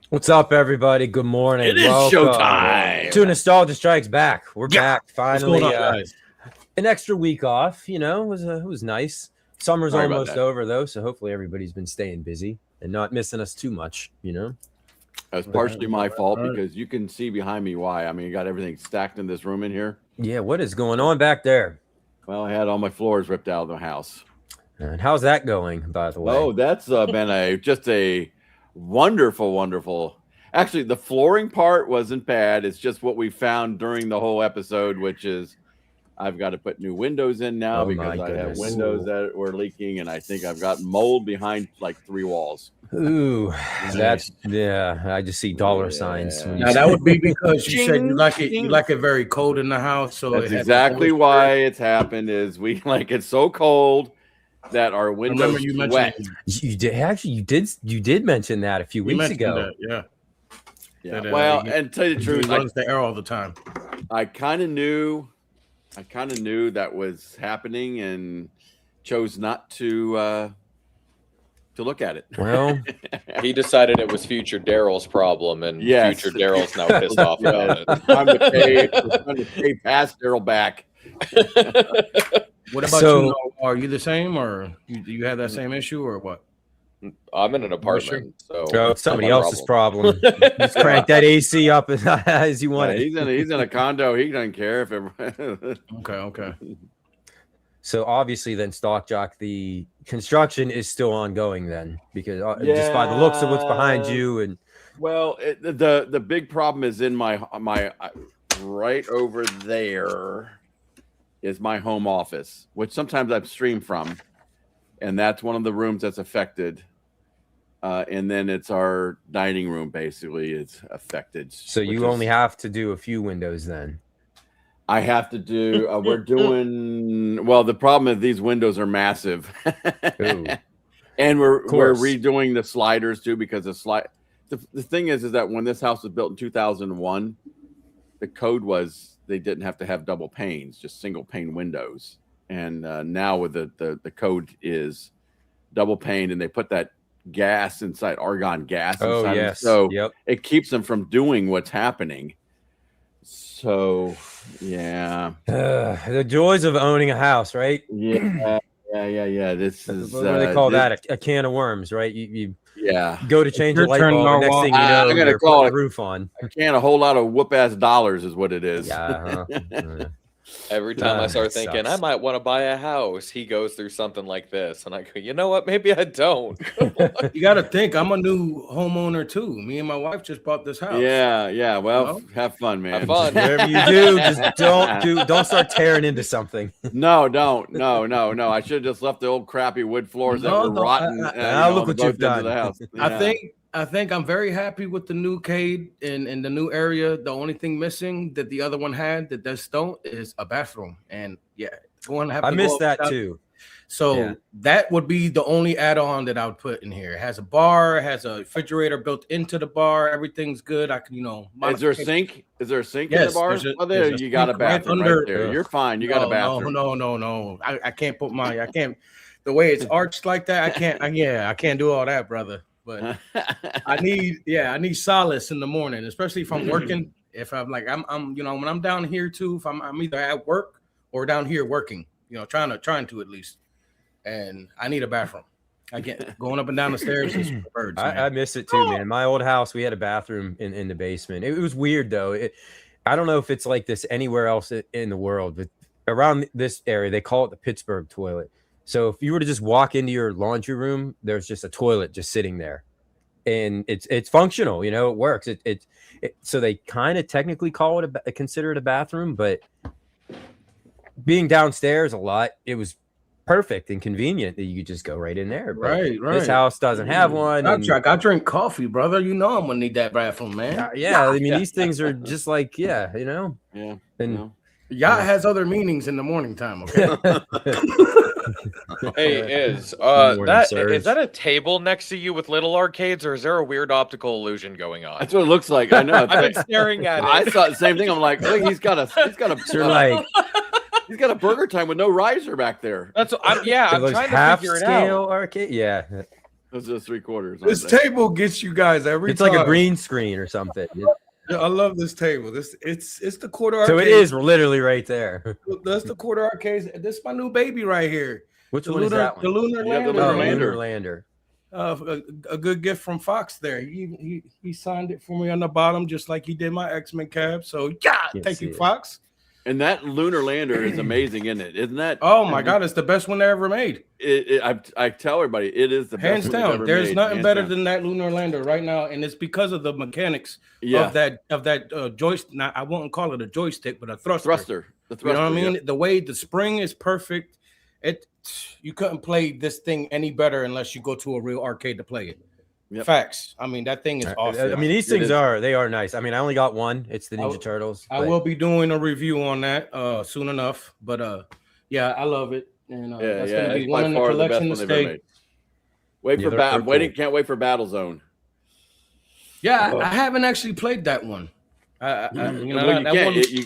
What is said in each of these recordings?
What's up, everybody? Good morning. It is showtime. To Nostalgia Strikes Back. We're back finally. What's going on, guys? An extra week off. You know, it was nice. Summer's Sorry about almost that. over though, so hopefully everybody's been staying busy and not missing us too much. You know, That's partially my fault because you can see behind me why. I mean, you got everything stacked in this room in here. yeah. What is going on back there? Well, I had all my floors ripped out of the house. And how's that going, by the way? Oh, that's been just a wonderful. Actually, the flooring part wasn't bad. It's just what we found during the whole episode, which is I've got to put new windows in now because I have windows that were leaking, and I think I've got mold behind like 3 walls. Ooh, that's I just see dollar signs. When you Now say- that would be because you said you like it. Ching. You like it very cold in the house, so That's it has exactly a why it's happened. Is we like it's so cold that our windows Remember you wet. mentioned you did actually you did mention that a few you weeks mentioned ago. that, yeah. Yeah. That, Well, he- and tell you the He truth, runs the air all the time. I kind of knew that was happening and chose not to look at it. Well, He decided it was future Daryl's problem, and Yes. future Daryl's now pissed off about it. I'm trying to pay past Daryl back. What about So- you? Noah? Are you the same, or you have that same issue, or what? I'm in an apartment, so it's somebody not my else's problem. Just crank that AC up as you want Yeah, it. he's in a condo. He doesn't care if it. Okay. So obviously, then Stock Jock, the construction is still ongoing. Then because just by the looks of what's behind Yeah. you, and Well, the big problem is in my right over there is my home office, which sometimes I stream from, and that's one of the rooms that's affected. And then it's our dining room. Basically, it's affected. so you only have to do a few windows. Then I have to do. We're doing well. The problem is these windows are massive, Ooh. and we're course. redoing the sliders too because the thing is that when this house was built in 2001, the code was they didn't have to have double panes, just single pane windows. And now with the code is double pane, and they put that gas inside, argon gas inside. Oh them. yes, So yep. it keeps them from doing what's happening. So yeah, The joys of owning a house, right? yeah. This is What do they call that? A can of worms, right? You Yeah, go to change a Your light turn, bulb, the next Narwhal. thing you know, I'm gonna you're call putting it- the roof on. I can't a whole lot of whoop ass dollars is what it is. Yeah. every time I start It thinking sucks. I might want to buy a house, he goes through something like this, and I go, you know what? Maybe I don't. You got to think. I'm a new homeowner too. Me and my wife just bought this house. Yeah. Well, No? have fun, man. Have fun. Whatever you do, just don't start tearing into something. No, don't. No. I should have just left the old crappy wood floors that No, were no, rotten. Now look on what both you've ends of the done. house. Yeah. I think I'm very happy with the new Cade in the new area. The only thing missing that the other one had that this don't is a bathroom. And yeah, going to have I to go missed up that without- too. So Yeah. that would be the only add-on that I would put in here. It has a bar, it has a refrigerator built into the bar. Everything's good. I can, Is there a sink? Is there a sink in Yes, the bar? there's a- Oh, there there's a you got a sink right bathroom under- right there. Ugh. You're fine. You got a bathroom. No. I can't put I can't. The way it's arched like that, I can't do all that, brother. But I need solace in the morning, especially if I'm working. If I'm like I'm when I'm down here too. If I'm either at work or down here working, trying to at least. And I need a bathroom. I can't going up and down the stairs is for birds. Man. I miss it too, man. My old house, we had a bathroom in the basement. It was weird though. I don't know if it's like this anywhere else in the world, but around this area, they call it the Pittsburgh toilet. So if you were to just walk into your laundry room, there's just a toilet just sitting there, and it's functional. It works. So they kind of technically call it consider it a bathroom, but being downstairs a lot, it was perfect and convenient that you could just go right in there. But Right. this house doesn't have one. and- I drink coffee, brother. You know I'm gonna need that bathroom, man. yeah, I mean these things are just like Yeah. and Yacht has other meanings in the morning time. Okay. Hey, morning, is sirs. that a table next to you with little arcades, or is there a weird optical illusion going on? That's what it looks like. I know. I've been staring at I it. thought the same thing. I'm like, look, he's got you're like he's got a burger time with no riser back there. I'm it trying looks to half figure it scale out. arcade. Yeah. Those are 3/4. This table gets you guys every It's time. like a green screen or something. Yeah, I love this table. It's the quarter arcade. So it is literally right there. That's the quarter arcade. This is my new baby right here. Which The one is that one? The Lunar You got the Lander. Lunar Oh, Lander. Lunar Lander. A good gift from Fox there. He signed it for me on the bottom, just like he did my X-Men cab. So Can't thank see you, it. Fox. And that Lunar Lander is amazing, isn't it? Isn't that? Oh my God, it's the best one they ever made. I tell everybody it is the Hands best one down. ever There's made, nothing hands better down. than that Lunar Lander right now, and it's because of the mechanics of that joystick. Now, I won't call it a joystick, but a thruster. The thruster. You know what I mean? yeah. The way the spring is perfect. You couldn't play this thing any better unless you go to a real arcade to play it. Yep. Facts. I mean, that thing is awesome. I mean, these It things is. are nice. I mean, I only got one. It's the Ninja I- Turtles. I but- will be doing a review on that soon enough. But yeah, I love it. And that's gonna be It's one by in the far the best collection to one they've ever stay. made. Wait Yeah, for they're I'm cool. waiting. Can't wait for Battle Zone. Yeah, Oh. I haven't actually played that one. You know, Well, that can't. one.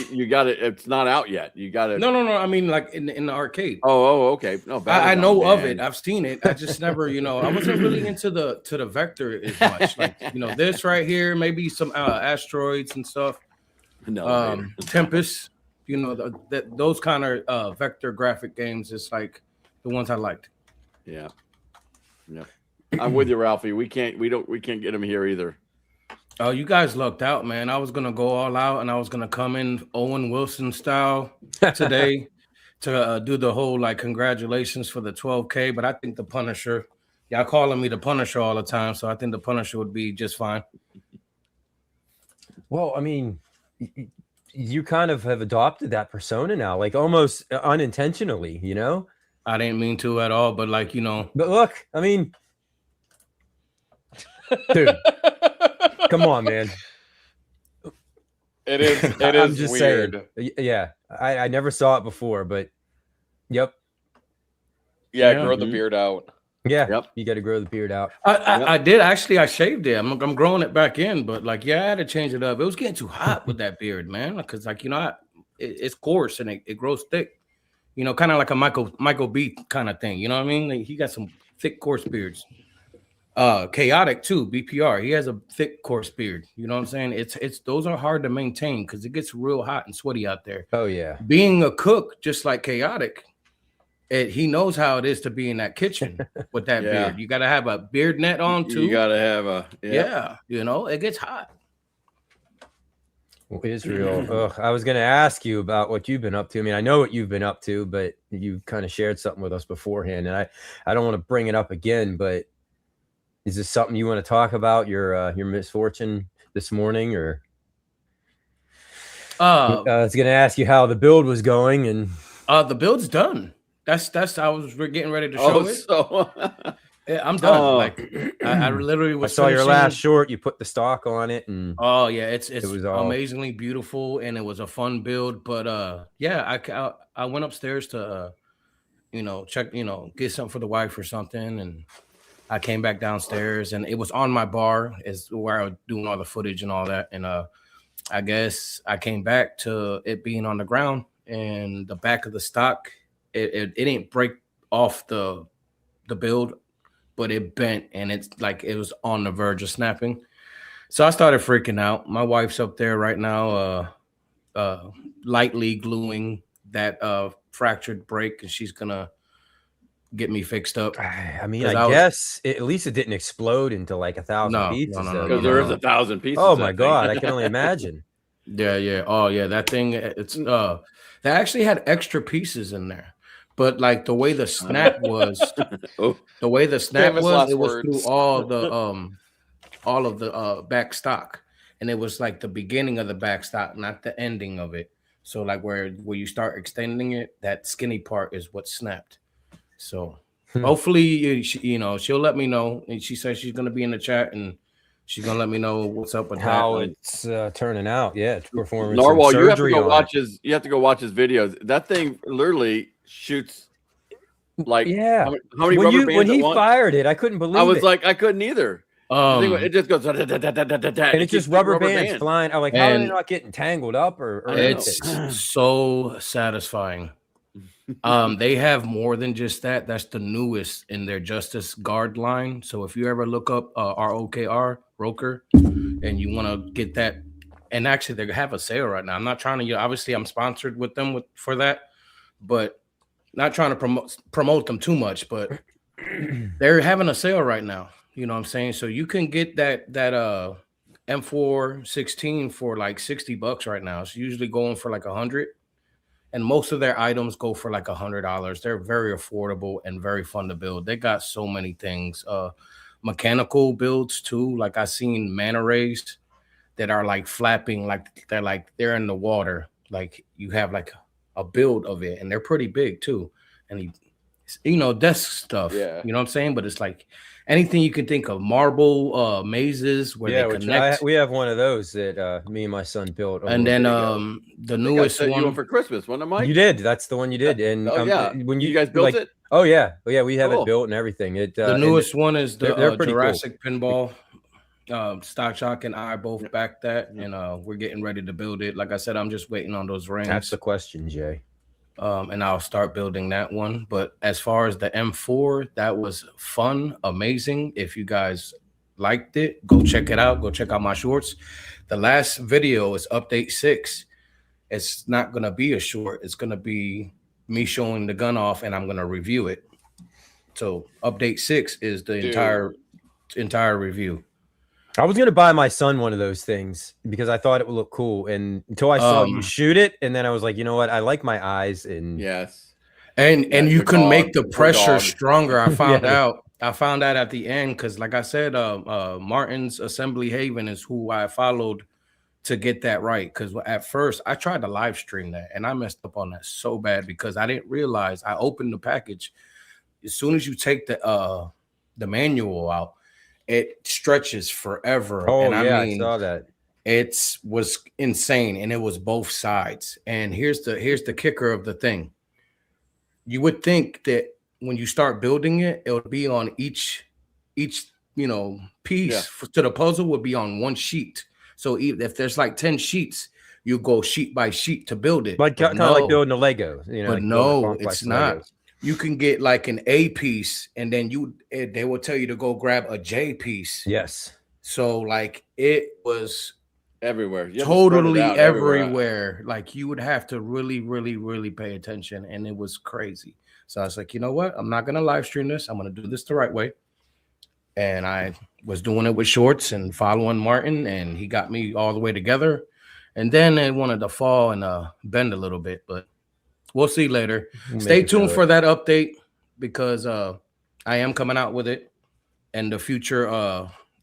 You got it. It's not out yet. You got it. No. I mean, like in the arcade. Oh, okay. No, Battle I Zone, know of man. it. I've seen it. I just never, I wasn't really into the vector as much. Like, this right here, maybe some asteroids and stuff. No. Tempest, those kind of vector graphic games is like the ones I liked. Yeah. I'm with you, Ralphie. We can't get him here either. Oh, you guys lucked out, man. I was gonna go all out and I was gonna come in Owen Wilson style today to do the whole like congratulations for the 12K. But I think the Punisher, y'all calling me the Punisher all the time, so I think the Punisher would be just fine. Well, I mean, you kind of have adopted that persona now, like almost unintentionally, I didn't mean to at all, but like But look, I mean, dude, come on, man. It is. It I'm is just weird. saying. Yeah, I never saw it before, but yep, Yeah, Yeah. grow the beard out. yeah, Yep. you got to grow the beard out. I did actually. I shaved it. I'm growing it back in, but like, yeah, I had to change it up. It was getting too hot with that beard, man. Because like it's coarse and it grows thick. Kind of like a Michael B kind of thing. You know what I mean? Like, he got some thick, coarse beards. Chaotic too. BPR. He has a thick, coarse beard. You know what I'm saying? It's those are hard to maintain because it gets real hot and sweaty out there. Oh yeah, Being a cook, just like Chaotic. He knows how it is to be in that kitchen with that Yeah. beard. You got to have a beard net on too. You got to have a Yeah, it gets hot. well, Israel. Ugh, I was going to ask you about what you've been up to. I mean, I know what you've been up to, but you kind of shared something with us beforehand, and I don't want to bring it up again. But is this something you want to talk about? Your misfortune this morning, or I was going to ask you how the build was going, and The build's done. We're getting ready to show it. So Yeah, I'm done. Oh. Like I literally I was. saw your finishing- last short. You put the stock on it, and Oh yeah, it's was all- amazingly beautiful and it was a fun build. But yeah, I went upstairs to check, get something for the wife or something, and I came back downstairs and it was on my bar is where I was doing all the footage and all that. And I guess I came back to it being on the ground and the back of the stock, it didn't break off the build, but it bent and it's like it was on the verge of snapping. So I started freaking out. My wife's up there right now, lightly gluing that fractured break, and she's gonna get me fixed up. I mean, 'Cause I I was- guess at least it didn't explode into like 1,000 No, pieces. no, though, no, because you there know? is 1,000 pieces. Oh of my that god, thing. I can only imagine. Yeah. Oh yeah, that thing. It's they actually had extra pieces in there, but like the way the snap was, Oh, the way the snap Famous was, last it was words. through all of the back stock, and it was like the beginning of the back stock, not the ending of it. So like where you start extending it, that skinny part is what snapped. So hopefully, she'll let me know. And she says she's gonna be in the chat and she's gonna let me know what's up with How that. it's turning out. Yeah, it's performing some Narwhal, you have to surgery go on watch it. his. You have to go watch his videos. That thing literally shoots like Yeah. how many When rubber you bands when at he once? fired it, I couldn't believe I was it. like, I couldn't either. It just goes, and And it's just rubber bands flying. I'm like, how are they And not getting tangled up or It's anything? so satisfying. They have more than just that. That's the newest in their Justice Guard line. So if you ever look up ROKR Roker and you want to get that, and actually they have a sale right now. I'm not trying to, obviously I'm sponsored with them for that, but not trying to promote them too much, but they're having a sale right now. You know what I'm saying? So you can get that M4 16 for like $60 right now. It's usually going for like 100. And most of their items go for like $100. They're very affordable and very fun to build. They got so many things. Mechanical builds too. Like I seen manta rays that are like flapping, like they're in the water. Like you have like a build of it, and they're pretty big too. And desk stuff. Yeah. You know what I'm saying? But it's like anything you can think of. Marble mazes where they connect. We have one of those that me and my son built. And then the newest one for Christmas, wasn't it, Mike? You did. That's the one you did. And when you guys built it. Oh yeah, we have it built and everything. The newest one is the Jurassic cool. Pinball. Stock Shock and I both backed that, and we're getting ready to build it. Like I said, I'm just waiting on those rings. That's the question, Jay. And I'll start building that one. But as far as the M4, that was fun, amazing. If you guys liked it, go check it out. Go check out my shorts. The last video is update 6. It's not gonna be a short. It's gonna be me showing the gun off, and I'm gonna review it. So update 6 is the entire review. I was gonna buy my son one of those things because I thought it would look cool, and until I saw you shoot it, and then I was like, you know what? I like my eyes, and and you can make the pressure stronger. I found out. I found out at the end because, like I said, Martin's Assembly Haven is who I followed to get that right. Because at first I tried to live stream that, and I messed up on that so bad because I didn't realize. I opened the package as soon as you take the manual out. It stretches forever. Oh, and yeah, I mean, I saw that. It was insane, and it was both sides. And here's the kicker of the thing. You would think that when you start building it, it would be on each piece to the puzzle would be on one sheet. So if there's like 10 sheets, you go sheet by sheet to build it. Like kind of like building a Lego. But like no, it's not. Legos. You can get like an A piece, and then they will tell you to go grab a J piece. Yes. So like it was everywhere, totally everywhere. Like you would have to really, really, really pay attention, and it was crazy. So I was like, you know what? I'm not gonna live stream this. I'm gonna do this the right way. And I was doing it with shorts and following Martin, and he got me all the way together. And then they wanted to fall and bend a little bit, but we'll see later. Stay tuned for that update because I am coming out with it and the future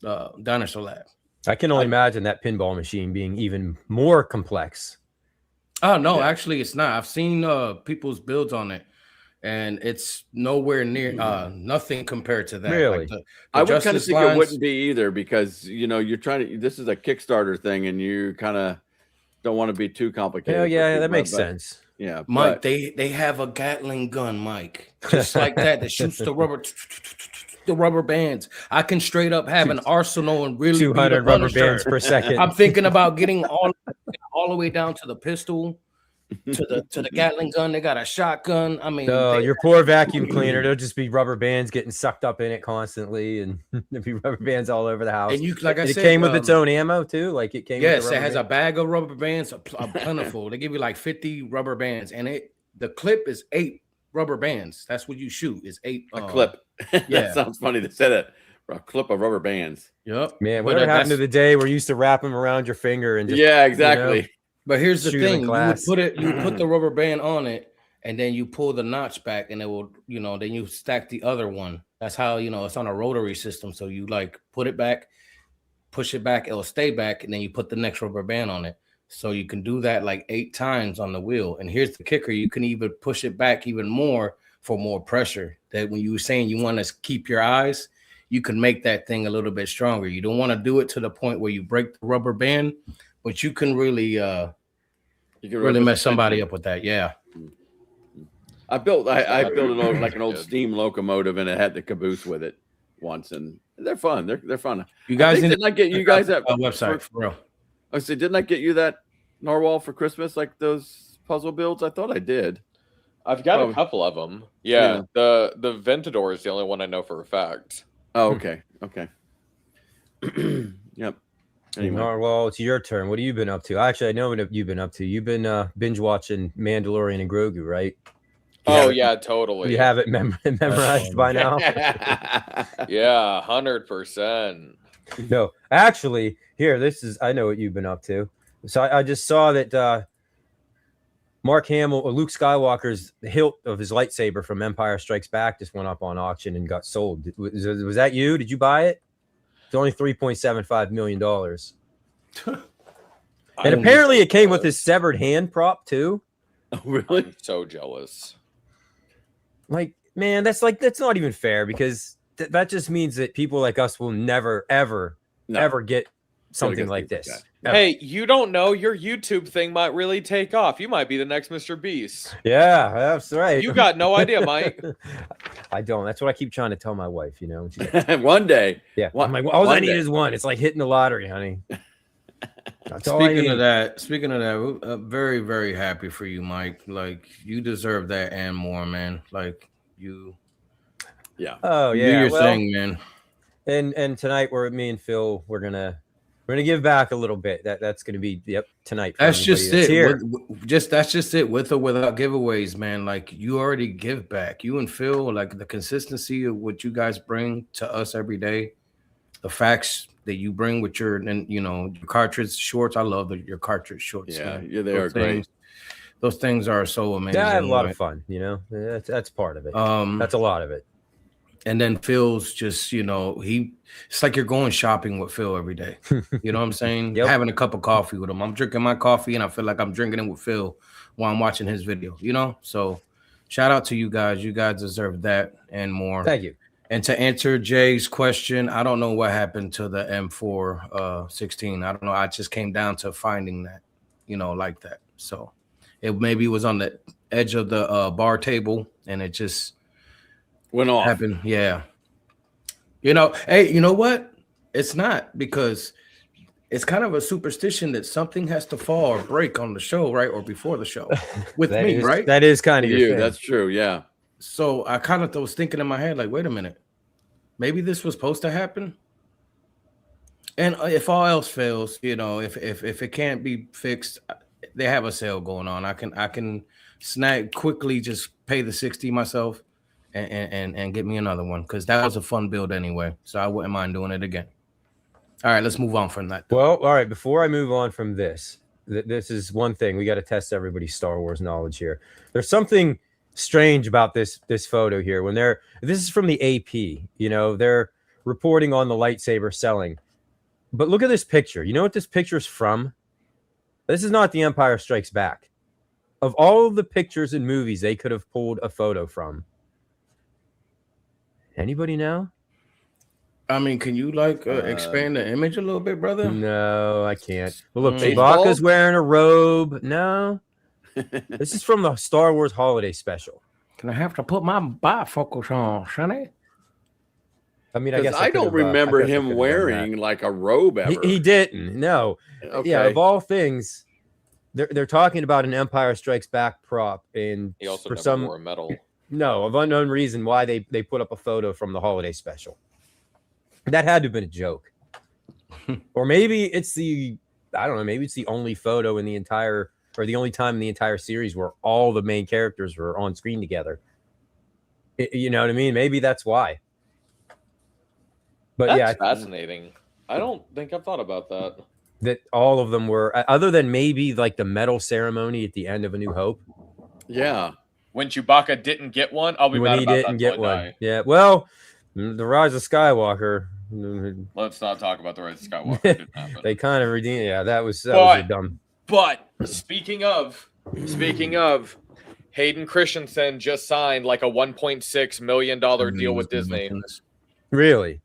Dinosaur Lab. I can only imagine that pinball machine being even more complex. Oh, no, actually it's not. I've seen people's builds on it, and it's nowhere near nothing compared to that. Really? Like I would kind of think it wouldn't be either because, you're trying to, this is a Kickstarter thing and you kind of don't want to be too complicated. Hell yeah, that makes sense. Yeah, Mike, they have a Gatling gun, Mike, just like that shoots the rubber bands. I can straight up have an arsenal and really 200 rubber bands per second. I'm thinking about getting all the way down to the pistol, to the Gatling gun. They got a shotgun. I mean, your poor vacuum cleaner, there'll just be rubber bands getting sucked up in it constantly, and there'll be rubber bands all over the house. And it came with its own ammo too. Like it came. Yes, it has a bag of rubber bands, a plentiful. They give you like 50 rubber bands, and the clip is 8 rubber bands. That's what you shoot. Is 8 a clip. Yeah, that sounds funny to say that. A clip of rubber bands. Yep. Man, whatever happened to the day where you used to wrap them around your finger and just, exactly. But here's the thing: you put the rubber band on it, and then you pull the notch back, and it will, then you stack the other one. That's how it's on a rotary system. So you like put it back, push it back, it'll stay back, and then you put the next rubber band on it. So you can do that like 8 times on the wheel. And here's the kicker: you can even push it back even more for more pressure. That when you were saying you want to keep your eyes, you can make that thing a little bit stronger. You don't want to do it to the point where you break the rubber band, but you can really really mess somebody up with that. Yeah. I built an old steam locomotive, and it had the caboose with it once, and they're fun. They're fun. You guys didn't I get you guys that website for real? I said, didn't I get you that narwhal for Christmas, like those puzzle builds? I thought I did. I've got Oh. a couple of them. Yeah, the Ventador is the only one I know for a fact. Oh, okay. Okay. Yep. Anyway. Well, it's your turn. What have you been up to? Actually, I know what you've been up to. You've been binge watching Mandalorian and Grogu, right? Oh yeah, totally. You have it memorized by now. Yeah, 100%. No, actually, here, I know what you've been up to. So I just saw that Mark Hamill, or Luke Skywalker's hilt of his lightsaber from Empire Strikes Back just went up on auction and got sold. Was that you? Did you buy it? It's only $3.75 million. And apparently it came with his severed hand prop too. Oh, really? I'm so jealous. Like, man, that's not even fair, because that just means that people like us will never, ever get something like this. Hey, you don't know, your YouTube thing might really take off. You might be the next Mr. Beast. Yeah, that's right. You got no idea, Mike. I don't. That's what I keep trying to tell my wife, you know. She's like, one day. yeah. I'm like, all I need is one. It's like hitting the lottery, honey. That's all I need. Speaking of that, I'm very, very happy for you, Mike. Like, you deserve that and more, man. Like, you. Yeah. Oh you yeah. do your thing, man. And tonight me and Phil, we're gonna give back a little bit. That's gonna be tonight. That's just it. That's just it. With or without giveaways, man. Like, you already give back. You and Phil, like, the consistency of what you guys bring to us every day, the facts that you bring with your cartridge shorts. I love your cartridge shorts. Yeah, man. they are great. Those things are so amazing. Yeah, I have a lot of fun. You know, that's part of it. That's a lot of it. And then Phil's just, it's like you're going shopping with Phil every day. You know what I'm saying? Yep. Having a cup of coffee with him. I'm drinking my coffee and I feel like I'm drinking it with Phil while I'm watching his video, So shout out to you guys. You guys deserve that and more. Thank you. And to answer Jay's question, I don't know what happened to the M4 16. I don't know. I just came down to finding that, like that. So it maybe was on the edge of the bar table and it just went off. Happened. Yeah. Hey, you know what? It's not, because it's kind of a superstition that something has to fall or break on the show, right? Or before the show with me, right? That is kind of you. That's true. Yeah. So I kind of was thinking in my head, like, wait a minute, maybe this was supposed to happen. And if all else fails, if it can't be fixed, they have a sale going on. I can snag quickly, just pay the 60 myself and get me another one, because that was a fun build anyway. So I wouldn't mind doing it again. All right, let's move on from that. Well, all right. Before I move on from this is one thing. We got to test everybody's Star Wars knowledge here. There's something strange about this photo here. This is from the AP. They're reporting on the lightsaber selling. But look at this picture. You know what this picture's from? This is not The Empire Strikes Back. Of all of the pictures and movies they could have pulled a photo from. Anybody know? I mean, can you expand the image a little bit, brother? No, I can't. Well, look, Chewbacca's wearing a robe. No. This is from the Star Wars Holiday Special. Can I have to put my bifocals on, Sonny? I mean, I guess I don't remember him wearing like a robe ever. He didn't. No. Okay. Yeah, of all things, they're talking about an Empire Strikes Back prop, and He also for never wore a medal. No, of unknown reason why they put up a photo from the Holiday Special. That had to have been a joke. Or maybe it's maybe it's the only photo in the entire, or the only time in the entire series where all the main characters were on screen together. You know what I mean? Maybe that's why. But That's fascinating. I don't think I've thought about that. That all of them were, other than maybe like the medal ceremony at the end of A New Hope. Yeah. When Chewbacca didn't get one, I'll be mad about that. When he didn't get one. Yeah. Well, the Rise of Skywalker. Let's not talk about the Rise of Skywalker. It didn't happen. They kind of redeemed. Yeah, that was a dumb. But speaking of, Hayden Christensen just signed like a $1.6 million deal with Disney. Really?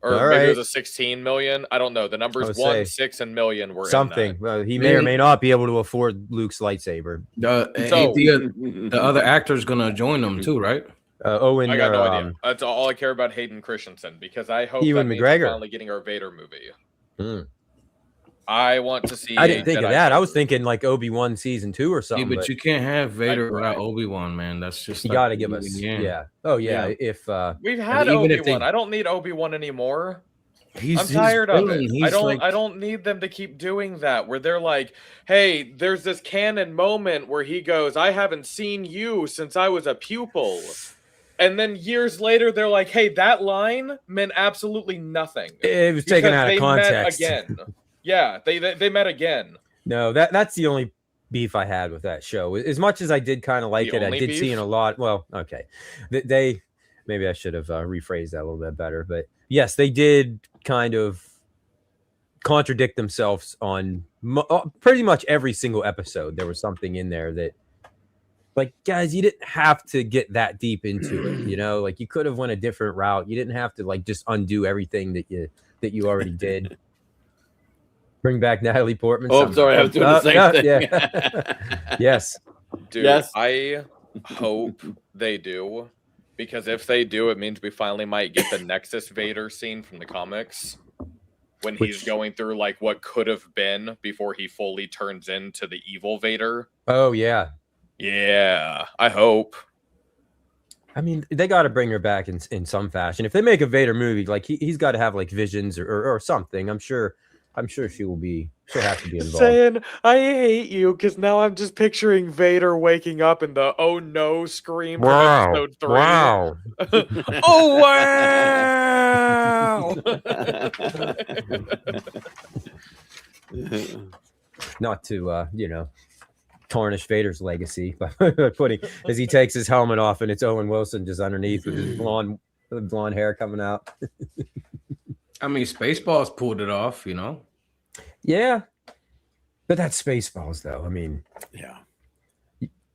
Or maybe it was a $16 million. I don't know. The numbers 1, 6, and million were something. Well, he may or may not be able to afford Luke's lightsaber. The other actor's gonna join them too, right? Owen. I got no idea. That's all I care about. Hayden Christensen, because I hope Ewan that means McGregor we're finally getting our Vader movie. I want to see. I didn't think of Jedi that. I was Vader. thinking like Obi-Wan season 2 or Yeah, something. but you can't have Vader Right. without Obi-Wan, man. That's just you like got to give the us, yin and yang. yeah. Oh yeah. Yeah. If We've had even if Obi-Wan. they- I don't need Obi-Wan anymore. He's I'm tired of it. villain. I He's don't. I don't need them to keep doing that. Where they're like, "Hey, there's this canon moment where he goes, I haven't seen you since I was a pupil," and then years later, they're like, "Hey, that line meant absolutely nothing." it was taken Because out of they context. met again. Yeah, they met again. No, that's the only beef I had with that show. As much as I did kind of like The it, I only did see beef? in a lot. Well, okay, they maybe I should have rephrased that a little bit better, but yes, they did kind of contradict themselves on pretty much every single episode. There was something in there that, like, guys, you didn't have to get that deep into it. You know, like you could have went a different route. You didn't have to like just undo everything that you already did. Bring back Natalie Portman. Oh, I'm sorry, I was doing the same thing. Yeah. Yes. Dude, Yes. I hope they do, because if they do, it means we finally might get the Nexus Vader scene from the comics when he's going through like what could have been before he fully turns into the evil Vader. Oh yeah. Yeah, I hope. I mean, they got to bring her back in some fashion. If they make a Vader movie, like he's got to have like visions or something. I'm sure she'll have to be involved. Saying, I hate you, because now I'm just picturing Vader waking up in the oh no scream from episode 3. Wow. Oh wow! Not to tarnish Vader's legacy by putting as he takes his helmet off and it's Owen Wilson just underneath with his blonde hair coming out. I mean, Spaceballs pulled it off, you know. Yeah, but that's Spaceballs, though. I mean, Yeah.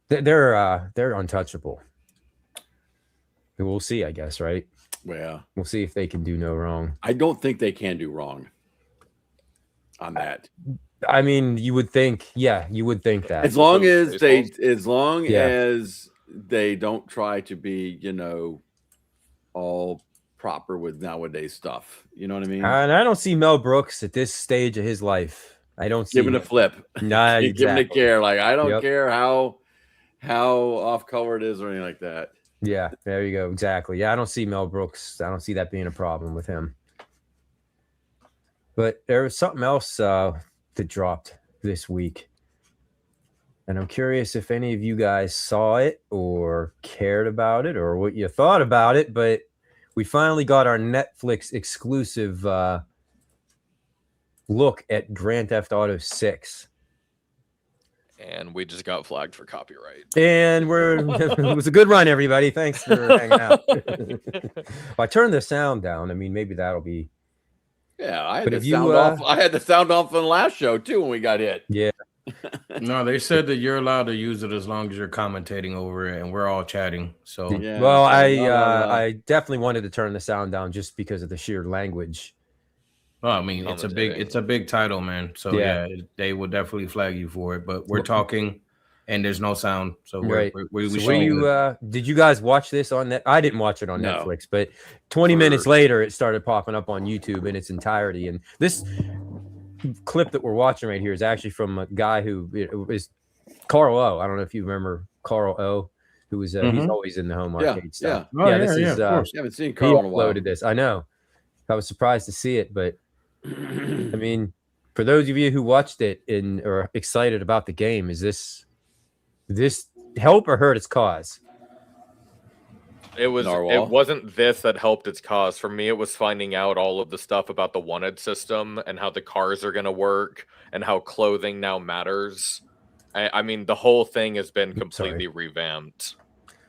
they're untouchable. We'll see, I guess, right? Well, We'll see if they can do no wrong. I don't think they can do wrong on that. I mean, you would think that. As long as Yeah. as they don't try to be, all proper with nowadays stuff. You know what I mean? And I don't see Mel Brooks at this stage of his life. I don't see Giving a flip. Nah, Giving a exactly. care. Like, I don't Yep. care how off color it is or anything like that. Yeah, there you go. Exactly. Yeah, I don't see Mel Brooks. I don't see that being a problem with him. But there was something else that dropped this week. And I'm curious if any of you guys saw it or cared about it or what you thought about it. But we finally got our Netflix exclusive look at Grand Theft Auto 6. And we just got flagged for copyright. And it was a good run, everybody. Thanks for hanging out. I turned the sound down. I mean, maybe that'll be. Yeah, I But had if the sound you, off. I had the sound off on the last show too when we got hit. Yeah. No, they said that you're allowed to use it as long as you're commentating over it, and we're all chatting. So Yeah, Well, so I definitely wanted to turn the sound down just because of the sheer language. well, I mean, it's a big title, man. So Yeah. yeah, they will definitely flag you for it. But we're talking, and there's no sound, so Right. we So should. did you guys watch this on net? I didn't watch it on No. Netflix, but 20 minutes later, it started popping up on YouTube in its entirety. And this clip that we're watching right here is actually from a guy who is Carl O. I don't know if you remember Carl O, who was he's always in the home arcade stuff. Oh, yeah, this yeah, is of course. I haven't seen he Carl in a while. uploaded this. I know. I was surprised to see it, but I mean, for those of you who watched it and are excited about the game, is this help or hurt its cause? It wasn't this that helped its cause. For me, it was finding out all of the stuff about the wanted system and how the cars are going to work and how clothing now matters. I mean, the whole thing has been completely revamped.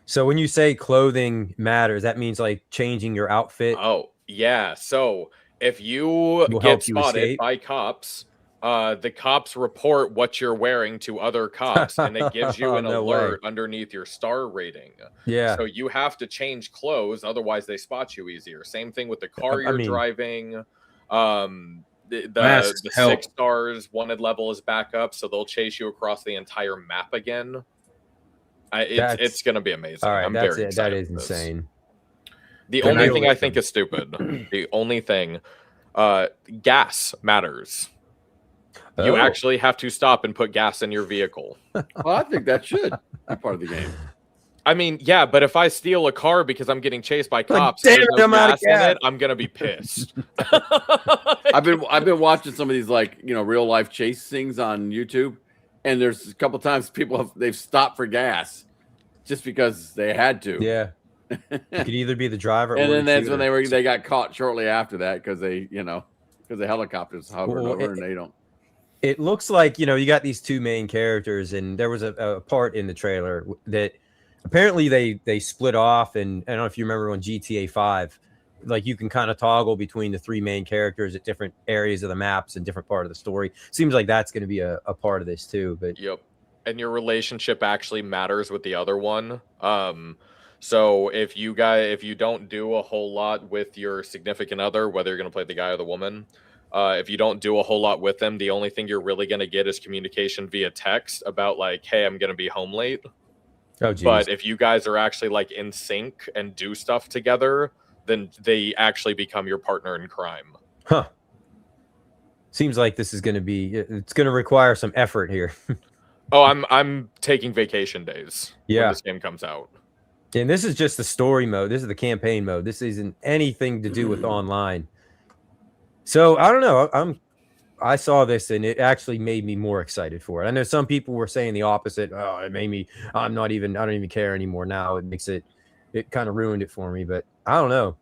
So when you say clothing matters, that means like changing your outfit. Oh, yeah. So if you get spotted by cops, the cops report what you're wearing to other cops, and it gives you an alert underneath your star rating. Yeah. So you have to change clothes, otherwise they spot you easier. Same thing with the car you're driving. The 6 stars wanted level is back up, so they'll chase you across the entire map again. It's going to be amazing. All right, I'm very excited. That is insane. The only thing I think is stupid. The only thing, gas matters. You Oh. actually have to stop and put gas in your vehicle. Well, I think that should be part of the game. I mean, yeah, but if I steal a car because I'm getting chased by cops damn and it, there's I'm no out of gas in gas. it, I'm gonna be pissed. I've been watching some of these real life chase things on YouTube, and there's a couple times they've stopped for gas just because they had to. Yeah. You could either be the driver And or then the that's shooter. when they got caught shortly after that because the helicopters hovered over and they don't. It looks like, you got these two main characters, and there was a part in the trailer that apparently they split off. And I don't know if you remember on GTA 5, like you can kind of toggle between the three main characters at different areas of the maps and different part of the story. Seems like that's going to be a part of this too. But Yep. And your relationship actually matters with the other one. So if you don't do a whole lot with your significant other, whether you're going to play the guy or the woman, if you don't do a whole lot with them, the only thing you're really going to get is communication via text about like, hey, I'm going to be home late. oh, geez. But if you guys are actually like in sync and do stuff together, then they actually become your partner in crime. Huh. Seems like this is going to it's going to require some effort here. Oh, I'm taking vacation days when Yeah. this game comes out. And this is just the story mode. This is the campaign mode. This isn't anything to do with online. So I don't know. I saw this and it actually made me more excited for it. I know some people were saying the opposite. Oh, it made me. I don't even care anymore now. It kind of ruined it for me. But I don't know.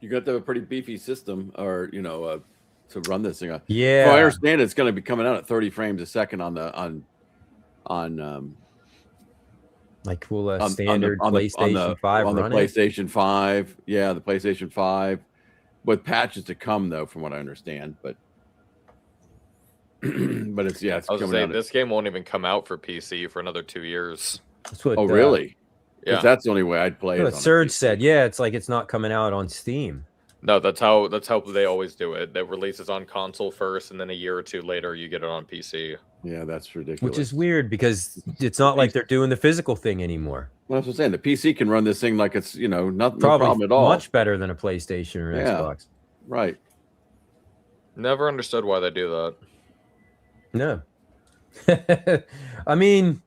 You got to have a pretty beefy system, or to run this thing. Yeah. Well, I understand it's going to be coming out at 30 frames a second on like standard on the PlayStation 5 on the running? PlayStation 5. Yeah, the PlayStation 5 with patches to come though, from what I understand. But but it's I was coming saying out. this game won't even come out for PC for another 2 years. That's what, Oh, really? Yeah. That's the only way I'd play What it. Surge said. Yeah, it's like it's not coming out on Steam. No, that's how they always do it. It releases on console first, and then a year or two later, you get it on PC. Yeah, that's ridiculous. Which is weird because it's not like they're doing the physical thing anymore. Well, that's what I'm saying. The PC can run this thing like it's no Probably problem at all. much better than a PlayStation or Yeah. Xbox. Right. Never understood why they do that. No. I mean,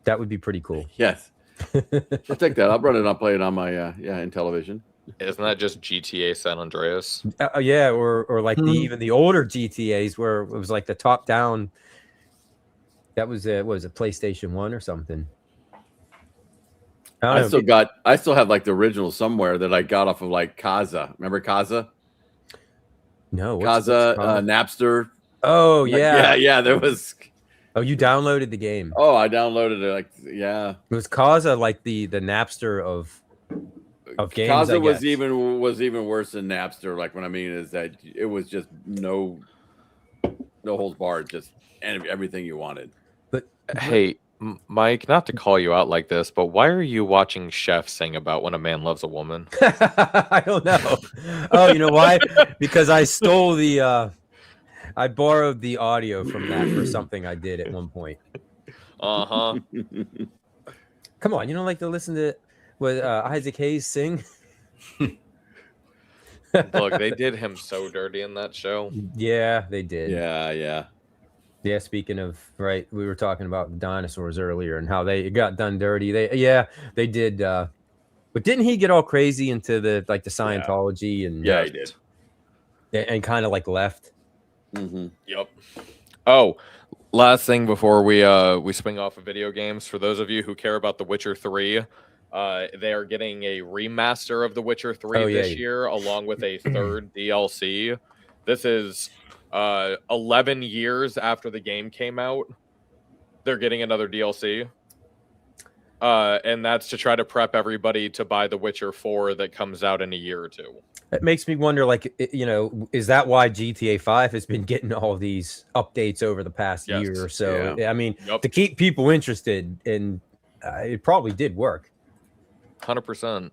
that would be pretty cool. Yes. I'll take that. I'll run it. I'll play it on my in television. Isn't that just GTA San Andreas? Yeah, or like even the older GTAs where it was like the top down. That was what was it, PlayStation 1 or something? I still have like the original somewhere that I got off of like Kaza. Remember Kaza? No, Kaza, Napster. Oh yeah, yeah. There was. Oh, you downloaded the game. Oh, I downloaded it. Yeah. It was Kaza like the Napster of games. Kaza was even worse than Napster. Like what I mean is that it was just no holds barred, just everything you wanted. But hey, Mike, not to call you out like this, but why are you watching Chef sing about when a man loves a woman? I don't know. Oh, you know why? Because I stole I borrowed the audio from that for something I did at one point. Uh-huh. Come on, you don't like to listen to what Isaac Hayes sing? Look, they did him so dirty in that show. Yeah, they did. Yeah. Speaking of, right, we were talking about the dinosaurs earlier and how they got done dirty. They did. But didn't he get all crazy into the Scientology and Yeah, he did. And kind of like left. Mm-hmm. Yep. Oh, last thing before we swing off of video games, for those of you who care about The Witcher 3, they are getting a remaster of The Witcher 3 this year, along with a third DLC. This is 11 years after the game came out. They're getting another DLC. And that's to try to prep everybody to buy The Witcher 4 that comes out in a year or two. It makes me wonder, is that why GTA 5 has been getting all these updates over the past year or so? Yeah. I mean, to keep people interested, and it probably did work. 100%.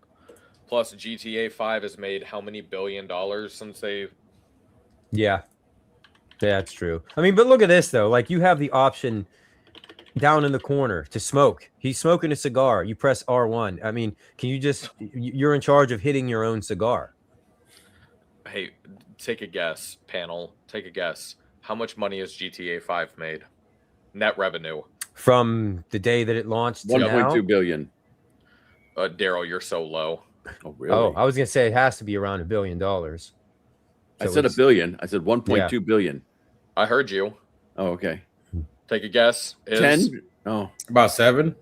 Plus, GTA 5 has made how many $1 billion since they... Yeah, that's true. I mean, but look at this, though. Like, you have the option down in the corner to smoke. He's smoking a cigar. You press R1. I mean, you're in charge of hitting your own cigar. Hey, take a guess, panel. Take a guess. How much money has GTA 5 made? Net revenue. From the day that it launched to now? 1.2 billion. Daryl, you're so low. Oh, really? Oh, I was gonna say it has to be around $1 billion. So I said $1 billion. I said 1.2 billion. I heard you. Oh, okay. Take a guess. 10? Oh, About 7.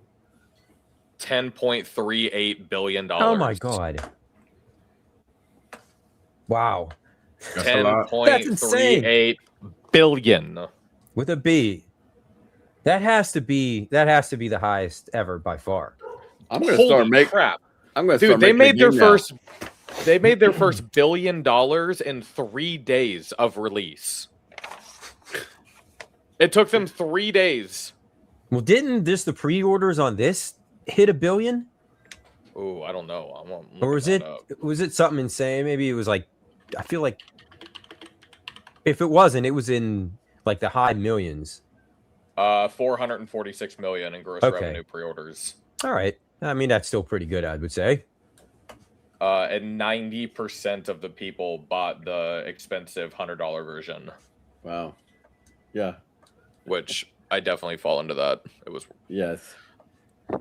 $10.38 billion. Oh my god! Wow, That's a lot. That's insane. $10.38 billion. With a B. That has to be the highest ever by far. I'm going to start making crap. I'm going to Dude, start they making made their now. first they made their first $1 billion in 3 days of release. It took them 3 days. Well, didn't just the pre-orders on this hit $1 billion? Oh, I don't know. Or was it something insane? Maybe it was like, I feel like if it wasn't, it was in like the high millions. 446 million in gross revenue pre-orders. All right. I mean, that's still pretty good, I would say. And 90% of the people bought the expensive $100 version. Wow. Yeah. Which I definitely fall into that. It was Yes.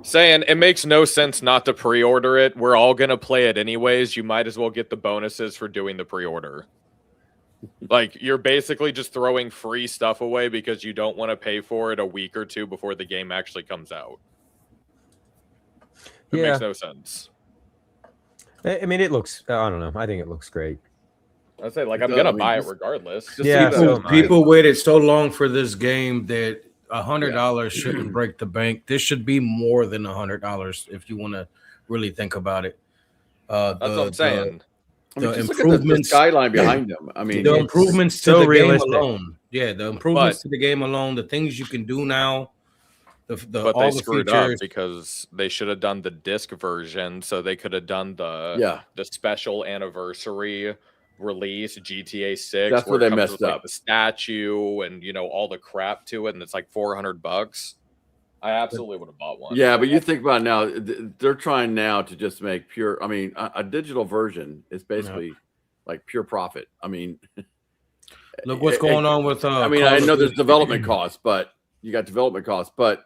saying it makes no sense not to pre-order it. We're all gonna play it anyways. You might as well get the bonuses for doing the pre-order. Like, you're basically just throwing free stuff away because you don't want to pay for it a week or two before the game actually comes out. It makes no sense. I mean, it looks, I don't know. I think it looks great. I'd say, like, I'm going to buy it regardless. People waited so long for this game that $100 shouldn't break the bank. This should be more than $100 if you want to really think about it. That's what I'm saying. The improvements, look at the skyline behind them. I mean, the improvements to so the realistic. game alone. Yeah, the improvements to the game alone, the things you can do now. But they screwed up because they should have done the disc version, so they could have done the special anniversary release GTA 6. That's where they messed with, up. Like, the statue and all the crap to it, and it's like $400. I absolutely would have bought one. Yeah, but you think about it now, they're trying now to just make pure. I mean, a digital version is basically like pure profit. I mean, look what's going on with. I mean, I know there's development costs, but you got development costs. But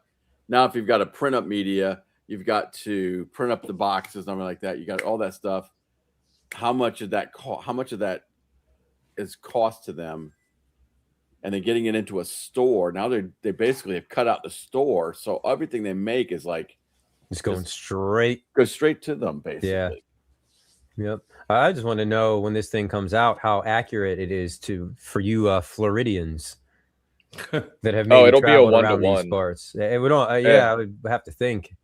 now, if you've got to print up media, you've got to print up the boxes, something like that. You got all that stuff. How much of that? How much of that is cost to them? And then getting it into a store. Now they basically have cut out the store, so everything they make is like it's going straight to them, basically. Yeah. Yep. I just want to know when this thing comes out how accurate it is for you Floridians that have maybe it'll be a traveled around 1-to-1. these parts. It would I would have to think.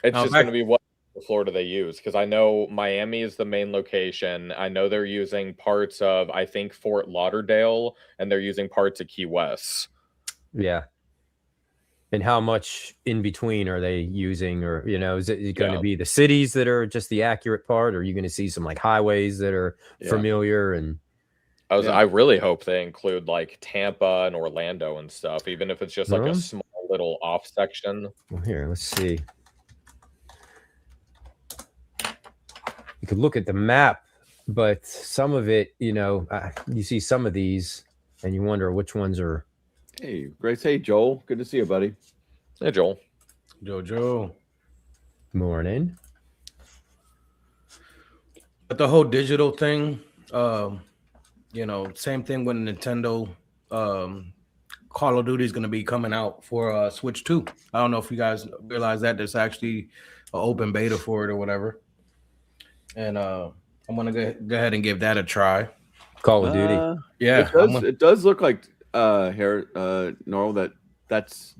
It's just going to be what Florida they use, because I know Miami is the main location. I know they're using parts of, I think, Fort Lauderdale, and they're using parts of Key West. Yeah. And how much in between are they using, or is it going to be the cities that are just the accurate part, or are you going to see some like highways that are familiar? And I really hope they include like Tampa and Orlando and stuff, even if it's just like a small little off section. Well, here, let's see. You could look at the map, but some of it, you see some of these and you wonder which ones are. Hey, Grace. Hey, Joel. Good to see you, buddy. Hey, Joel. Jojo. Morning. But the whole digital thing, same thing with Nintendo. Call of Duty is going to be coming out for Switch 2. I don't know if you guys realize that there's actually an open beta for it or whatever. And I'm gonna go ahead and give that a try. Call of Duty. Yeah, it does look like Normal that's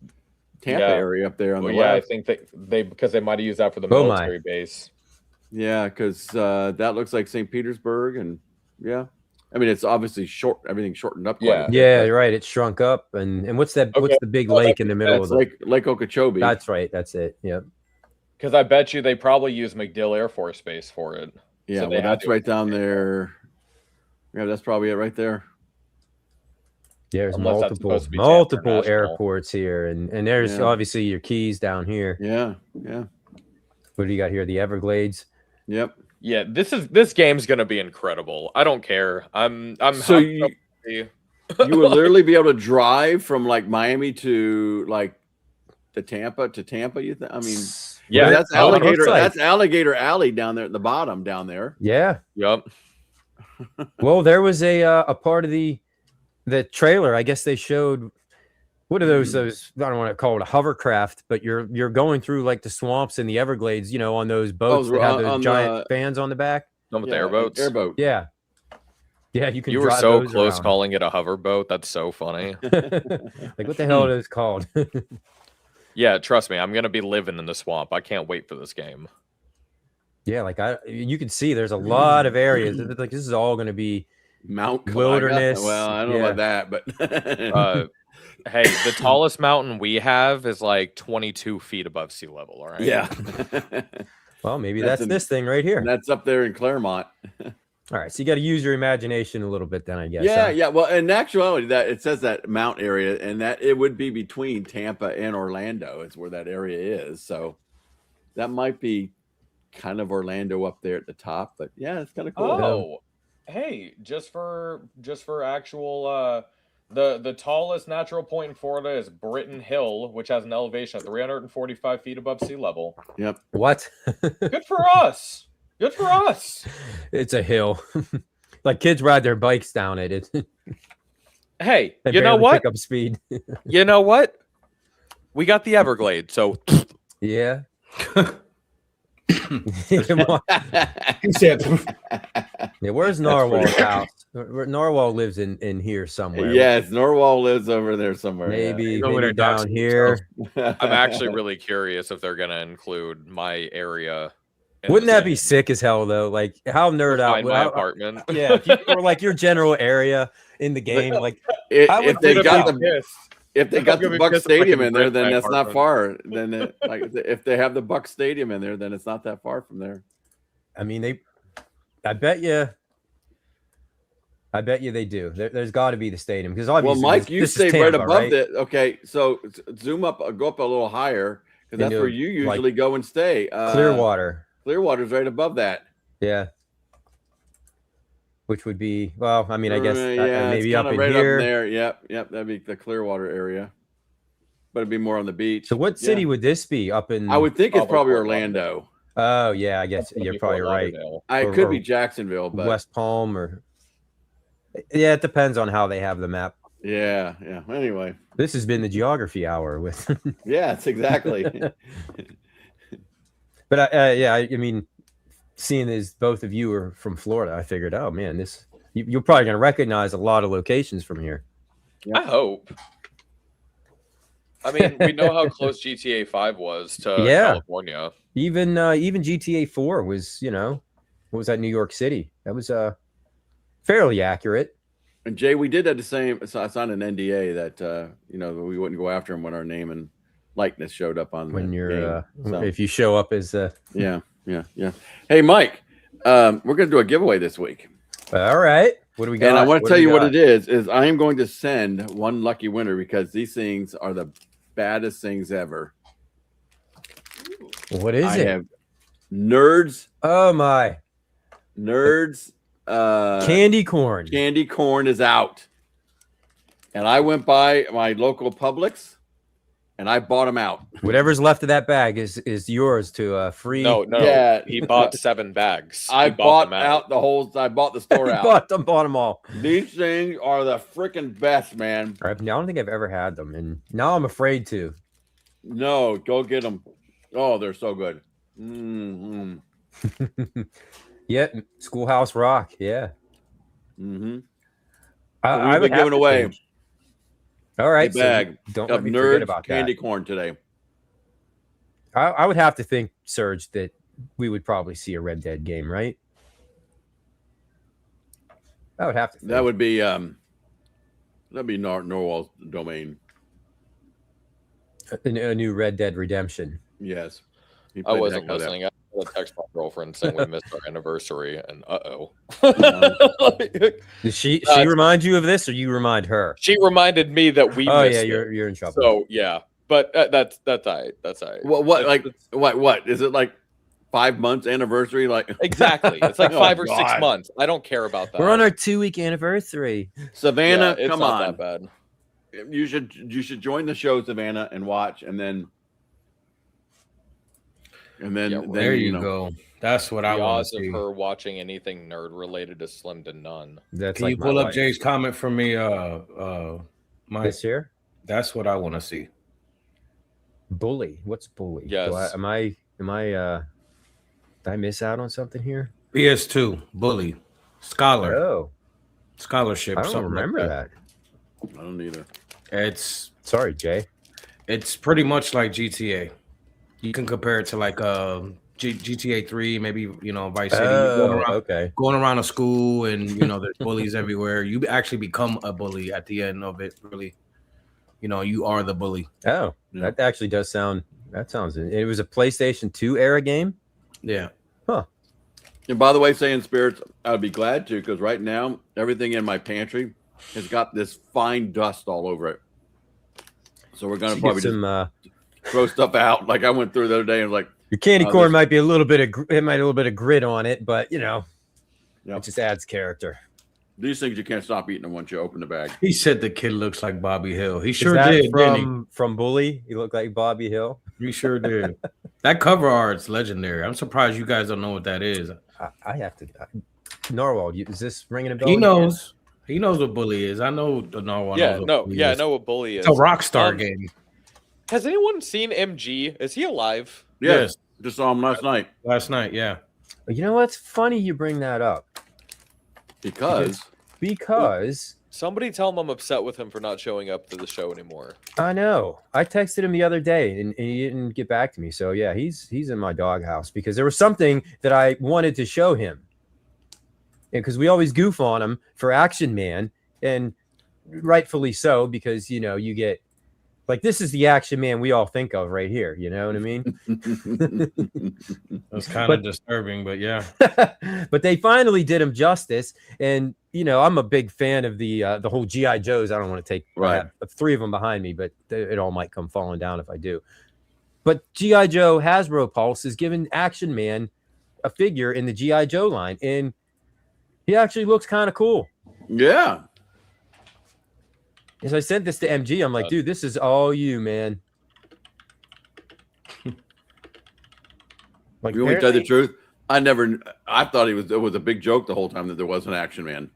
Tampa area up there on the left. I think because they might have used that for the military base. Yeah, because that looks like St. Petersburg, and I mean it's obviously everything's shortened up. Yeah, you're right. It's shrunk up, and what's that? Okay. What's the big lake in the middle of Lake Okeechobee? That's right. That's it. Yep. Because I bet you they probably use MacDill Air Force Base for it. Yeah, so that's right down there. Yeah, that's probably it right there. There's multiple airports here, and there's obviously your keys down here. Yeah. What do you got here? The Everglades. Yep. Yeah, this game's gonna be incredible. I don't care. I'm You would literally be able to drive from like Miami to like Tampa. You think? I mean, Yeah, that's alligator. like. That's Alligator Alley down there at the bottom down there. Yeah. Yep. Well, there was a part of the trailer. I guess they showed what are those? I don't want to call it a hovercraft, but you're going through like the swamps and the Everglades. On those boats that have those giant fans on the back. With the airboats. Airboat. Yeah. Yeah, you can. You were drive so those close around. calling it a hoverboat. That's so funny. Like, what the hell are those called? Yeah, trust me, I'm gonna be living in the swamp. I can't wait for this game. Yeah, like you can see there's a lot of areas. Like this is all going to be Mount Kalaga? wilderness. Well, I don't know about that, but Hey, the tallest mountain we have is like 22 feet above sea level. All right. yeah. Well, maybe that's this thing right here. That's up there in Claremont. All right, so you got to use your imagination a little bit, then I guess. Yeah, yeah. Well, in actuality, that it says that Mount area, and that it would be between Tampa and Orlando is where that area is. So that might be kind of Orlando up there at the top. But yeah, it's kind of cool. Oh, hey, just for actual the tallest natural point in Florida is Britton Hill, which has an elevation of 345 feet above sea level. Yep. What? Good for us. Good for us. It's a hill. Like kids ride their bikes down it. Hey, They you know barely what? Pick up speed. You know what? We got the Everglades, so Yeah. He said, Yeah, where's Narwhal's house? Narwhal lives in here somewhere. Yes, Norwal lives over there somewhere. Maybe, Over there maybe down doxing here. Yeah. I'm actually really curious if they're gonna include my area. in Wouldn't the that be game. sick as hell though? Like how nerd out? Find my apartment. Yeah, or like your general area in the game. Like I would if they think got about the if they I'm got gonna the be Buck pissed if I Stadium can in there, rent then my that's not apartment. far. Then like if they have the Buck Stadium in there, then it's not that far from there. I mean, I bet you they do. There's got to be the stadium because Well, obviously, Mike, you this stay is right Tampa, above right? it. Okay, so zoom up, go up a little higher because that's Into, where you like, usually go and stay. Clearwater. Clearwater's right above that. Yeah. Which would be I mean, I guess yeah, maybe it's up kinda in right here. up there. Yep, that'd be the Clearwater area, but it'd be more on the beach. So what city would this be? Up in? I would think it's probably Probably Orlando. Oh yeah, I guess you're Before probably right. Lauderdale. It Or- could or be Jacksonville, but West Palm or. Yeah, it depends on how they have the map. yeah. Anyway, This has been the geography hour with. yeah, it's exactly. But I mean, seeing as both of you are from Florida, I figured, oh man, you're probably going to recognize a lot of locations from here. I hope. I mean, we know how close GTA 5 was to Yeah. California. Even GTA 4 was, what was that? New York City. That was fairly accurate. And Jay, we did have the same. So I signed an NDA that we wouldn't go after him when our name and likeness showed up on When the you're game. So, if you show up as yeah. Hey, Mike, we're gonna do a giveaway this week, all right. What do we got? and I want to What tell do we you what got? it is I am going to send one lucky winner because these things are the baddest things ever. What is I it? have nerds. Oh my. Nerds. Candy corn. Candy corn is out, and I went by my local Publix, and I bought them out. Whatever's left of that bag is yours to free. No, Yeah. he bought 7 bags. I He bought them out the whole. I bought the store out. bought them all. These things are the freaking best, man. I don't think I've ever had them, and now I'm afraid to. No, go get them. Oh, they're so good. Mm-hmm. Yeah, Schoolhouse Rock. Yeah, Mm-hmm. I We've would been have giving to away think. All right, a bag don't of let me forget nerds about candy that. corn today. I would have to think, Serge, that we would probably see a Red Dead game, right? I would have to. Think. That would be Norwal's domain. A new Red Dead Redemption. Yes. He I played wasn't the heck out of listening. I had to text my girlfriend saying we missed our anniversary, and Does she Uh, remind you of this, or you remind her? she reminded me that we. Oh missed yeah, it. you're in trouble. So yeah, but that's all right. That's all right. that. What is it like 5 months anniversary. Like exactly, it's like Oh, 5 or 6 God. months. I don't care about that. We're on our 2-week anniversary. Savannah, it's come not on. that bad. You should join the show, Savannah, and watch, and then There you go. That's what I The want odds to of see. her watching anything nerd related is slim to none. That's Can like you pull up wife. Jay's comment for me? Mike, This year? that's what I want to see. Bully. What's bully? Yes. Am I did I miss out on something here? PS2 bully scholar Oh, scholarship. I don't something remember like that. I don't either. It's Sorry, Jay. pretty much like GTA. You can compare it to like GTA 3, maybe Vice City. Oh, okay. Going around a school and there's bullies everywhere. You actually become a bully at the end of it. Really, you are the bully. Oh, Yeah. that actually does sound. That sounds. It was a PlayStation 2 era game. Yeah. And by the way, saying spirits, I would be glad to, because right now everything in my pantry has got this fine dust all over it. So we're gonna Should probably get some. just throw stuff out. Like I went through the other day and was like, Your candy Oh, corn this- might be a little bit of grit on it, but Yep. it just adds character. these things you can't stop eating them once you open the bag. He said the kid looks like Bobby Hill. He Is sure that did, didn't he? from Bully? He looked like Bobby Hill. You sure did. That cover art's legendary. I'm surprised you guys don't know what that is. I have to. Narwhal, is this ringing a bell? He again? knows. He knows what bully is. I know the Narwhal. Yeah, knows what no, bully yeah, I is. know what bully is. It's a Rockstar game. Has anyone seen MG? Is he alive? Yes, just saw him last night Last night, yeah. You know what's funny? You bring that up because Somebody tell him I'm upset with him for not showing up to the show anymore. I know. I texted him the other day and he didn't get back to me. So yeah, he's in my doghouse because there was something that I wanted to show him. And because we always goof on him for Action Man, and rightfully so, because you get like this is the Action Man we all think of right here. You know what I mean? That's kind of disturbing, but yeah. But they finally did him justice, and I'm a big fan of the whole GI Joes. I don't want to take Right. 3 of them behind me, but it all might come falling down if I do. But GI Joe Hasbro Pulse has given Action Man a figure in the GI Joe line, and he actually looks kind of cool. yeah, As I sent this to MG, I'm like, dude, this is all you, man. Like, you want me to tell you the apparently- truth? I thought it was a big joke the whole time that there was an Action Man,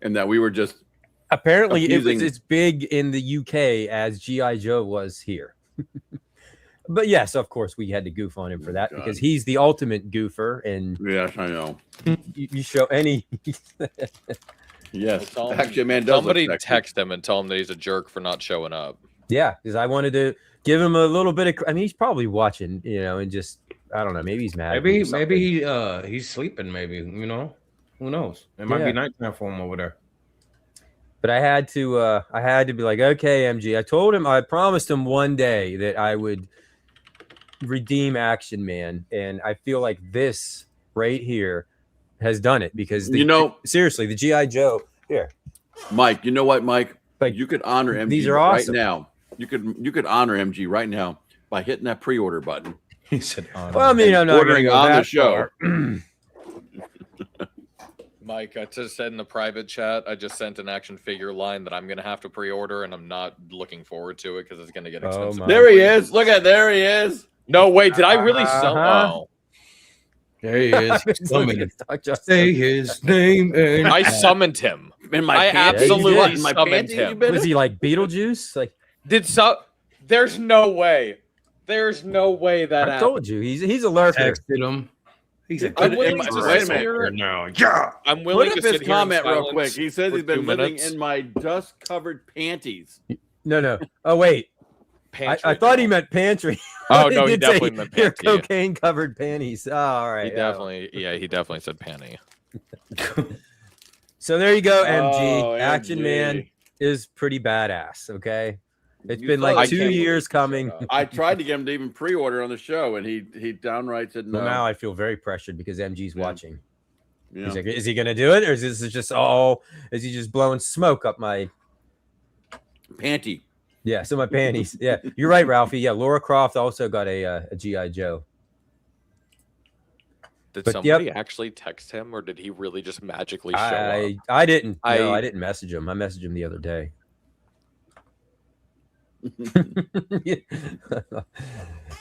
and that we were just Apparently, it was Confusing. as big in the UK as GI Joe was here. But yes, of course, we had to goof on him for that God. because he's the ultimate goofer, and yes, I know. you show any. Yes, Tell him- Action Man does. Somebody look sexy. text him and tell him that he's a jerk for not showing up. Yeah, because I wanted to give him a little bit of. I mean, he's probably watching, and just I don't know. Maybe he's mad. at me or something. Maybe he's sleeping. Maybe who knows? It might Yeah. be nighttime for him over there. But I had to be like, okay, MG. I told him, I promised him one day that I would redeem Action Man, and I feel like this right here has done it because seriously, the GI Joe here, Mike. You know what, Mike? like You could honor MG these are right awesome. now. You could honor MG right now by hitting that pre-order button. He said, Well, I mean, I'm not ordering gonna go on the that show. far. Mike, I just said in the private chat, I just sent an action figure line that I'm going to have to pre-order, and I'm not looking forward to it because it's going to get Oh, expensive. my. There he is. There he is. No, wait, did I really sell? Uh-huh. Oh. there he is. It's Coming. like just- Say his name. And I summoned him. In my I panties? absolutely What, in my summoned panties, him. you been Was in? he like Beetlejuice? Like There's no way. There's no way that I happened. told you, he's a lurker. texted him. He's a I'm good willing Wait to a minute. sit here. now. Yeah. I'm willing Put to up his sit here in comment real silence quick. He says for he's been 2 living minutes. in my dust-covered panties. No. Oh wait, Pantry I thought he girl. meant pantry. Oh, no, he did say definitely meant your panty. cocaine covered panties. Oh, all right. He definitely said panty. So there you go, MG. Oh, Action MG. Man is pretty badass. Okay, it's You been thought- like I 2 can't years believe you coming. said I tried to get him to even pre-order on the show, and he downright said no. Well, now I feel very pressured because MG's Yeah. watching. You He's know? like, is he gonna do it, or is this just all? Is he just blowing smoke up my? Panty. Yeah, so my panties. Yeah, you're right, Ralphie. Yeah, Laura Croft also got a GI Joe. Did somebody actually text him, or did he really just magically show up? I didn't. No, I didn't message him. I messaged him the other day.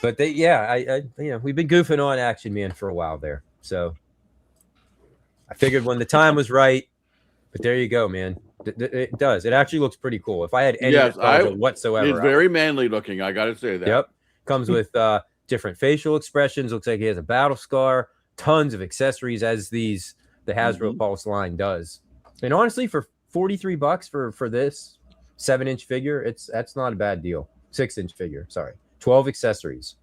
But we've been goofing on Action Man for a while there. So I figured when the time was right. But there you go, man. It does. It actually looks pretty cool. If I had any nostalgia whatsoever, he's very manly looking. I got to say that. Yep. Comes with different facial expressions. Looks like he has a battle scar. Tons of accessories, as the Hasbro Pulse line does. And honestly, for $43 for this 7-inch figure, that's not a bad deal. 6-inch figure, sorry. 12 accessories.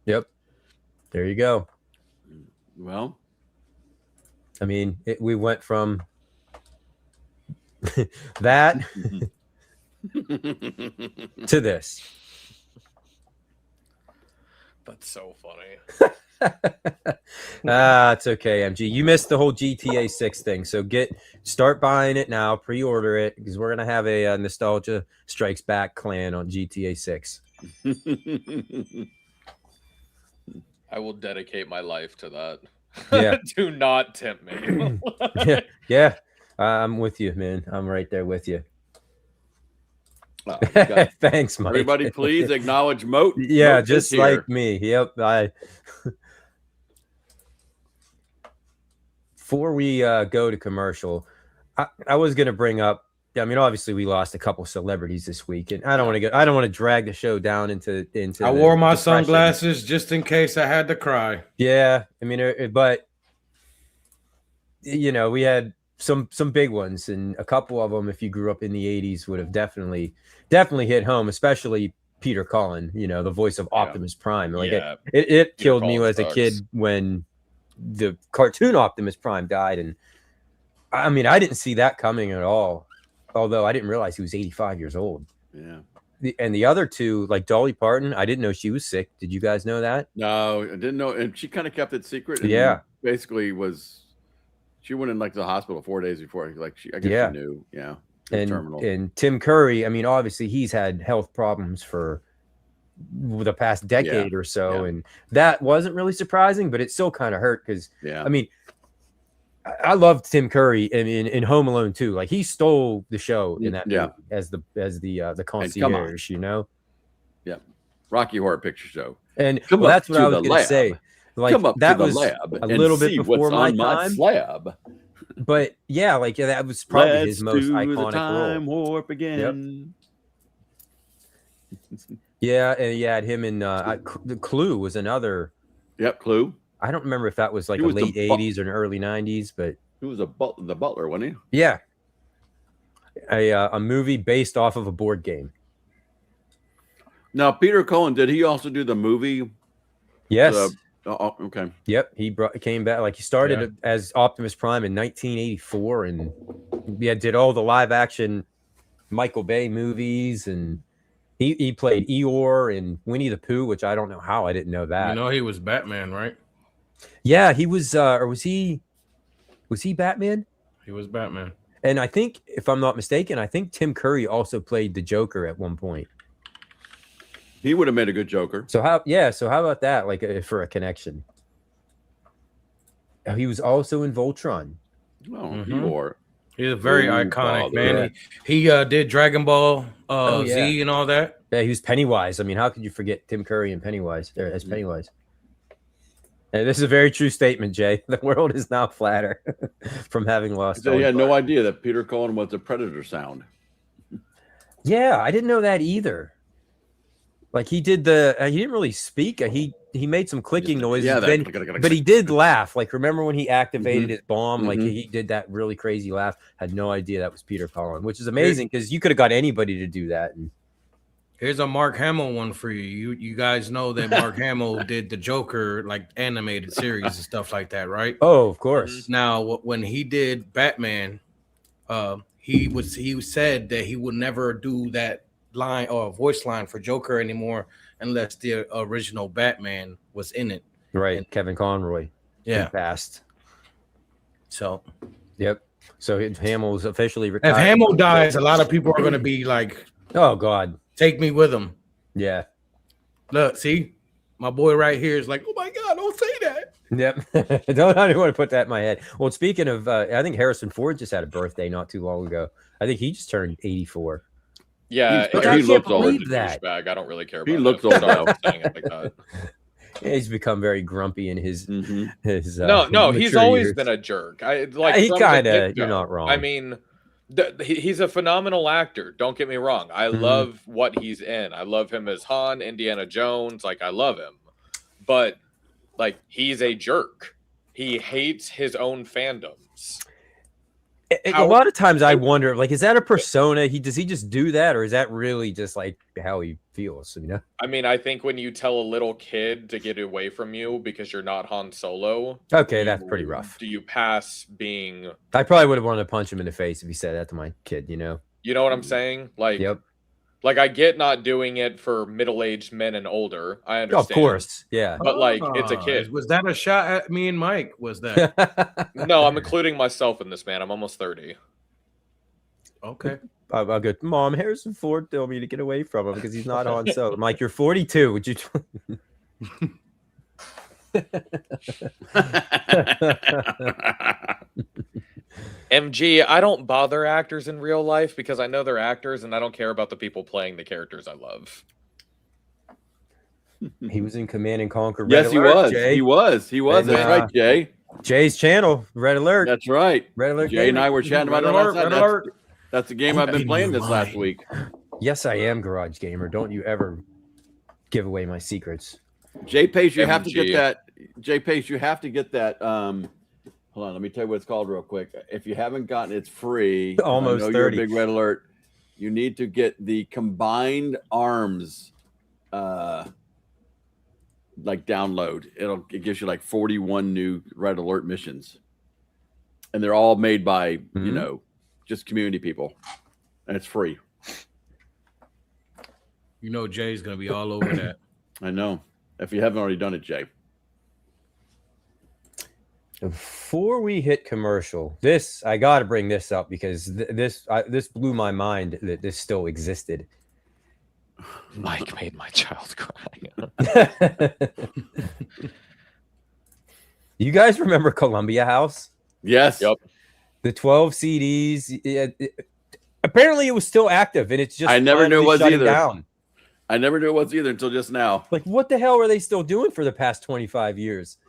Yep. There you go. Well, I mean, we went from that to this. That's so funny. It's okay, MG. You missed the whole GTA 6 thing, so start buying it now, pre-order it, because we're gonna have a Nostalgia Strikes Back clan on GTA 6. I will dedicate my life to that. Yeah. Do not tempt me. yeah. I'm with you, man. I'm right there with you. Thanks, Mike. Everybody, please acknowledge Moat. Yeah, Moat just like me. Yep. Before we go to commercial, I was going to bring up. I mean, obviously, we lost a couple celebrities this week, and I don't want to drag the show down into. I wore my sunglasses just in case I had to cry. Yeah, I mean, but we had some big ones, and a couple of them, if you grew up in the '80s, would have definitely hit home, especially Peter Cullen, the voice of Optimus Prime. Like it killed me as a kid when the cartoon Optimus Prime died, and I mean, I didn't see that coming at all. Although I didn't realize he was 85 years old. Yeah. And the other two, like Dolly Parton, I didn't know she was sick. Did you guys know that? No, I didn't know. And she kind of kept it secret. And basically she went in like the hospital 4 days before. Like I guess she knew. Yeah. And Tim Curry, I mean, obviously he's had health problems for the past decade or so. And that wasn't really surprising, but it still kind of hurt because, I mean, I loved Tim Curry in Home Alone too. Like he stole the show in that movie as the concierge, Yeah, Rocky Horror Picture Show. And that's what I was going to say. Like that was a little bit before my time. Slab. But that was probably his most iconic time role. Warp again. Yep. And you had him in the Clue was another. Yep, Clue. I don't remember if that was like a late 80s or an early 90s, but he was the butler, wasn't he? Yeah. A movie based off of a board game. Now, Peter Cullen, did he also do the movie? Yes. Okay. Yep. He came back. Like he started as Optimus Prime in 1984 and did all the live action Michael Bay movies, and he played Eeyore and Winnie the Pooh, which I don't know how I didn't know that. He was Batman, right? Yeah, he was, or was he Batman? He was Batman. And I think, if I'm not mistaken, I think Tim Curry also played the Joker at one point. He would have made a good Joker. So how about that? Like for a connection. He was also in Voltron. Oh, He's a very iconic man. He did Dragon Ball Z and all that. Yeah, he was Pennywise. I mean, how could you forget Tim Curry and Pennywise as Pennywise? And this is a very true statement, Jay. The world is now flatter from having lost. So he had no idea that Peter Cullen was a Predator sound. Yeah, I didn't know that either. Like he did he didn't really speak. He made some clicking noises, but he did laugh. Like remember when he activated his bomb? Like he did that really crazy laugh. Had no idea that was Peter Cullen, which is amazing because you could have got anybody to do that. And here's a Mark Hamill one for you. You guys know that Mark Hamill did the Joker like animated series and stuff like that, right? Oh, of course. Now, when he did Batman, he said that he would never do that line or voice line for Joker anymore unless the original Batman was in it. Right, and Kevin Conroy. Yeah, passed. So, yep. So Hamill's officially retired. If Hamill dies, a lot of people are going to be like, "Oh God, take me with him." Yeah. Look, see, My boy right here is like, oh my God, don't say that. Yep. I don't want to put that in my head. Well, speaking of, I think Harrison Ford just had a birthday not too long ago. I think he just turned 84. Yeah, he looks old. That. I don't really care about He looks him. old now. Saying it like that. Yeah, he's become very grumpy in his his. No, he's mature always years. been a jerk. Like He from kind the of. get-go. You're not wrong. I mean, he's a phenomenal actor. Don't get me wrong. I love what he's in. I love him as Han, Indiana Jones. Like, I love him, but like, he's a jerk. He hates his own fandoms. A lot of times I wonder, like, is that a persona? Does he just do that, or is that really just like how he feels? You know? I mean, I think when you tell a little kid to get away from you because you're not Han Solo, Okay, that's pretty rough. Do you pass being? I probably would have wanted to punch him in the face if he said that to my kid. You know? You know what I'm saying? Like, Yep. Like, I get not doing it for middle-aged men and older. I understand. Of course, yeah. But like, it's a kid. Was that a shot at me and Mike? Was that? No, I'm including myself in this, man. I'm almost 30. Okay. I'll go, Mom, Harrison Ford told me to get away from him because he's not on. So, Mike, you're 42. Would you? MG, I don't bother actors in real life because I know they're actors and I don't care about the people playing the characters I love. He was in Command and Conquer. Yes, he was. He was. That's right, Jay. Jay's channel, Red Alert. That's right. Red Alert. Jay and I were chatting about that last night. That's the game I've been playing this last week. Yes, I am Garage Gamer. Don't you ever give away my secrets. Jay Pace, you have to get that. Jay Pace, you have to get that. Hold on, let me tell you what it's called real quick. If you haven't gotten it, it's free. Almost 30. You're a big Red Alert. You need to get the combined arms like download. It gives you like 41 new Red Alert missions. And they're all made by, you know, just community people. And it's free. You know Jay's gonna be all over that. I know. If you haven't already done it, Jay. Before we hit commercial, I got to bring this up because this blew my mind that this still existed. Mike made my child cry. You guys remember Columbia House? Yes. Yep. The 12 CDs. Apparently, it was still active, and it's just I never knew it was either. Down. I never knew it was either until just now. Like, what the hell are they still doing for the past 25 years?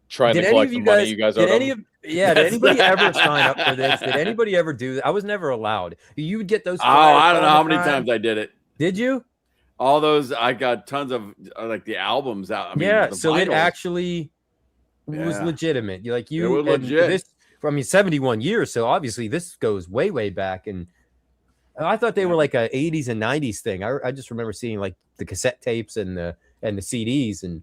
Trying to collect the money you guys owe them. Did anybody ever sign up for this? Did anybody ever do that? I was never allowed. You would get those. I don't know how many times I did it. Did you? All those, I got tons of like the albums out. I mean, yeah, so vinyls. it actually was legitimate. You like you it was legit. This, I mean, 71 years. So obviously this goes way, way back. And I thought they were like a 80s and 90s thing. I just remember seeing like the cassette tapes and the CDs. And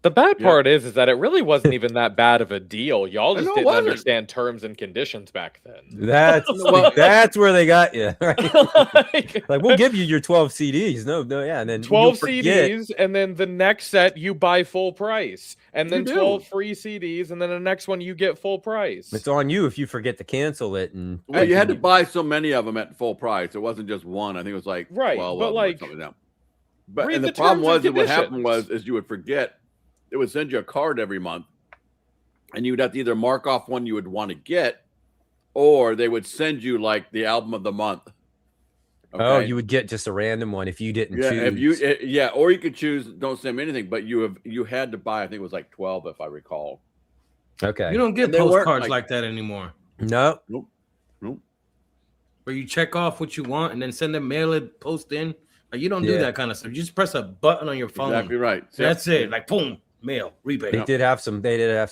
the bad part is that it really wasn't even that bad of a deal. Y'all just didn't understand terms and conditions back then. That's where they got you. Right? like we'll give you your 12 CDs. No, yeah, and then 12 CDs, and then the next set you buy full price, and then 12 free CDs, and then the next one you get full price. It's on you if you forget to cancel it. And well, you had to buy so many of them at full price. It wasn't just one. I think it was like 12 but like, or something. But and the problem was that what happened is you would forget. It would send you a card every month, and you would have to either mark off one you would want to get, or they would send you like the album of the month. Okay? Oh, you would get just a random one if you didn't choose. Or you could choose don't send me anything, but you had to buy. I think it was like 12, if I recall. Okay, you don't get postcards like that anymore. No, nope. Where you check off what you want and then send them, mail it, post in. Like, you don't do that kind of stuff. You just press a button on your phone. Exactly right. That's it. Like boom. Mail rebate. They did have some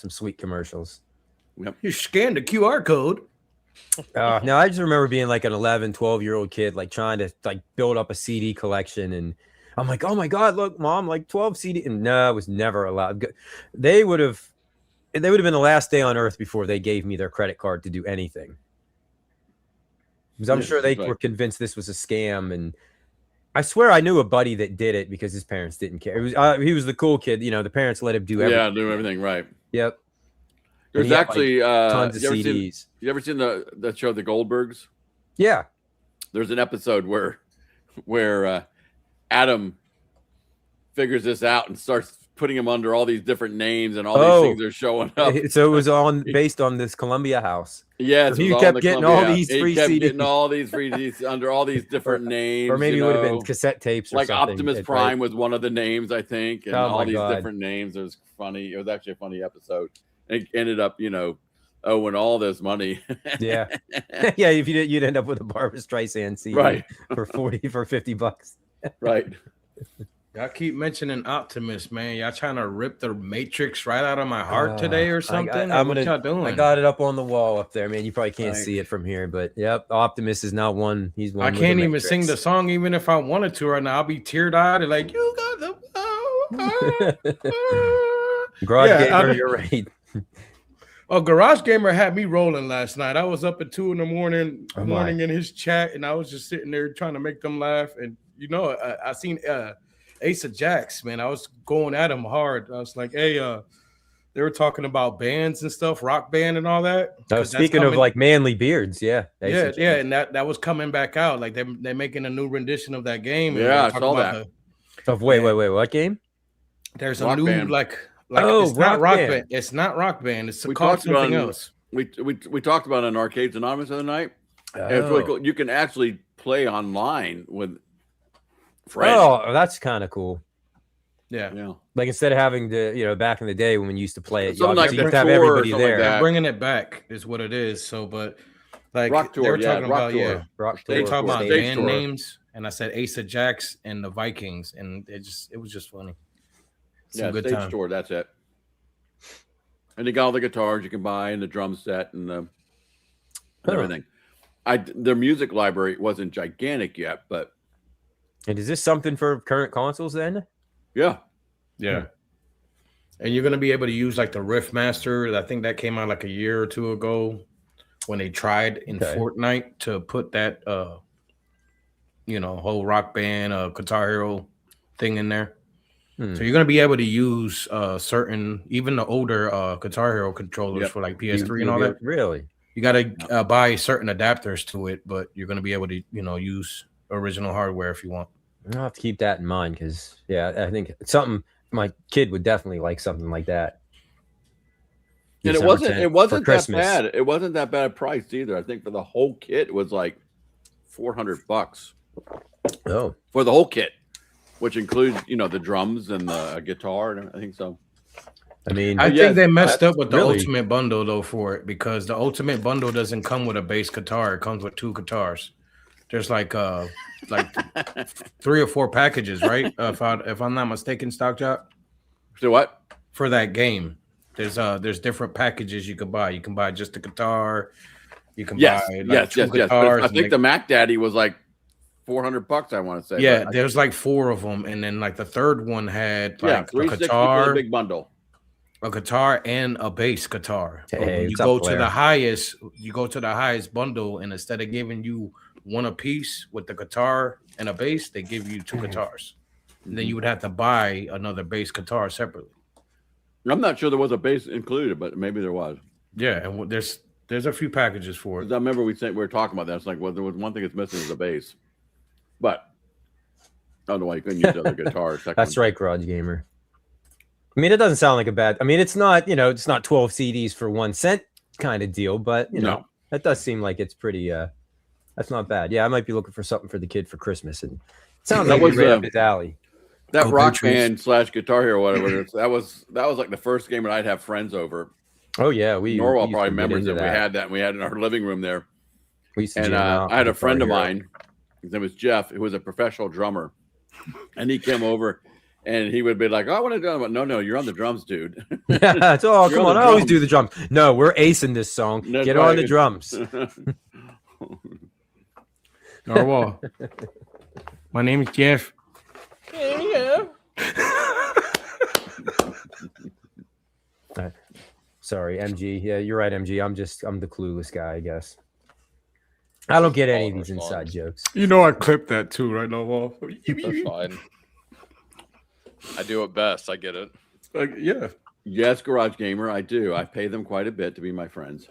sweet commercials. Yep. You scanned the QR code. No, I just remember being like an 11, 12-year-old kid, like trying to like build up a CD collection, and I'm like, oh my god, look, Mom, like 12 CD. And no, I was never allowed. They would have been the last day on earth before they gave me their credit card to do anything. Because I'm sure they were convinced this was a scam. And I swear I knew a buddy that did it because his parents didn't care. It was he was the cool kid, you know. The parents let him do everything. Yeah, do everything right. Yep. There's actually tons of CDs. You ever seen the show The Goldbergs? Yeah. There's an episode where Adam figures this out and starts putting them under all these different names, and all these things are showing up. So it was based on this Columbia house. Yes, so you kept getting all these free CDs. Getting all these free CDs under all these different names, or maybe it would have been cassette tapes, or like something. Optimus Prime was one of the names, I think, and all these different names. It was funny. It was actually a funny episode. It ended up, owing all this money. Yeah. If you did, you'd end up with a Barbra Streisand CD for $50. Right. Y'all keep mentioning Optimus, man. Y'all trying to rip the Matrix right out of my heart today or something? What y'all doing? I got it up on the wall up there, man. You probably can't see it from here, but yep, Optimus is not one. He's one. I can't even sing the song, even if I wanted to right now. I'll be teared-eyed and like, you got the Garage Gamer, you're right. Oh, Garage Gamer had me rolling last night. I was up at 2 a.m. in his chat, and I was just sitting there trying to make them laugh. And I seen Ace of Jacks, man. I was going at him hard. I was like, hey, they were talking about bands and stuff, rock band and all that. Speaking of like manly beards, yeah. And that was coming back out. Like they're making a new rendition of that game. Yeah, I saw that. Wait, what game? There's a new band. Like it's not rock band. It's not rock band. It's called something else. We talked about it on Arcades Anonymous the other night. It's really cool. You can actually play online with friends. Oh, that's kind of cool. Yeah. Like instead of having to, back in the day when we used to play it, you like have to have everybody there. They're bringing it back is what it is. So, but like Rock Tour, they were talking about, Rock they Tour, talking about Stage band Tour. names, and I said Ace of Jacks and the Vikings, and it was just funny. Good Stage Tour, that's it. And they got all the guitars you can buy and the drum set and everything. Their music library wasn't gigantic yet, but. And is this something for current consoles then? Yeah. And you're gonna be able to use like the Riff Master. I think that came out like a year or two ago when they tried in Fortnite to put that whole Rock Band, Guitar Hero thing in there. So you're gonna be able to use certain, even the older Guitar Hero controllers for like PS3 and all that. Really? You gotta buy certain adapters to it, but you're gonna be able to use original hardware if you want. I'll have to keep that in mind because I think it's something my kid would definitely like, something like that. And it wasn't that bad. It wasn't that bad a price either. I think for the whole kit it was like $400. Oh, for the whole kit, which includes the drums and the guitar and I think so. I mean, I think they messed up with the Ultimate Bundle though for it, because the Ultimate Bundle doesn't come with a bass guitar. It comes with 2 guitars. There's like 3 or 4 packages, right? If I'm not mistaken, Stock Jock. So what? For that game, there's different packages you can buy. You can buy just the guitar. You can buy 2 guitars. I think the Mac Daddy was like $400. I want to say. Yeah, there's like 4 of them, and then like the third one had like a guitar, for the big bundle, a guitar and a bass guitar. Hey, you go to the highest bundle, and instead of giving you one a piece with the guitar and a bass, they give you 2 guitars. And then you would have to buy another bass guitar separately. I'm not sure there was a bass included, but maybe there was. Yeah, and there's a few packages for it. I remember we were talking about that. It's like, well, there was one thing that's missing is the bass, but I don't know why you couldn't use the other guitar. That's right, Garage Gamer. I mean, it doesn't sound like a bad. I mean, it's not it's not 12 CDs for 1 cent kind of deal, but that does seem like it's pretty. That's not bad. Yeah, I might be looking for something for the kid for Christmas, and it sounds like it's right up his alley. That Rock Band / Guitar Hero, whatever. that was like the first game that I'd have friends over. Oh yeah, Norwell probably remembers that. We had that. We had it in our living room there. We used to and I had a friend of mine. His name was Jeff, who was a professional drummer, and he came over. And he would be like, "Oh, I want to do it." No, you're on the drums, dude. Yeah, come on, I always do the drums. No, we're acing this song. Get on the drums. Narwhal. My name is Jeff. Yeah. Sorry, MG. Yeah, you're right, MG. I'm the clueless guy, I guess. I don't get any of these inside jokes. I clipped that too, right, Narwhal? That's fine. I do it best. I get it. Yeah. Yes, Garage Gamer, I do. I pay them quite a bit to be my friends.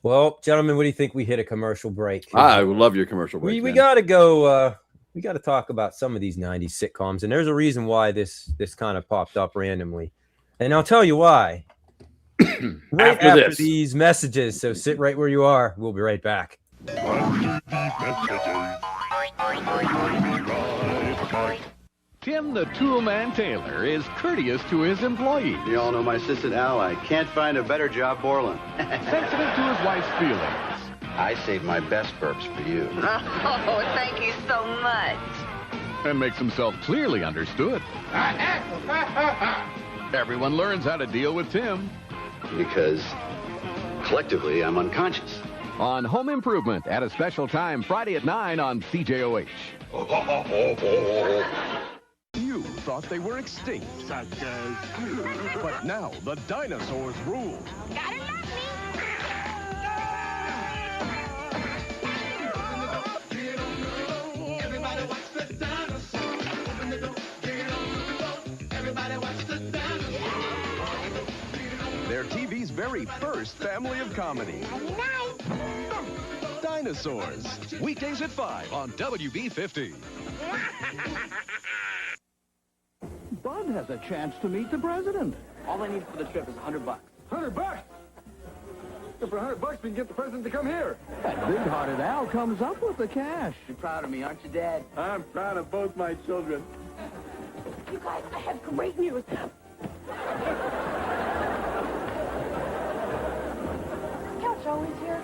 Well, gentlemen, what do you think we hit a commercial break? I would love your commercial break. We got to go we got to talk about some of these 90s sitcoms, and there's a reason why this kind of popped up randomly, and I'll tell you why right after these messages. So sit right where you are. We'll be right back. Tim the Toolman Taylor is courteous to his employees. You all know my assistant Al. I can't find a better job, Borland. Sensitive to his wife's feelings. I saved my best burps for you. Oh, thank you so much. And makes himself clearly understood. Everyone learns how to deal with Tim. Because collectively, I'm unconscious. On Home Improvement at a special time Friday at 9 on CJOH. You thought they were extinct. But now the dinosaurs rule. Gotta love me. They're TV's very first family of comedy. Dinosaurs. Weekdays at 5 on WB50. Bud has a chance to meet the president. All I need for the trip is $100. $100? For $100, we can get the president to come here. That big-hearted Al comes up with the cash. You're proud of me, aren't you, Dad? I'm proud of both my children. You guys, I have great news. Couch always here.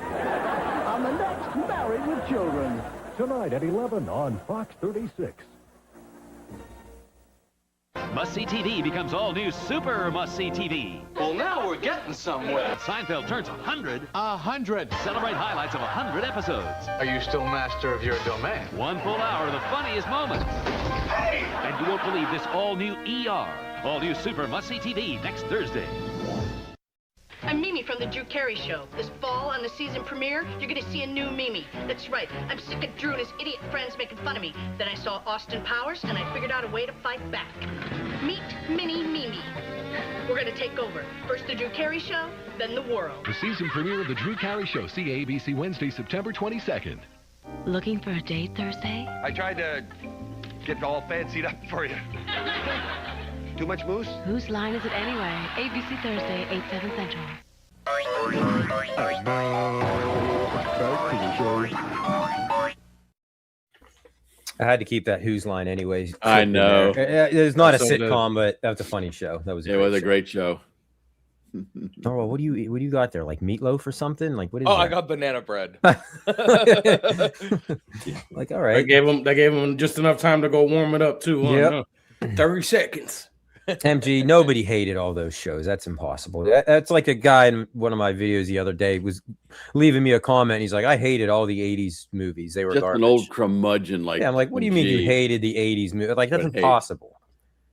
On the next Married with Children. Tonight at 11 on Fox 36. Must-see TV becomes all-new Super Must-see TV. Well, now we're getting somewhere. Seinfeld turns 100. 100. Celebrate highlights of 100 episodes. Are you still master of your domain? 1 full hour of the funniest moments. Hey! And you won't believe this all-new ER. All-new Super Must-see TV next Thursday. I'm Mimi from The Drew Carey Show. This fall on the season premiere, you're gonna see a new Mimi. That's right. I'm sick of Drew and his idiot friends making fun of me. Then I saw Austin Powers, and I figured out a way to fight back. Meet Mini Mimi. We're gonna take over. First The Drew Carey Show, then the world. The season premiere of The Drew Carey Show. See ABC Wednesday, September 22nd. Looking for a date Thursday? I tried to get all fancied up for you. Too much moose? Whose line is it anyway? ABC Thursday, 8, 7 Central. I had to keep that Who's Line anyways. I know. It's not a So sitcom, but that was a funny show. That was it was a great show. Oh, well, what do you got there? Like meatloaf or something? Like what is Oh, that? I got banana bread. Like, all right. They gave him just enough time to go warm it up too. Yep. 30 seconds. MG, nobody hated all those shows. That's impossible. That's like a guy in one of my videos the other day was leaving me a comment. He's like, I hated all the 80s movies. They were just garbage. an old curmudgeon. Like, yeah, I'm like, what do you mean you hated the 80s movie? Like, that's impossible.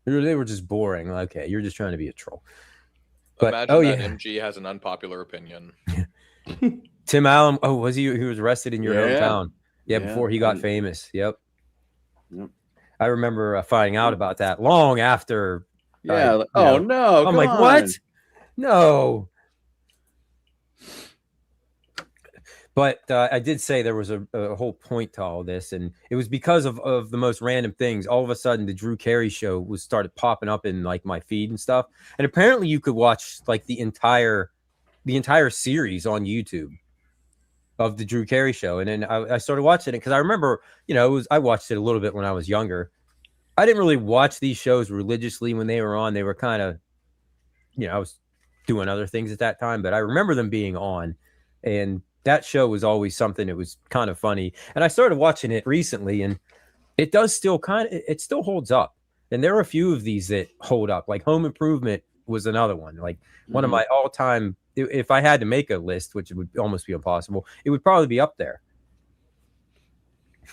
They were just boring. Okay, you're just trying to be a troll. But, Imagine that MG has an unpopular opinion. Tim Allen. Oh, was he was arrested in your Yeah. hometown? Yeah, before he got famous. Yep. I remember finding out about that long after. Yeah. Oh no! I'm like, what? No. But I did say there was a whole point to all this, and it was because of the most random things. All of a sudden, the Drew Carey Show was started popping up in like my feed and stuff, and apparently you could watch like the entire series on YouTube of the Drew Carey Show. And then I started watching it because I remember, I watched it a little bit when I was younger. I didn't really watch these shows religiously when they were on. They were kind of, I was doing other things at that time, but I remember them being on, and that show was always something that was kind of funny. And I started watching it recently, and it does still it still holds up. And there are a few of these that hold up. Like Home Improvement was another one. Like one of my all-time, if I had to make a list, which would almost be impossible, it would probably be up there.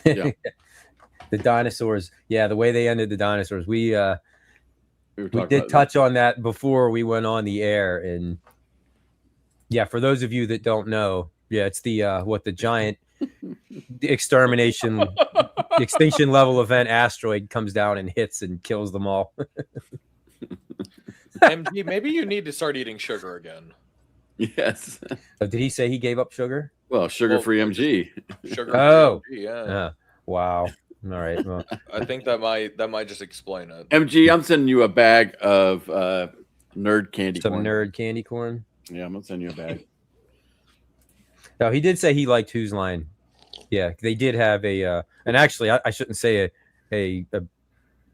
Yeah. The dinosaurs. Yeah, the way they ended the dinosaurs. We did did touch on that before we went on the air. And yeah, for those of you that don't know, yeah, it's the the giant extinction level event asteroid comes down and hits and kills them all. MG, maybe you need to start eating sugar again. Yes. Did he say he gave up sugar? Well, sugar-free MG. Sugar. Oh, MG, yeah. wow. All right. Well, I think that might just explain it. MG, I'm sending you a bag of nerd candy some corn. nerd candy corn. Yeah, I'm gonna send you a bag. No, he did say he liked Whose Line. Yeah, they did have a, and actually, I shouldn't say a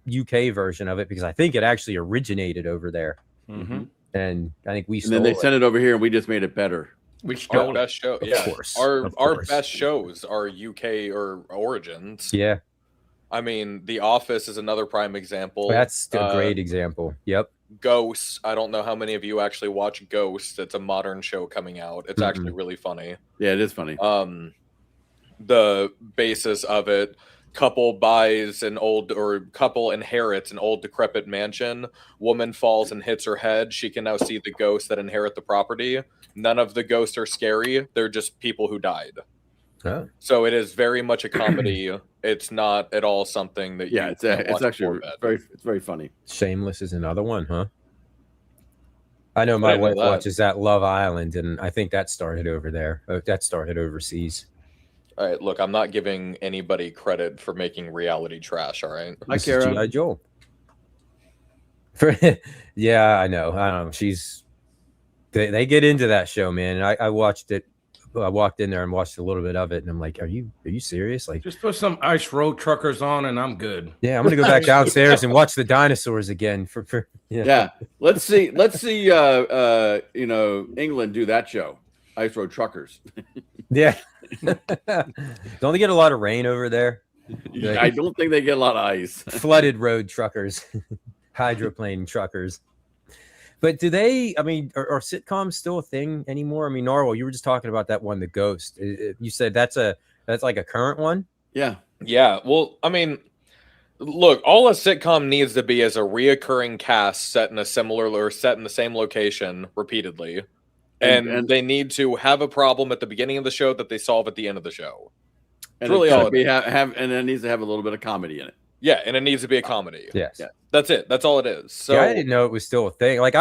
UK version of it because I think it actually originated over there, and I think we. And then they sent it over here, and we just made it better. We stole best show. Of Yeah, course. Our best shows are UK or origins. Yeah, I mean, The Office is another prime example. That's a great example. Yep. Ghosts. I don't know how many of you actually watch Ghosts. It's a modern show coming out. It's actually really funny. Yeah, it is funny. The basis of it: couple inherits an old decrepit mansion. Woman falls and hits her head. She can now see the ghosts that inherit the property. None of the ghosts are scary. They're just people who died. Oh. So it is very much a comedy. It's not at all something that it's actually very funny. Shameless is another one, huh? I know my wife watches that Love Island, and I think that started over there. That started overseas. All right, look, I'm not giving anybody credit for making reality trash. All right, like G.I. Joe. Yeah, I know. They get into that show, man. And I watched it. I walked in there and watched a little bit of it, and I'm like, "Are you serious? Like, just put some Ice Road Truckers on, and I'm good." Yeah, I'm gonna go back downstairs and watch the dinosaurs again. Yeah. Let's see. England do that show, Ice Road Truckers. Yeah. Don't they get a lot of rain over there? I don't think they get a lot of ice. Flooded road truckers, hydroplane truckers. But do they? I mean, are sitcoms still a thing anymore? I mean, Narwhal, you were just talking about that one, The Ghost. You said that's like a current one. Yeah. Yeah. Well, I mean, look, all a sitcom needs to be is a reoccurring cast set in the same location repeatedly, and they need to have a problem at the beginning of the show that they solve at the end of the show. And really all and it needs to have a little bit of comedy in it. Yeah, and it needs to be a comedy. Yes. Yeah. That's it. That's all it is. So yeah, I didn't know it was still a thing. Like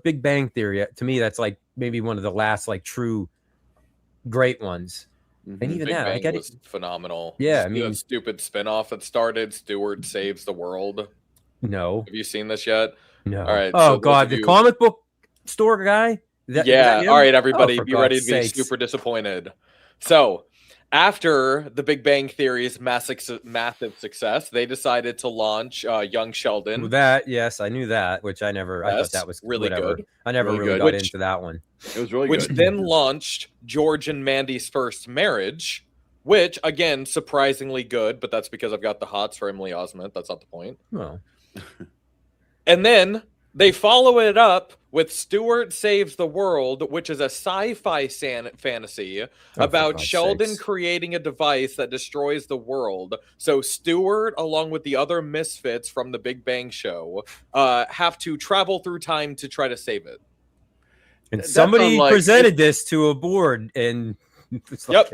Big Bang Theory, to me, that's like maybe one of the last like true great ones. And even Big that, Bang was phenomenal. Yeah, I mean, the stupid spinoff that started, Stewart Saves the World. No. Have you seen this yet? No. All right. Oh God, the comic book store guy. All right, everybody, be ready to be super disappointed. So, after the Big Bang Theory's massive success, they decided to launch Young Sheldon. That, yes, I knew that, which I thought that was really good. I never really got into that one. It was really good. Which then launched George and Mandy's First Marriage, which, again, surprisingly good, but that's because I've got the hots for Emily Osment. That's not the point. Well. And then they follow it up with Stewart Saves the World, which is a sci-fi fantasy about Sheldon creating a device that destroys the world. So Stewart, along with the other misfits from the Big Bang Show, have to travel through time to try to save it. And somebody presented this to a board, and it's like,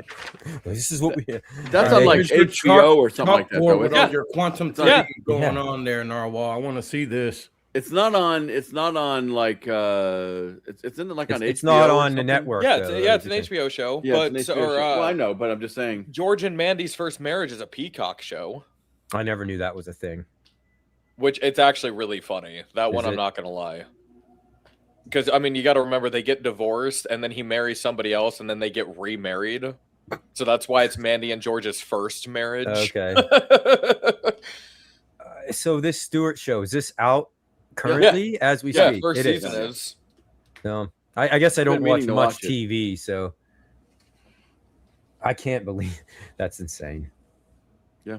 this is what we. That's on like HBO or something like that. Though. With all your quantum going on there, Narwhal. I want to see this. It's not on. It's not on like. It's in like on HBO. It's not on the network. Yeah, it's an HBO show. Yeah, well, I know, but I'm just saying. George and Mandy's First Marriage is a Peacock show. I never knew that was a thing. Which it's actually really funny. That one, I'm not gonna lie. Because I mean, you got to remember they get divorced, and then he marries somebody else, and then they get remarried. So that's why it's Mandy and George's first marriage. Okay. So this Stewart show, is this out currently as we speak? First season is. No, I guess I don't watch much TV, so I can't believe that's insane. Yeah.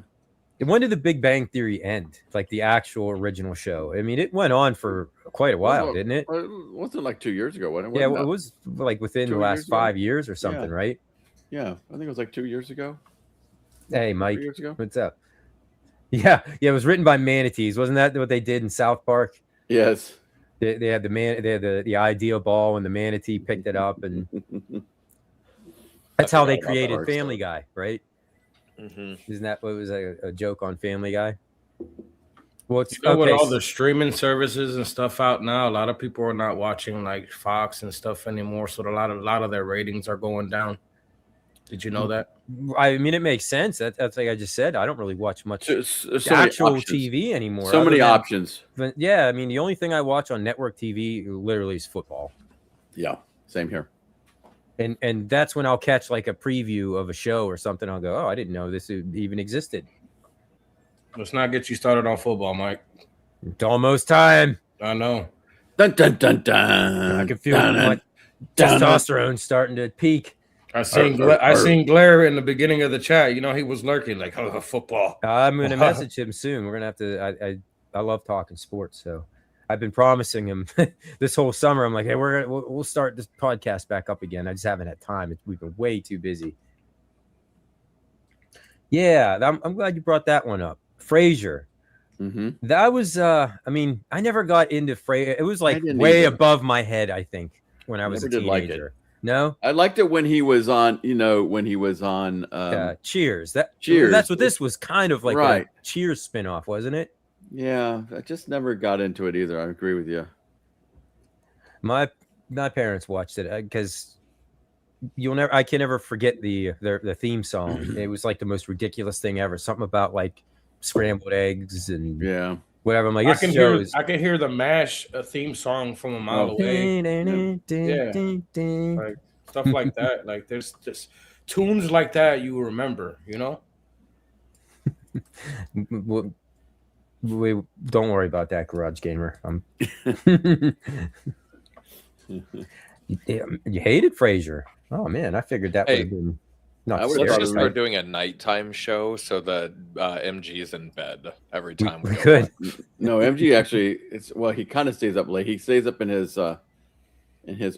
And when did the Big Bang Theory end? Like the actual original show? I mean, it went on for quite a while, didn't it? Wasn't it like 2 years ago? Wasn't it? Yeah, it was like within the last 5 years or something, right? Yeah, I think it was like 2 years ago. Hey, Mike, what's up? Yeah, it was written by manatees. Wasn't that what they did in South Park? Yes. They had the idea ball, and the manatee picked it up, and that's how they created Family Guy, right? Mm-hmm. Isn't that what was a joke on Family Guy? Well, it's, with all the streaming services and stuff out now, a lot of people are not watching like Fox and stuff anymore. So a lot of their ratings are going down. Did you know that? I mean, it makes sense. That's like I just said. I don't really watch much so actual many TV anymore. So many options. But yeah, I mean, the only thing I watch on network TV literally is football. Yeah, same here. And that's when I'll catch like a preview of a show or something. I'll go, oh, I didn't know this even existed. Let's not get you started on football, Mike. It's almost time. I know. Dun, dun, dun, dun, I can feel my testosterone starting to peak. I seen Glare in the beginning of the chat. You know, he was lurking like, oh, football. I'm going to message him soon. We're going to have to. I love talking sports, so I've been promising him this whole summer. I'm like, hey, we'll start this podcast back up again. I just haven't had time. We've been way too busy. Yeah, I'm glad you brought that one up. Frasier. Mm-hmm. That was, I mean, I never got into Frasier. It was like way above my head, I think, when I was a teenager. Like it. No, I liked it when he was on. You know, when he was on Cheers. Cheers. That's what this was kind of like. Right. A Cheers spinoff, wasn't it? Yeah, I just never got into it either. I agree with you. My parents watched it because I can never forget the theme song. It was like the most ridiculous thing ever. Something about like scrambled eggs and whatever. I'm like, I can hear the MASH theme song from a mile away. Like stuff like that. Like there's just tunes like that you remember, you know. We don't worry about that, Garage Gamer. You hated Frasier. Oh man, I figured that would have been. Let's just start doing a nighttime show so that MG's in bed every time we could. No, MG actually, he kind of stays up late. He stays up in his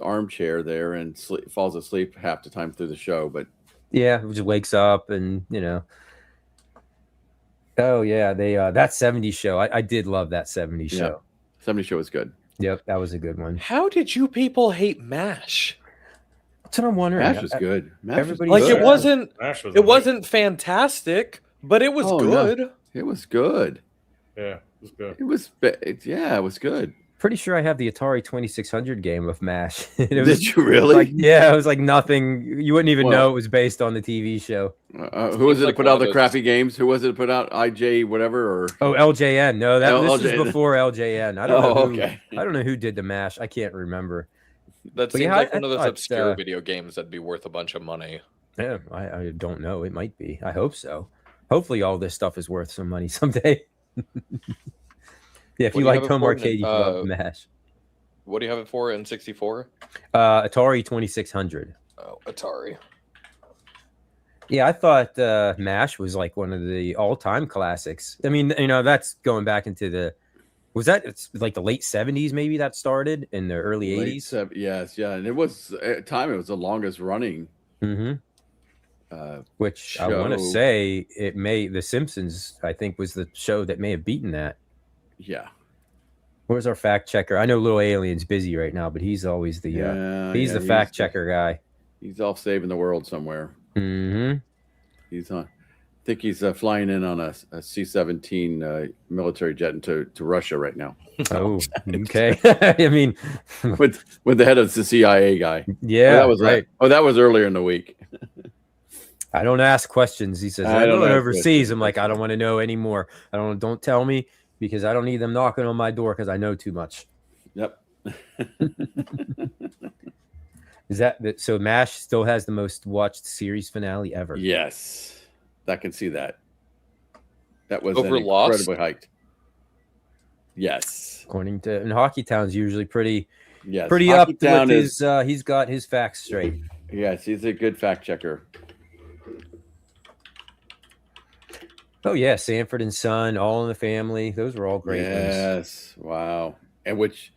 armchair there and falls asleep half the time through the show. But yeah, he just wakes up and Oh yeah, they that 70s show. I did love that 70s show. 70s show was good. Yep, that was a good one. How did you people hate MASH? That's what I'm wondering. MASH was good. It wasn't fantastic, but it was good. No. It was good. Yeah, it was good. It was good. Pretty sure I have the Atari 2600 game of MASH. Did you really? It was like nothing. You wouldn't even know it was based on the TV show. Who was it to put out the crappy games? Who was it to put out IJ whatever or? Oh, LJN. No, this was before LJN. I don't know. Okay. I don't know who did the MASH. I can't remember. That seems like one of those obscure video games that'd be worth a bunch of money. Yeah, I don't know. It might be. I hope so. Hopefully, all this stuff is worth some money someday. Yeah, if you like home arcade, you can love MASH. What do you have it for in 64? Atari 2600. Oh, Atari. Yeah, I thought MASH was like one of the all-time classics. I mean, that's going back into it's like the late 70s, maybe that started in the early 80s. Yes, yeah, and it was at the time it was the longest running. Which show. I want to say The Simpsons, I think, was the show that may have beaten that. Yeah. Where's our fact checker? I know Little Alien's busy right now, but he's always the the fact checker guy. He's off saving the world somewhere. Mm-hmm. He's on. I think he's flying in on a C-17 military jet into Russia right now. Oh, okay. I mean, with the head of the CIA guy. Yeah, that was right. That was earlier in the week. I don't ask questions. He says, I'm going overseas. I'm like, I don't want to know anymore. Don't tell me, because I don't need them knocking on my door because I know too much. Yep. Is that so? MASH still has the most watched series finale ever. Yes, I can see that. That was over Lost? Incredibly hyped. Yes, according to Hockey Town's usually pretty Hockey up Town with his. He's got his facts straight. Yes, he's a good fact checker. Oh yeah, Sanford and Son, All in the Family. Those were all great ones. Yes, wow, and which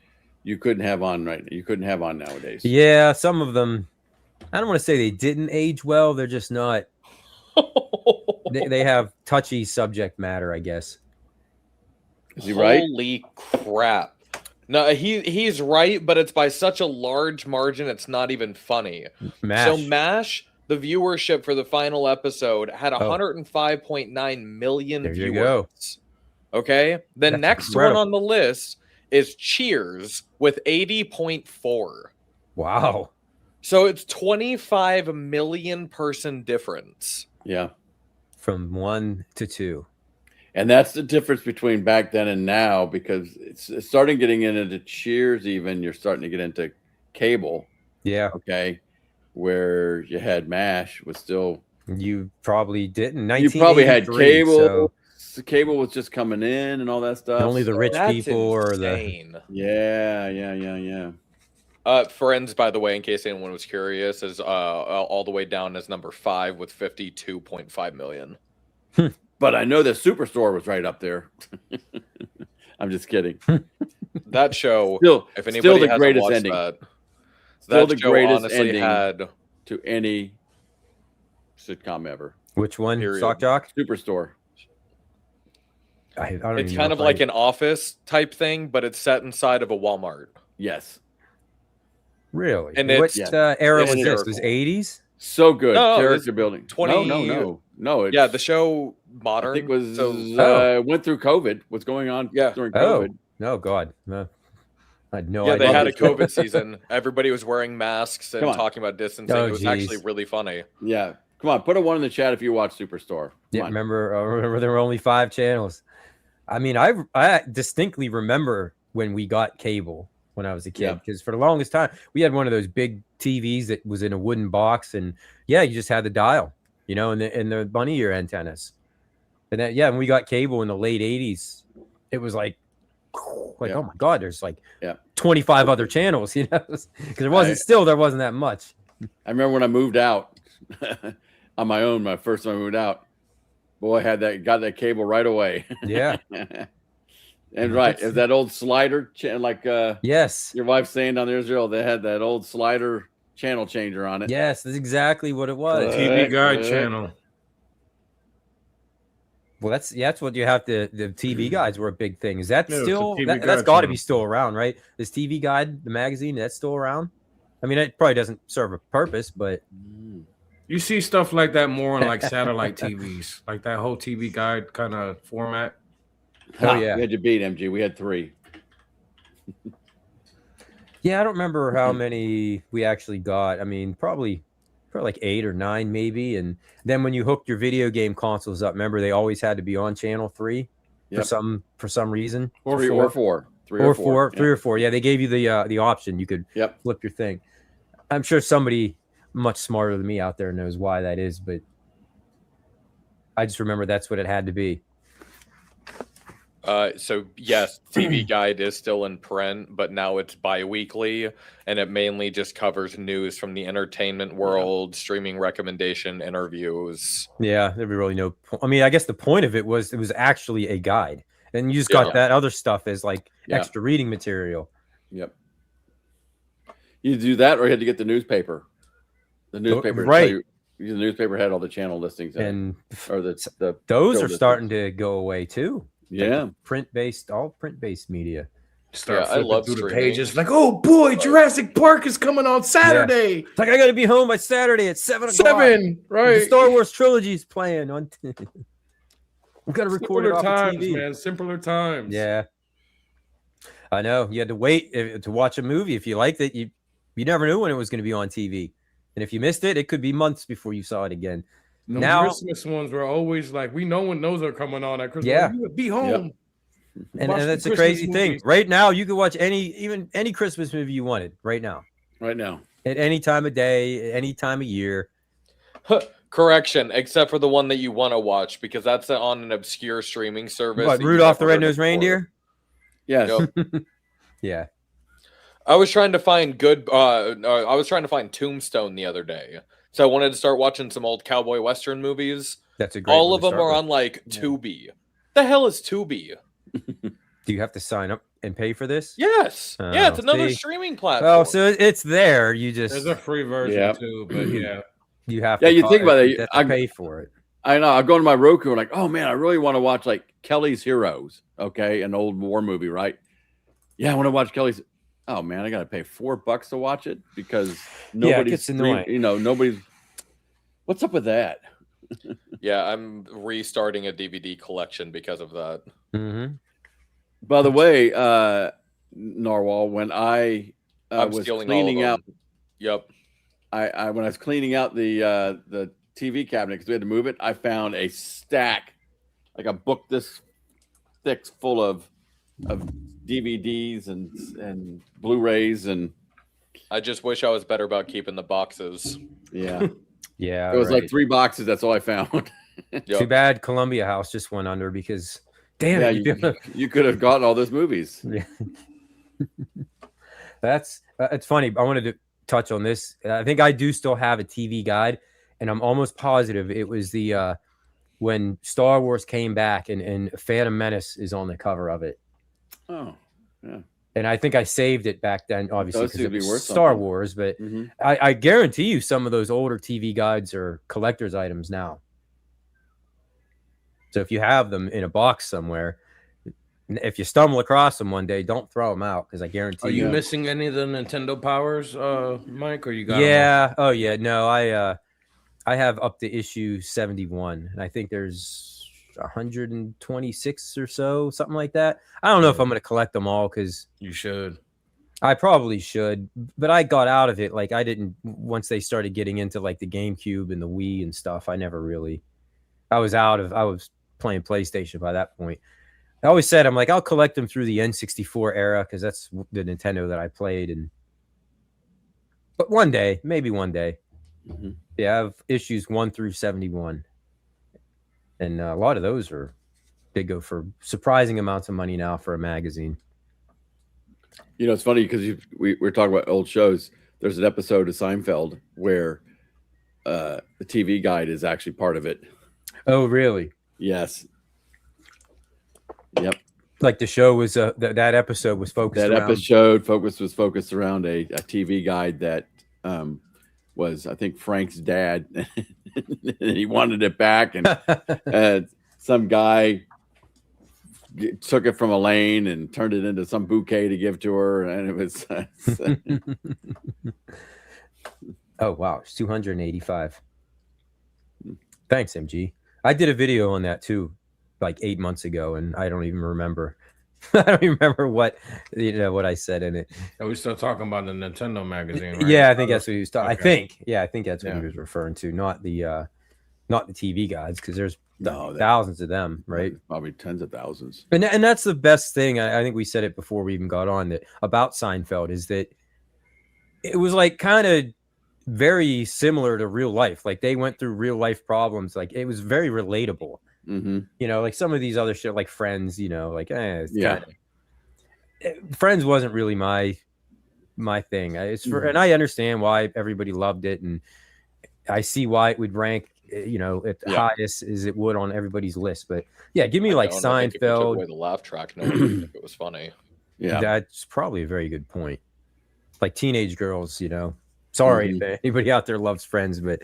you couldn't have on nowadays. Yeah, some of them. I don't want to say they didn't age well. They're just not. they have touchy subject matter, I guess. Is he right? Holy crap! No, he's right, but it's by such a large margin. It's not even funny. MASH. So MASH. The viewership for the final episode had 105.9 million viewers. You go. Okay. The That's next incredible. one on the list is Cheers with 80.4. Wow. So it's 25 million person difference. Yeah. From 1 to 2. And that's the difference between back then and now, because it's starting getting into Cheers. Even you're starting to get into cable. Yeah. Okay. Where you had MASH was still. You probably didn't. You probably had cable. So cable was just coming in and all that stuff. only the rich people or insane. Yeah. Friends, by the way, in case anyone was curious, is all the way down as number 5 with 52.5 million. But I know the Superstore was right up there. I'm just kidding. That show, if anybody still the hasn't greatest watched ending. that, Still that the show greatest honestly ending had to any sitcom ever. Which one? Period. Sock Jock? Superstore. I don't it's even kind know of if like an office type thing, but it's set inside of a Walmart. Yes. Really? And What it's era was this? hysterical. Was 80s? So good. No, Character it's building. 20 No. Yeah, the show modern. I think was so, went through COVID. What's going on during COVID? No, God. No. I had no yeah, idea. they had a COVID season. Everybody was wearing masks and Come on. talking about distancing. Oh, it was geez. actually really funny. Yeah. Come on, put a 1 in the chat if you watch Superstore. Yeah, remember there were only 5 channels. I mean, I distinctly remember when we got cable when I was a kid, because for the longest time we had one of those big TVs that was in a wooden box, and you just had the dial, and the bunny ear antennas. And then when we got cable in the late 80s, it was like oh my God, there's like 25 other channels, because there wasn't that much. I remember when I moved out on my own, my first time I moved out. Boy, got that cable right away. Yeah. And right, is that old slider yes, your wife's saying down there, Israel, they had that old slider channel changer on it. Yes, that's exactly what it was. TV Guide channel. Well, that's what you have to. The TV guides were a big thing. Is that still? That's got to be still around, right? This TV Guide, the magazine, that's still around. I mean, it probably doesn't serve a purpose, but you see stuff like that more on like satellite TVs, like that whole TV Guide kind of format. Oh yeah, we had to beat MG. We had 3. Yeah, I don't remember how many we actually got. I mean, probably like 8 or 9 maybe. And then when you hooked your video game consoles up, remember they always had to be on channel 3 for some reason. Or 3 or 4. 3 or 4. 3 or 4. Yeah, they gave you the option. You could flip your thing. I'm sure somebody much smarter than me out there knows why that is, but I just remember that's what it had to be. So yes, TV Guide is still in print, but now it's bi-weekly, and it mainly just covers news from the entertainment world, streaming recommendation, interviews. Yeah, there'd be really no point. I mean, I guess the point of it was actually a guide, and you just got that other stuff as like extra reading material. Yep. You do that, or you had to get the newspaper. The newspaper, right? The newspaper had all the channel listings, and or the those are starting to go away too. Yeah, all print-based media. Start I love through the streaming. pages. Like, oh boy, Jurassic Park is coming on Saturday. It's like I got to be home by Saturday at 7 o'clock. 7, right? The Star Wars trilogy is playing on. We've got to record it off times, TV. man. Simpler times. Yeah, I know. You had to wait to watch a movie if you liked it. You never knew when it was going to be on TV, and if you missed it, it could be months before you saw it again. The now Christmas ones were always like, we know when those are coming on at Christmas. Yeah. You would be home. And that's a crazy thing. Right now, you can watch any Christmas movie you wanted right now. Right now. At any time of day, any time of year. Correction, except for the one that you want to watch, because that's on an obscure streaming service. What, Rudolph the Red-Nosed Reindeer? Yes. Yep. Yeah. I was trying to find I was trying to find Tombstone the other day. So I wanted to start watching some old cowboy western movies. That's a great All one of to them start are with. on like Tubi. The hell is Tubi? Do you have to sign up and pay for this? Yes. Yeah, it's another see. streaming platform. Oh, so it's there. You just There's a free version too, but yeah. you have Yeah, to you think about it, you have to pay for it. I know. I go to my Roku and like, oh man, I really want to watch like Kelly's Heroes. Okay, an old war movie, right? Yeah, I want to watch Kelly's. Oh man, I got to pay $4 to watch it because nobody's gets annoying. nobody's. What's up with that? Yeah, I'm restarting a DVD collection because of that. Mm-hmm. By the way, Narwhal, when I I'm was stealing cleaning all out, of them. Yep. I when I was cleaning out the TV cabinet because we had to move it, I found a stack, like a book this thick, full of DVDs and Blu-rays, and I just wish I was better about keeping the boxes. Yeah. Yeah. It was like 3 boxes. That's all I found. Too bad Columbia House just went under because, damn, you could have gotten all those movies. Yeah. That's it's funny. I wanted to touch on this. I think I do still have a TV guide, and I'm almost positive it was the when Star Wars came back and Phantom Menace is on the cover of it. Oh, yeah. And I think I saved it back then, obviously, because it was worth Star something. Wars. But I guarantee you some of those older TV guides are collector's items now. So if you have them in a box somewhere, if you stumble across them one day, don't throw them out because I guarantee Are you missing any of the Nintendo Powers, Mike, or you got them all? Yeah. Oh, yeah. No, I have up to issue 71, and I think there's 126 or so, something like that. I don't know if I'm going to collect them all because you should. I probably should, but I got out of it. Like I didn't once they started getting into like the GameCube and the Wii and stuff. I was playing PlayStation by that point. I always said I'm like I'll collect them through the N64 era because that's the Nintendo that I played. But one day, maybe one day, yeah, I have issues 1 through 71. And a lot of those they go for surprising amounts of money now for a magazine. You know, it's funny because we're talking about old shows. There's an episode of Seinfeld where the TV guide is actually part of it. Oh, really? Yes. Yep. Like the show was that episode was focused. Was focused around a TV guide that was, I think, Frank's dad. And he wanted it back, and some guy took it from Elaine and turned it into some bouquet to give to her, and it was oh wow, it's 285. Thanks, MG. I did a video on that too like 8 months ago, and I don't even remember. I don't even remember what I said in it. Are we still talking about the Nintendo magazine, right? Yeah, I think that's what he was talking. Okay. I think that's what he was referring to, not the TV guides, because there's thousands of them, right? Probably tens of thousands. And that's the best thing. I think we said it before we even got on that about Seinfeld is that it was like kind of very similar to real life. Like they went through real life problems. Like it was very relatable. Like some of these other shit, like Friends. Friends wasn't really my thing. And I understand why everybody loved it, and I see why it would rank, at the highest as it would on everybody's list. But yeah, give me like Seinfeld. If you took away the laugh track, no one would think it was funny. Yeah, that's probably a very good point. Like Teenage Girls, Sorry if anybody out there loves Friends, but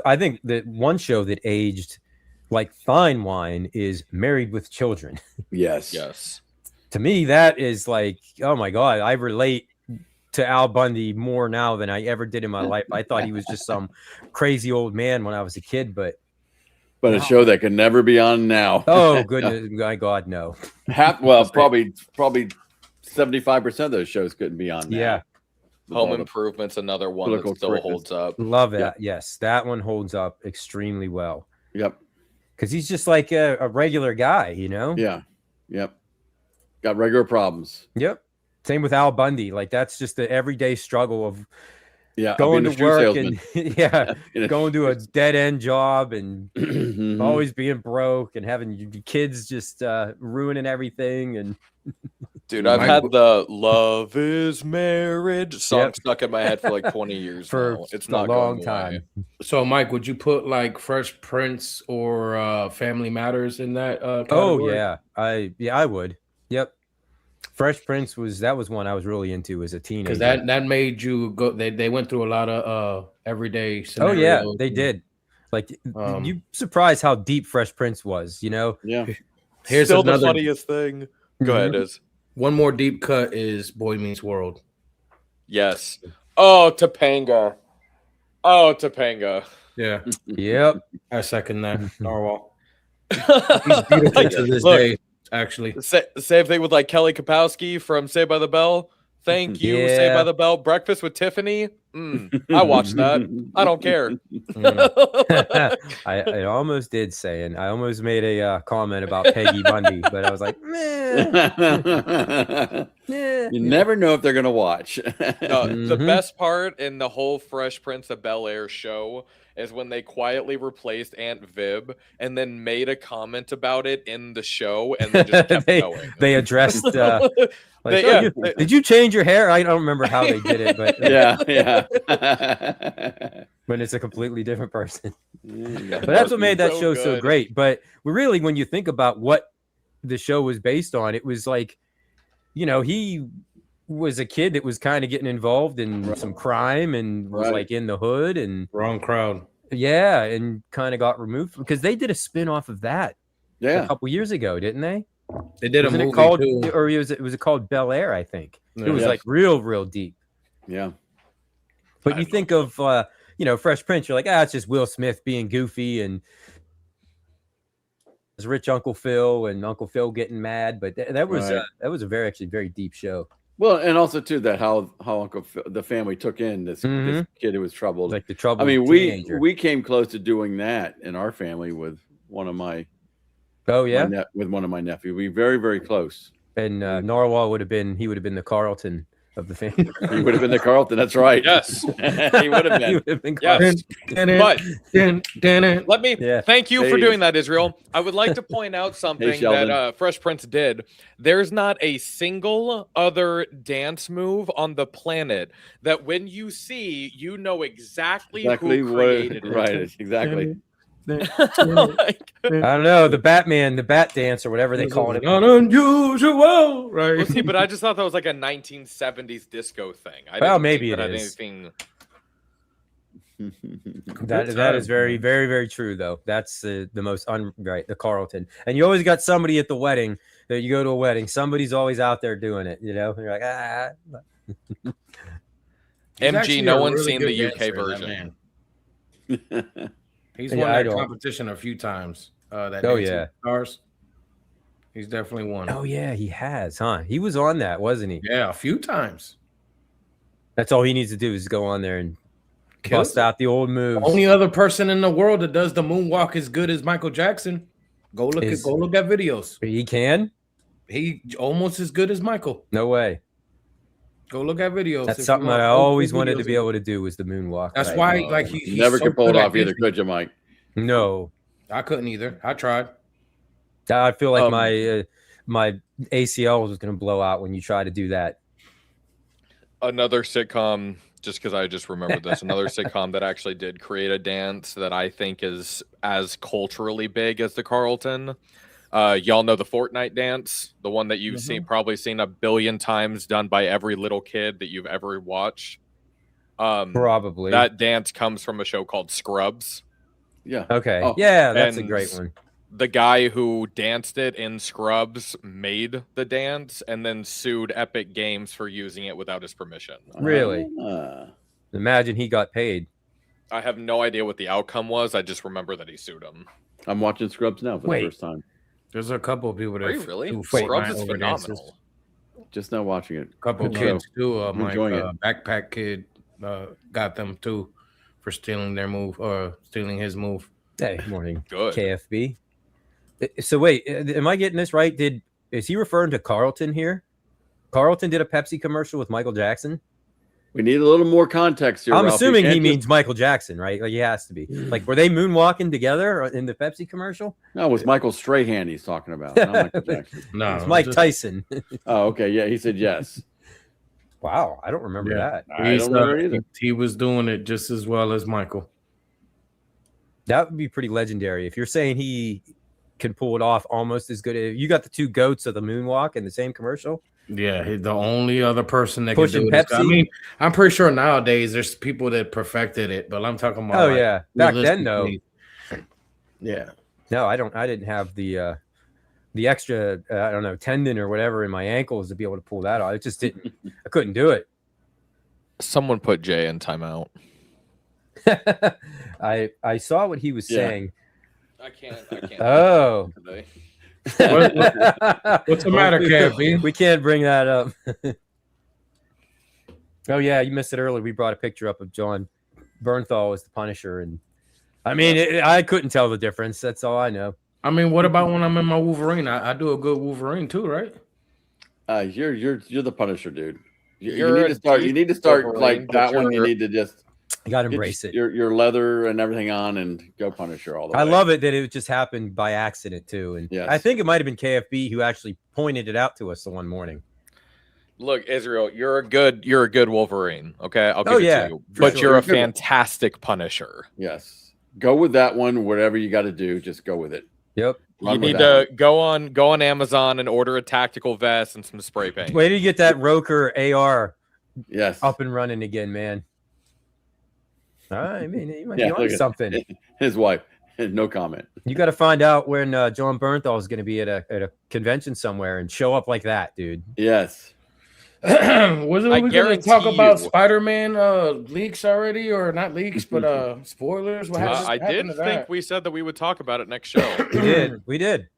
I think that one show that aged like fine wine is Married with Children. Yes. To me, that is like, oh my God, I relate to Al Bundy more now than I ever did in my life. I thought he was just some crazy old man when I was a kid, but a show that can never be on now. Oh goodness, my God, no. Probably 75% of those shows couldn't be on now. Yeah. Home Improvement's another one that still holds up. Love that. Yes, that one holds up extremely well. Yep. Because he's just like a regular guy, Yeah. Yep. Got regular problems. Yep. Same with Al Bundy. Like that's just the everyday struggle of going to work and going to a dead end job and always being broke and having your kids just ruining everything. And dude, I've had the "Love Is Marriage" song stuck in my head for like 20 years now. It's not a long going time. away. So, Mike, would you put like Fresh Prince or Family Matters in that? Category? I would. Yep. Fresh Prince was one I was really into as a teenager. Because that made you go. They went through a lot of everyday scenarios. Oh yeah, they did. Like you surprised how deep Fresh Prince was. Yeah. Here's still another, the funniest thing. Go ahead, Iz. One more deep cut is Boy Meets World. Yes. Oh, Topanga. Yeah. Yep. I second that. Narwhal. He's beautiful to this day. Actually, same thing with like Kelly Kapowski from Saved by the Bell. Thank you, Saved by the Bell. Breakfast with Tiffany. I watched that. I don't care. I almost did say, and I almost made a comment about Peggy Bundy, but I was like, meh. You never know if they're gonna watch. The best part in the whole Fresh Prince of Bel-Air show is when they quietly replaced Aunt Viv and then made a comment about it in the show and then just kept going. They addressed did you change your hair? I don't remember how they did it, but yeah. When it's a completely different person. But that's what made that show so great. But really, when you think about what the show was based on, it was like, he was a kid that was kind of getting involved in some crime and was like in the hood and wrong crowd. Yeah, and kind of got removed because they did a spin-off of that a couple years ago, didn't they? They did Wasn't a movie it called, too. or was it called Bel Air? I think it was like real deep. Yeah, but you think of Fresh Prince, you're like, it's just Will Smith being goofy and rich Uncle Phil and Uncle Phil getting mad. But that was a very deep show. Well, and also too that how Uncle Phil, the family took in this kid who was troubled. Like the trouble. I mean, teenager. we came close to doing that in our family with one of my. With one of my nephews. We very, very close. And Narwhal would have been the Carlton of the family. He would have been the Carlton. That's right. Yes, he would have been. He would have been yes. But let me thank you for Hey. doing that, Israel. I would like to point out something that Fresh Prince did. There's not a single other dance move on the planet that when you see, you know exactly who created it. Right, exactly. I don't know, the bat dance or whatever they call it. Not unusual, right? Well, see, but I just thought that was like a 1970s disco thing. Maybe it is. That is very, very, very true, though. That's the most the Carlton. And you always got somebody at the wedding that you go to a wedding. Somebody's always out there doing it. You're like, MG, no one's seen the UK version. He's won that competition a few times. Stars. He's definitely won. Oh yeah, he has, huh? He was on that, wasn't he? Yeah, a few times. That's all he needs to do is go on there and bust out the old moves. The only other person in the world that does the moonwalk as good as Michael Jackson. Go look at videos. He can. He almost as good as Michael. No way. Go look at videos. That's something that I always wanted to be able to do was the moonwalk. That's why, like, he never could pull it off either, could you, Mike? No, I couldn't either. I tried. I feel like my ACL was going to blow out when you try to do that. Another sitcom, just because I just remembered this, another sitcom that actually did create a dance that I think is as culturally big as the Carlton. Y'all know the Fortnite dance, the one that you've probably seen a billion times done by every little kid that you've ever watched. Probably. That dance comes from a show called Scrubs. Yeah. Okay. Yeah, that's a great one. The guy who danced it in Scrubs made the dance and then sued Epic Games for using it without his permission. Really? Imagine he got paid. I have no idea what the outcome was. I just remember that he sued him. I'm watching Scrubs now for the first time. There's a couple of people that really Scrubs is phenomenal. Just not watching it. A couple of kids too. My it. backpack kid got them too for stealing their move or stealing his move. Hey, morning. Good. KFB. So wait, am I getting this right? Is he referring to Carlton here? Carlton did a Pepsi commercial with Michael Jackson. We need a little more context here. I'm Ralph. assuming he means Michael Jackson, right? Like he has to be. Like, were they moonwalking together in the Pepsi commercial? No, it was Michael Strahan he's talking about. Not Michael Jackson. No, it's Mike Tyson. Oh, okay. Yeah, he said yes. Wow, I don't remember that. I don't know either. He was doing it just as well as Michael. That would be pretty legendary. If you're saying he can pull it off almost as good. You got the two goats of the moonwalk in the same commercial. Yeah, the only other person that Pushing can do it. Pepsi. I mean, I'm pretty sure nowadays there's people that perfected it, but I'm talking about. Oh yeah, back then though. Yeah. No, I didn't have the extra I don't know tendon or whatever in my ankles to be able to pull that off. It just didn't. I couldn't do it. Someone put Jay in timeout. I saw what he was saying. I can't. Oh. What's the matter, KFB? We can't bring that up. Oh yeah, you missed it earlier. We brought a picture up of John Bernthal as the Punisher, and I mean, I couldn't tell the difference. That's all I know. I mean, what about when I'm in my Wolverine? I do a good Wolverine too, right? You're the Punisher, dude. You You're need to start Wolverine, like but that one. You you're- need to just You got to embrace it. your leather and everything on and go Punisher all the way. I love it that it just happened by accident too, and Yes. I think it might have been KFB who actually pointed it out to us the one morning. Look, Israel, you're a good Wolverine. Okay, I'll give it to you. for But sure. you're a Good one. fantastic Punisher. Yes. Go with that one. Whatever you got to do, just go with it. Yep. Run You with need that to go on Amazon and order a tactical vest and some spray paint. Way to get that Roker AR one. Yes. up and running again, man. I mean, you might Yeah, be on look at something. His wife. No comment. You got to find out when John Bernthal is going to be at a convention somewhere and show up like that, dude. Yes. Was it I we going to talk guarantee about you- Spider-Man leaks already, or not leaks, but spoilers? What happened? I happened did to think that? we said that we would talk about it next show. We did.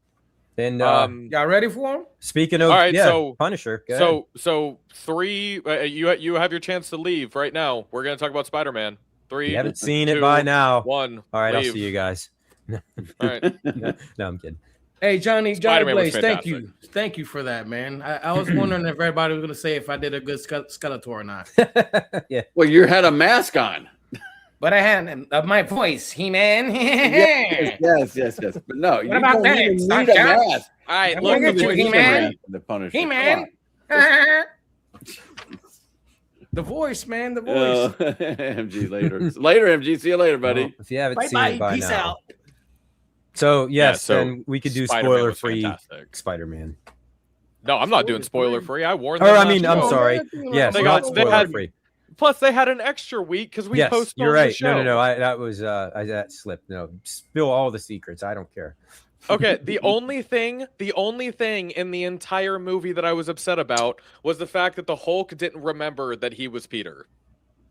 And Y'all ready for him? speaking of, all right, yeah, so- Punisher. Go ahead. So three. You have your chance to leave right now. We're gonna talk about Spider-Man. 3. You haven't seen it 2, by now. 1. All right, I'll leave. see you guys. All right. No, I'm kidding. Hey, Johnny Spider-Man was Blaze, thank you for that, man. I was wondering if everybody was going to say if I did a good Skeletor or not. Yeah. Well, you had a mask on. But I had my voice, He-Man. yes. But no, you about don't that, even need a Sasha? mask. All right. I'm Look, gonna get you, the- He-Man. The Punisher. He-Man. The voice, man, the voice. MG later. Later, MG. See you later, buddy. Well, if you haven't seen Bye-bye. it by Peace now. out. So yes, so then we could do Spider-Man was spoiler-free fantastic. Spider-Man. No, I'm not doing spoiler-free. I warned Or them. I last mean, I'm show. sorry. Yes, They not got- they had- spoiler-free. Plus, they had an extra week because we Yes, postponed you're right. the show. No. That slipped. No, spill all the secrets. I don't care. Okay, the only thing in the entire movie that I was upset about was the fact that the Hulk didn't remember that he was Peter.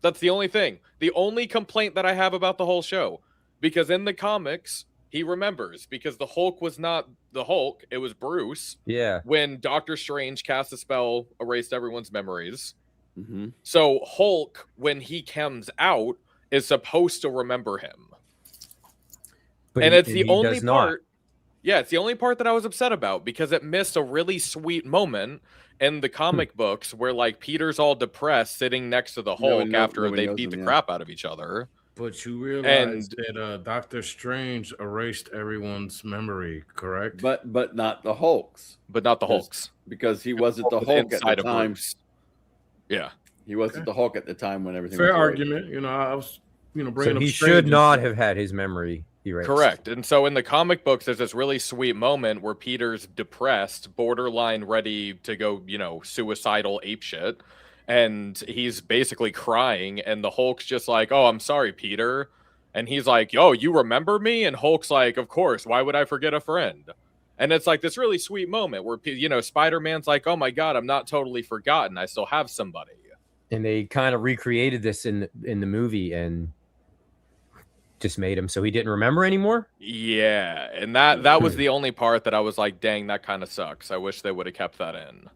That's the only thing. The only complaint that I have about the whole show. Because in the comics, he remembers. Because the Hulk was not the Hulk, it was Bruce. Yeah. When Doctor Strange cast a spell, erased everyone's memories. Mm-hmm. So Hulk, when he comes out, is supposed to remember him. But And he- it's the he only does not. part. Yeah, it's the only part that I was upset about because it missed a really sweet moment in the comic books where like Peter's all depressed sitting next to the Hulk after nobody they knows beat him, the yeah. crap out of each other. But you realize that Doctor Strange erased everyone's memory, correct? But not the Hulk's. But not the Hulk's. Because he wasn't the was Hulk at inside the of time. Bruce. Yeah. He wasn't the Hulk at the time when everything Fair was argument. You know, I was, bringing So up he Strange should and not stuff. have had his memory erased. Correct. And so in the comic books, there's this really sweet moment where Peter's depressed, borderline ready to go, suicidal apeshit. And he's basically crying. And the Hulk's just like, oh, I'm sorry, Peter. And he's like, oh, you remember me? And Hulk's like, of course. Why would I forget a friend? And it's like this really sweet moment where, Spider-Man's like, oh my God, I'm not totally forgotten. I still have somebody. And they kind of recreated this in the movie and just made him so he didn't remember anymore. Yeah, and that was the only part that I was like, dang, that kind of sucks. I wish they would have kept that in.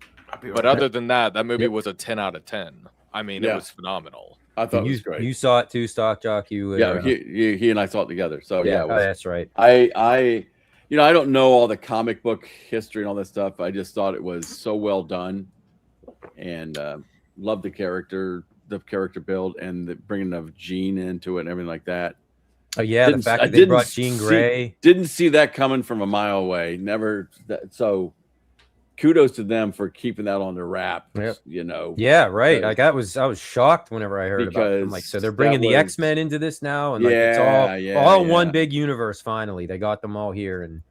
But other than that movie was a 10 out of 10. I mean, it was phenomenal. I thought it was great. You saw it too, Stock Jock. Yeah, he and I saw it together. So yeah, it was, that's right. I don't know all the comic book history and all that stuff. I just thought it was so well done, and loved the character build, and the bringing of Jean into it and everything like that. Oh yeah, the fact that they brought Jean Grey. Didn't see that coming from a mile away. Never. So kudos to them for keeping that on the wrap. Yep. Yeah, right. Like I was shocked whenever I heard about it. I'm like, so they're bringing the X-Men into this now, and like it's all one big universe. Finally, they got them all here, and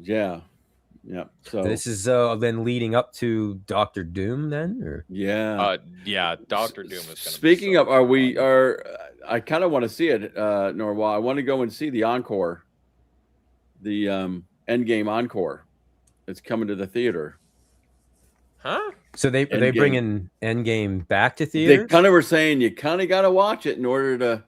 yeah. So this is then leading up to Doctor Doom, then, or yeah, Doctor Doom is. Speaking of, I kind of want to see it, Norwal. I want to go and see the encore, the Endgame encore. It's coming to the theater. Huh? So they bringing Endgame back to theater. They kind of were saying you kind of got to watch it in order to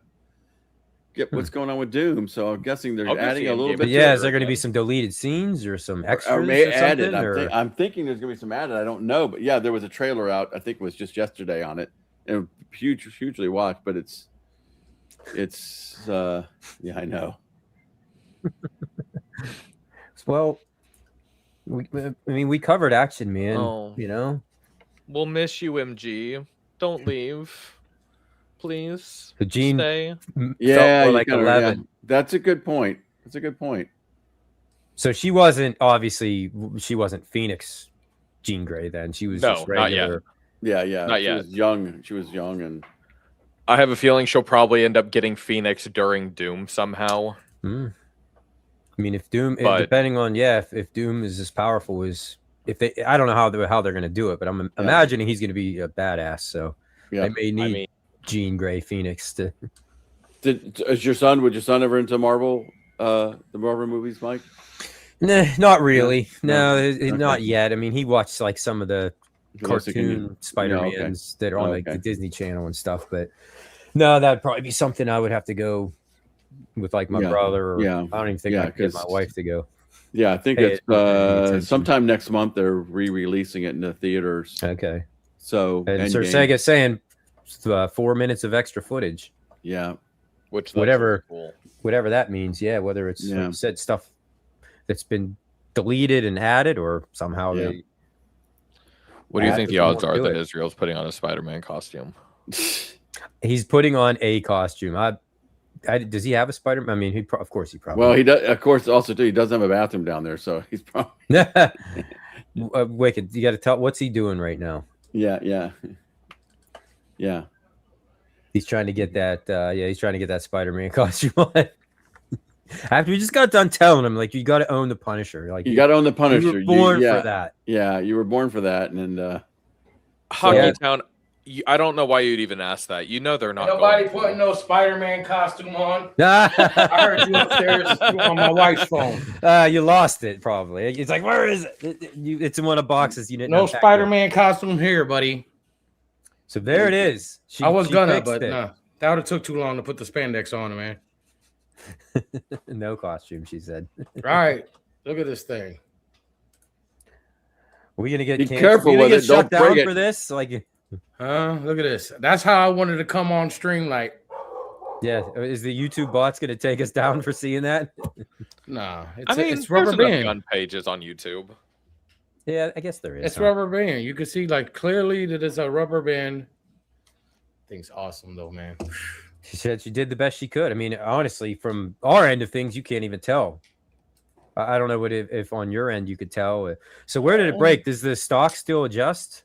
get what's going on with Doom. So I'm guessing they're adding a little bit. But yeah, is there going to be some deleted scenes or some extras or added? something? I'm thinking there's going to be some added. I don't know, but yeah, there was a trailer out. I think it was just yesterday on it, and hugely watched, but it's yeah, I know. Well, we covered Action Man. Oh. You know, We'll miss you, MG. Don't leave, please. the Gene Stay. Yeah, felt more like 11. Yeah. That's a good point. That's a good point. So she wasn't Phoenix Jean Grey then. She was just regular. Not yet. Yeah. Not she yet. was young. She was young, and I have a feeling she'll probably end up getting Phoenix during Doom somehow. I mean, if depending on if Doom is as powerful as I don't know how they're going to do it, but I'm imagining he's going to be a badass. So they may need Jean Grey Phoenix to. Would your son ever into Marvel, the Marvel movies, Mike? Nah, not really. No, not yet. I mean, he watched like some of the cartoon Spider-Mans that are on like the Disney Channel and stuff, but no, that'd probably be something I would have to go with like my brother. Or, I don't even think I could get my wife to go. Yeah, I think it's sometime next month. They're re-releasing it in the theaters. Okay. So Sega's saying 4 minutes of extra footage. Yeah. Which whatever cool. Whatever that means. Yeah. Whether it's like said stuff that's been deleted and added, or somehow they. What do you think the odds are that Israel's putting on a Spider-Man costume? He's putting on a costume. Does he have a Spider-Man? I mean, of course he probably. Well, he does. Of course, also too, he doesn't have a bathroom down there, so he's probably. Wicked. You got to tell what's he doing right now. Yeah. He's trying to get that. He's trying to get that Spider-Man costume on. After we just got done telling him, like, you got to own the Punisher. Like, you got to own the Punisher. You were born for that. Yeah, you were born for that, and Hockey Town. I don't know why you'd even ask that. You know they're not. Nobody putting no Spider-Man costume on. I heard you upstairs on my wife's phone. You lost it probably. It's like, where is it? It's in one of the boxes. You didn't. No Spider-Man costume here, buddy. So there it is. I was gonna, but no, that would have took too long to put the spandex on, man. No costume, she said. All right, look at this thing. Are we gonna get? Be careful with it. Shut down for this, like. Look at this. That's how I wanted to come on stream. Like, yeah, is the YouTube bots gonna take us down for seeing that? Nah, it's rubber band gun pages on YouTube. Yeah, I guess there is. It's rubber band. You can see like clearly that it's a rubber band. Thing's awesome though, man. She said she did the best she could. I mean, honestly, from our end of things, you can't even tell. I don't know if on your end you could tell. So where did it break? Does the stock still adjust?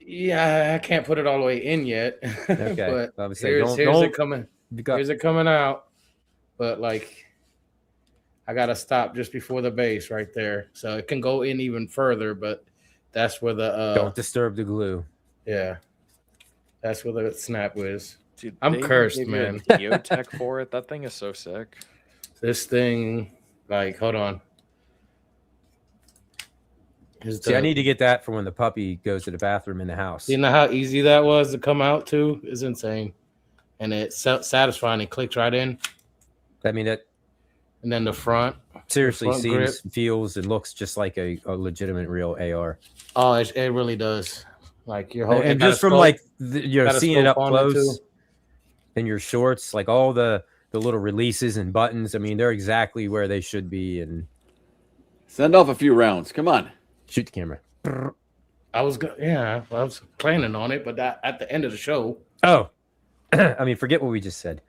Yeah, I can't put it all the way in yet. Okay, but here's it coming. Here's it coming out. But like, I gotta stop just before the base right there, so it can go in even further. But that's where the don't disturb the glue. Yeah, that's where the snap is. Dude, I'm cursed, man. Geotech for it. That thing is so sick. This thing, like, hold on. See, I need to get that for when the puppy goes to the bathroom in the house. You know how easy that was to come out too? It's insane. And it's satisfying. It clicks right in. I mean, that. And then the front. Seriously seems, feels, and looks just like a legitimate real AR. Oh, it really does. Like you're holding. And just from like you're seeing it up close in your shorts, like all the little releases and buttons. I mean, they're exactly where they should be. And send off a few rounds. Come on. Shoot the camera. I was planning on it, but at the end of the show. Oh, I mean, forget what we just said.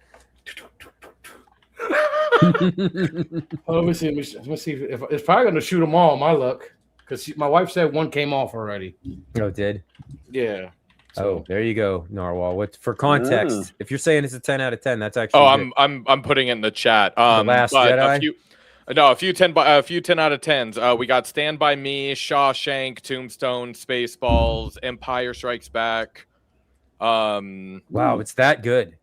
Let me see if it's probably going to shoot them all. My luck, because my wife said one came off already. Oh, it did? Yeah. So there you go, Narwhal. What for context? If you're saying it's a 10 out of 10, that's actually. Oh, I'm putting it in the chat. The Last Jedi. A few 10 out of 10s. We got Stand By Me, Shawshank, Tombstone, Spaceballs, Empire Strikes Back. Wow, it's that good.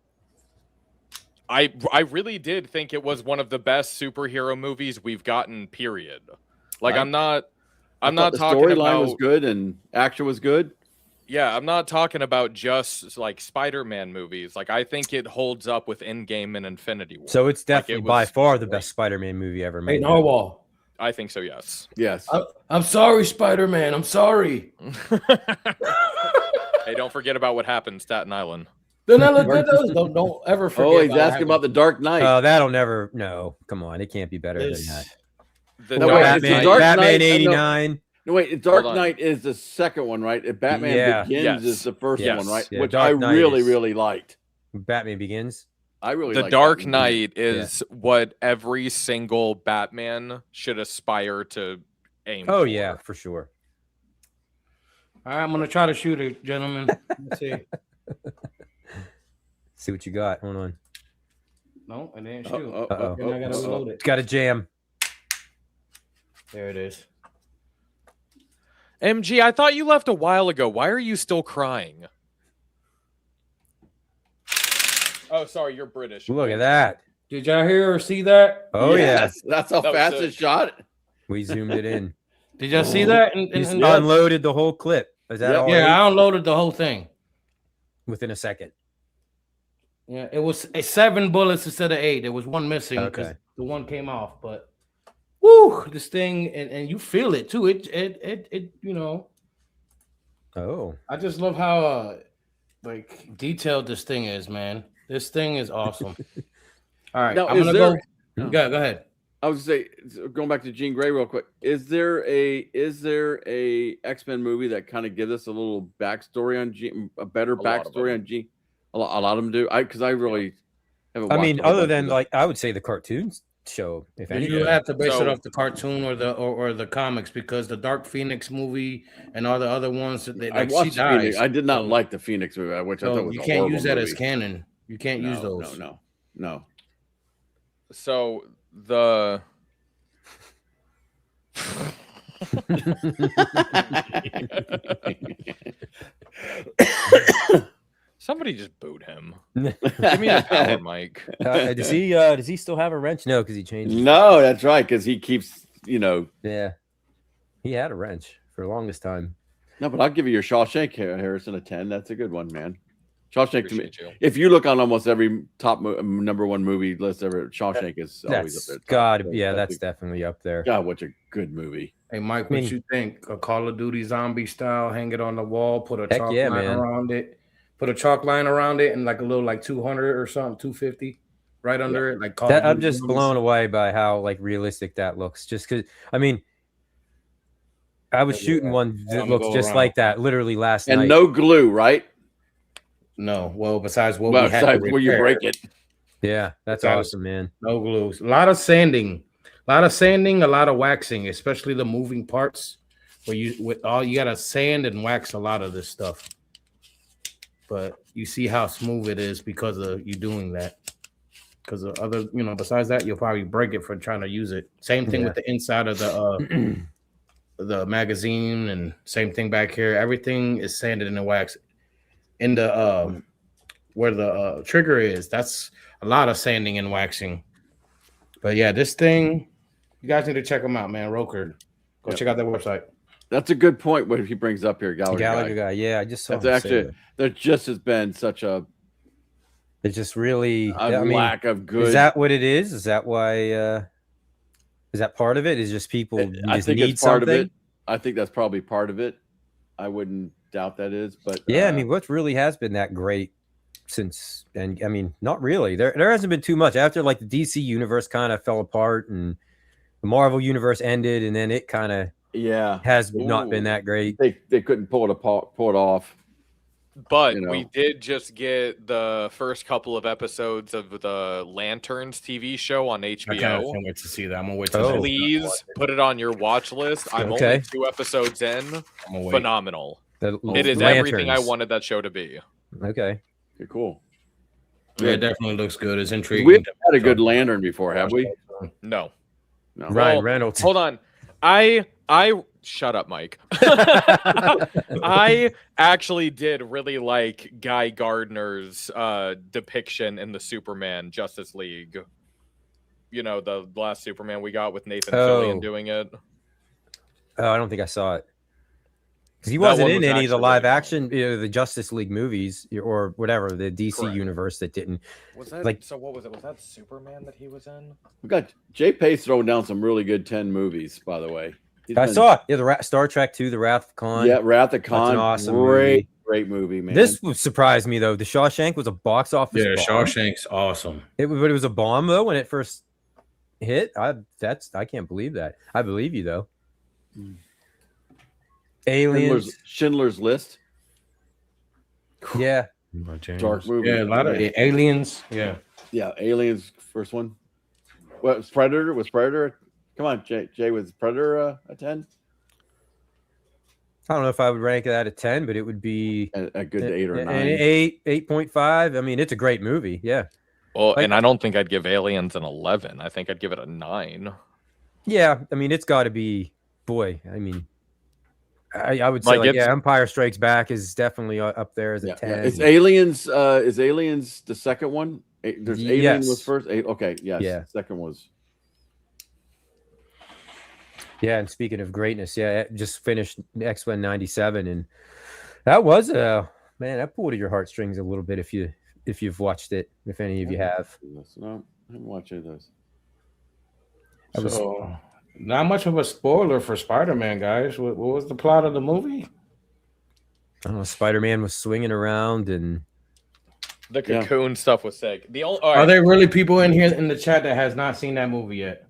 I really did think it was one of the best superhero movies we've gotten. Period. Like I'm not talking about. The storyline was good and action was good. Yeah, I'm not talking about just like Spider-Man movies. Like I think it holds up with Endgame and Infinity War. So it's definitely by far the best Spider-Man movie ever made. Hey, Narwhal. I think so. Yes. Yes. I'm sorry, Spider-Man. I'm sorry. Hey, don't forget about what happened, Staten Island. Don't ever forget. Oh, he's asking about the Dark Knight. Oh, that'll never. No, come on, it can't be better than that. No, wait, it's the Dark Batman Knight, '89. No, wait, Dark Knight is the second one, right? Batman Begins is the first one, right? Yeah, Which Dark I Knight really liked. Batman Begins. I really the like Dark Batman Knight is what every single Batman should aspire to aim for. Oh yeah, for sure. All right, I'm gonna try to shoot it, gentlemen. Let's see. See what you got. Hold on. No, it didn't shoot. Uh-oh. Then I gotta reload it. It's got a jam. There it is. MG, I thought you left a while ago. Why are you still crying? Oh, sorry, you're British. Look at that. Did y'all hear or see that? Oh yes, that's how That was fast sick. it shot. We zoomed it in. Did y'all see that? Just unloaded the whole clip. Is that all? Yeah, I unloaded the whole thing Within a second. Yeah, it was 7 bullets instead of 8. There was one missing because Okay. the one came off. But woo, this thing, and you feel it too. It you know. Oh. I just love how like detailed this thing is, man. This thing is awesome. All right, Now, I'm gonna go. Go ahead. I was say, going back to Jean Grey real quick. Is there a X-Men movie that kind of gives us a little backstory on Jean, a better backstory on Jean? A lot of them do. Because I really haven't. I watched mean, a whole other bunch than of them. like, I would say the cartoons show. If anything, You have to base it off the cartoon or the comics because the Dark Phoenix movie and all the other ones that I like she watched dies. Phoenix. I did not like the Phoenix movie, which I thought was you a can't horrible use that movie. as canon. You can't use those. No. So the somebody just booed him. Give me the power, Mike. Does he still have a wrench? No, because he changed. No, that's right. Because he keeps, Yeah, he had a wrench for the longest time. No, but I'll give you your Shawshank, Harrison, a 10. That's a good one, man. Shawshank to me. Appreciate you. If you look on almost every top number one movie list ever, Shawshank is always up there. God, yeah, that's definitely up there. God, what a good movie. Hey, Mike, what you think? A Call of Duty zombie style, hang it on the wall, put a Heck chalk yeah, line man. around it, put a chalk line around it, and like a little 200 or something, 250 right under it. Like Call of I'm Duty just zombies. blown away by how like realistic that looks. Just because, I mean, I was shooting one that looks just like that literally last night. And no glue, right? No. Well, besides what Well, we had to besides where you repair. break it. Yeah, that's Besides awesome, man. No glues. A lot of sanding, a lot of waxing, especially the moving parts where you gotta sand and wax a lot of this stuff. But you see how smooth it is because of you doing that. Because of other, besides that, you'll probably break it for trying to use it. Same thing with the inside of the magazine, and same thing back here. Everything is sanded and waxed. In the where the trigger is, that's a lot of sanding and waxing. But yeah, this thing, you guys need to check them out, man. Roker, go check out their website. That's a good point. What he brings up here, Gallagher guy. Yeah, I just saw. That's actually there just has been such a. It's just really lack of good. Is that what it is? Is that why? Is that part of it? Is just people just need it's part something? of it. I think that's probably part of it. I wouldn't doubt that is, but yeah, I mean, what really has been that great since, and I mean, not really. There hasn't been too much after like the DC universe kind of fell apart and the Marvel universe ended, and then it kind of has not been that great. They couldn't pull it off. But we did just get the first couple of episodes of the Lanterns TV show on HBO. I can't wait to see that. I'm gonna wait till Please put it on your watch list. I'm only 2 episodes in. Phenomenal. It is everything I wanted that show to be. Okay. Cool. Yeah, it definitely looks good. It's intriguing. We've had a good Lantern before, have we? No. Ryan Reynolds. Hold on. I shut up, Mike. I actually did really like Guy Gardner's depiction in the Superman Justice League. The last Superman we got with Nathan Fillion doing it. Oh, I don't think I saw it. Because he wasn't in any of the live action, the Justice League movies or whatever, the DC universe that didn't. Was that so? What was it? Was that Superman that he was in? We got Jay Pace throwing down some really good 10 movies, by the way. I saw it. Yeah, Star Trek 2, The Wrath of Khan. Yeah, Wrath of Khan. That's an awesome great great movie, man. This surprised me though. The Shawshank was a box office. Yeah, bomb. Shawshank's awesome. But it was a bomb though when it first hit. I can't believe that. I believe you though. Aliens, Schindler's List. Yeah. Dark movie. Yeah, a lot of Aliens. Yeah. Yeah, Aliens, first one. What was Predator? Was Predator? Come on, Jay was Predator a 10? I don't know if I would rank that a 10, but it would be a good 8 or 9. 8.5. I mean, it's a great movie. Yeah. Well, and I don't think I'd give Aliens an 11. I think I'd give it a 9. Yeah, I mean, it's got to be. Boy, I mean, I would say like, Empire Strikes Back is definitely up there as a 10. Is Aliens the second one? There's Alien was first. Okay, yes. Yeah. Second was. Yeah, and speaking of greatness, it just finished X-Men 97, and that was man, that pulled at your heartstrings a little bit if you've watched it, if any of you have. No, I haven't watched any of those. So, not much of a spoiler for Spider-Man, guys. What was the plot of the movie? I don't know. Spider-Man was swinging around, and the cocoon stuff was sick. Are there really people in here in the chat that has not seen that movie yet?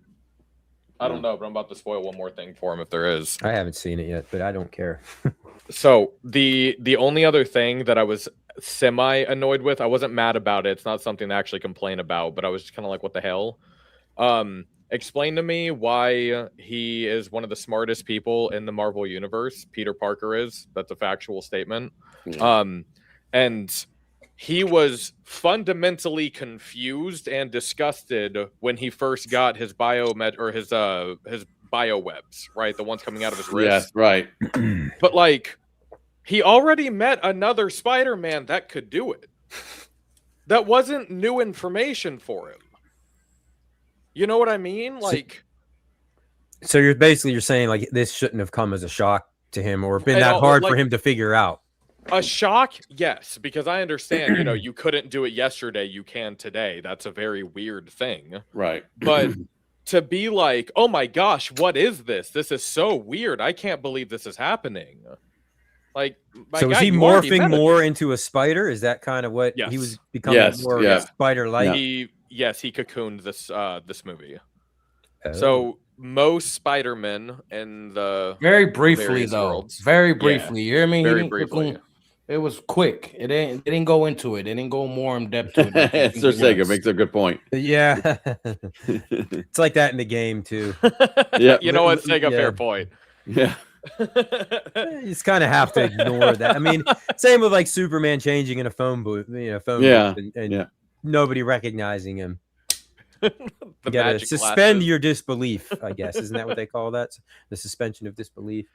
I don't know, but I'm about to spoil one more thing for him if there is. I haven't seen it yet, but I don't care. So the only other thing that I was semi annoyed with, I wasn't mad about it. It's not something to actually complain about, but I was just kind of like, what the hell? Explain to me why he is one of the smartest people in the Marvel universe. Peter Parker is. That's a factual statement. Yeah. And he was fundamentally confused and disgusted when he first got his his biowebs, right? The ones coming out of his wrist. Yes, right. But like, he already met another Spider-Man that could do it. That wasn't new information for him. You know what I mean? Like, so you're saying like this shouldn't have come as a shock to him or been that hard for him to figure out. A shock, yes, because I understand, you couldn't do it yesterday, you can today. That's a very weird thing. Right. But to be like, oh my gosh, what is this? This is so weird. I can't believe this is happening. Like, so is he morphing more into a spider? Is that kind of what he was becoming more spider-like? He cocooned this movie. Oh. So most Spider-Men in the very briefly though, worlds, very briefly. You hear me? Very briefly. It was quick. It didn't go into it. It didn't go more in depth to it. Sir Sega makes a good point. Yeah, it's like that in the game too. Yeah, you know what? Sega, fair point. Yeah. You just kind of have to ignore that. I mean, same with like Superman changing in a phone booth, booth and nobody recognizing him. You gotta suspend your disbelief, I guess. Isn't that what they call that? The suspension of disbelief.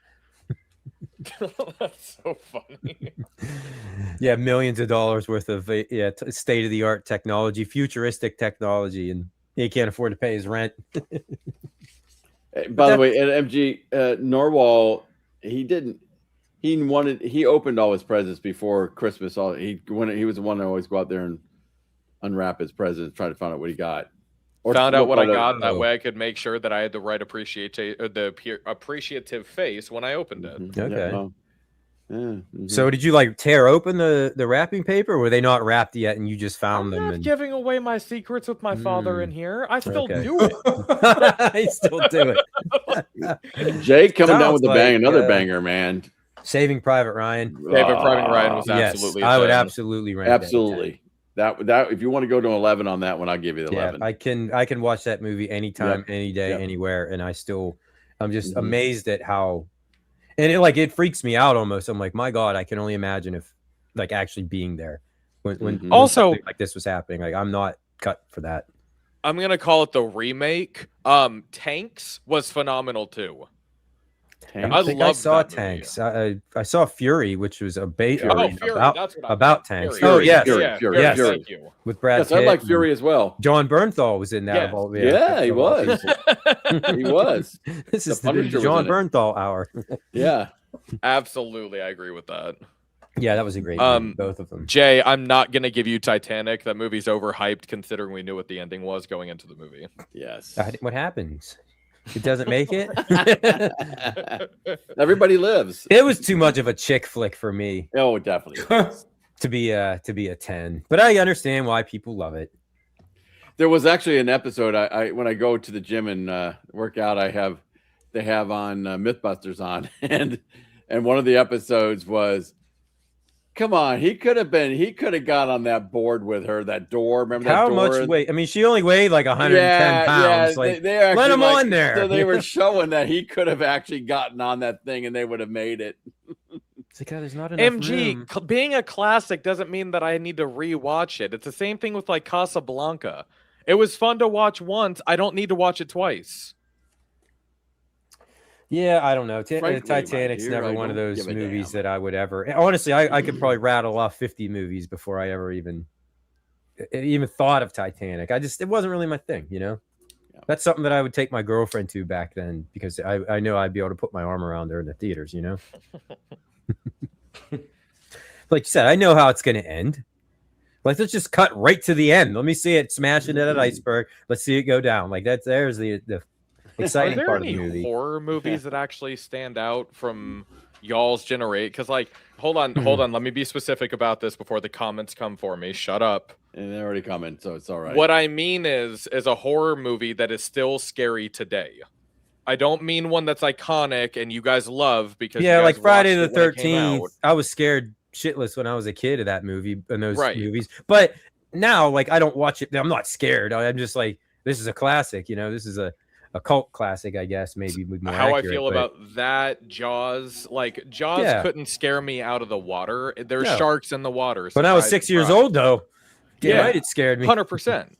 That's so funny. Yeah, millions of dollars worth of state-of-the-art technology, futuristic technology, and he can't afford to pay his rent. By the way, at MG Norwal, he opened all his presents before Christmas. He was the one that always go out there and unwrap his presents, try to find out what he got. Found out what I got. That way I could make sure that I had the right appreciative face when I opened it. Okay. So did you like tear open the wrapping paper, or were they not wrapped yet and you just found them? I'm not giving away my secrets with my father in here. I still do it. I still do it. Jay coming down with the bang, another banger, man. Saving Private Ryan. Saving Private Ryan was absolutely. I would absolutely rank absolutely. That if you want to go to 11 on that one, I'll give you the 11. I can watch that movie anytime, any day, anywhere, and I'm just amazed at how, and it freaks me out almost. I'm like, my God, I can only imagine if like actually being there when also something like this was happening. Like I'm not cut for that. I'm gonna call it the remake. Tanks was phenomenal too. I saw Tanks. I saw Fury, which was a about Tanks. Fury. Oh yes, Fury. Yes. Thank you. With Brad Pitt. I like Fury as well. John Bernthal was in that. Yeah, he was. He was. This is the John Bernthal hour. Yeah, absolutely. I agree with that. Yeah, that was a great movie, both of them. Jay, I'm not gonna give you Titanic. That movie's overhyped considering we knew what the ending was going into the movie. Yes. What happens? It doesn't make it. Everybody lives. It was too much of a chick flick for me. Oh, definitely. to be a 10. But I understand why people love it. There was actually an episode. I when I go to the gym and work out, they have on Mythbusters on, and one of the episodes was, come on, he could have got on that board with her, that door. Remember that How door? much weight? I mean, she only weighed like 110 pounds. Yeah, like, they let him on there. So they were showing that he could have actually gotten on that thing and they would have made it. It's like, oh, there's not enough room. Being a classic doesn't mean that I need to rewatch it. It's the same thing with like Casablanca. It was fun to watch once. I don't need to watch it twice. Yeah, I don't know. Frankly, Titanic's my dear, never I one of don't those give a movies damn. that I would ever. Honestly, I could probably rattle off 50 movies before I ever even thought of Titanic. It wasn't really my thing, you know. Yeah. That's something that I would take my girlfriend to back then because I know I'd be able to put my arm around her in the theaters, you know. Like you said, I know how it's going to end. Like, let's just cut right to the end. Let me see it smash into that iceberg. Let's see it go down. Like there's the exciting part of the movie. Horror movies that actually stand out from y'all's generate? Because like, hold on. Let me be specific about this before the comments come for me. Shut up. And they already comment, so it's all right. What I mean is a horror movie that is still scary today. I don't mean one that's iconic and you guys love because you guys like Friday the watched it when it came 13th. out. I was scared shitless when I was a kid of that movie and those Right. movies. But now, like, I don't watch it. I'm not scared. I'm just like, this is a classic. You know, this is a cult classic, I guess. Maybe would be more How accurate, I feel but about that, Jaws. Like Jaws Yeah. couldn't scare me out of the water. There's No. sharks in the water. When I was 6 years old, though, right, it scared me. 100%.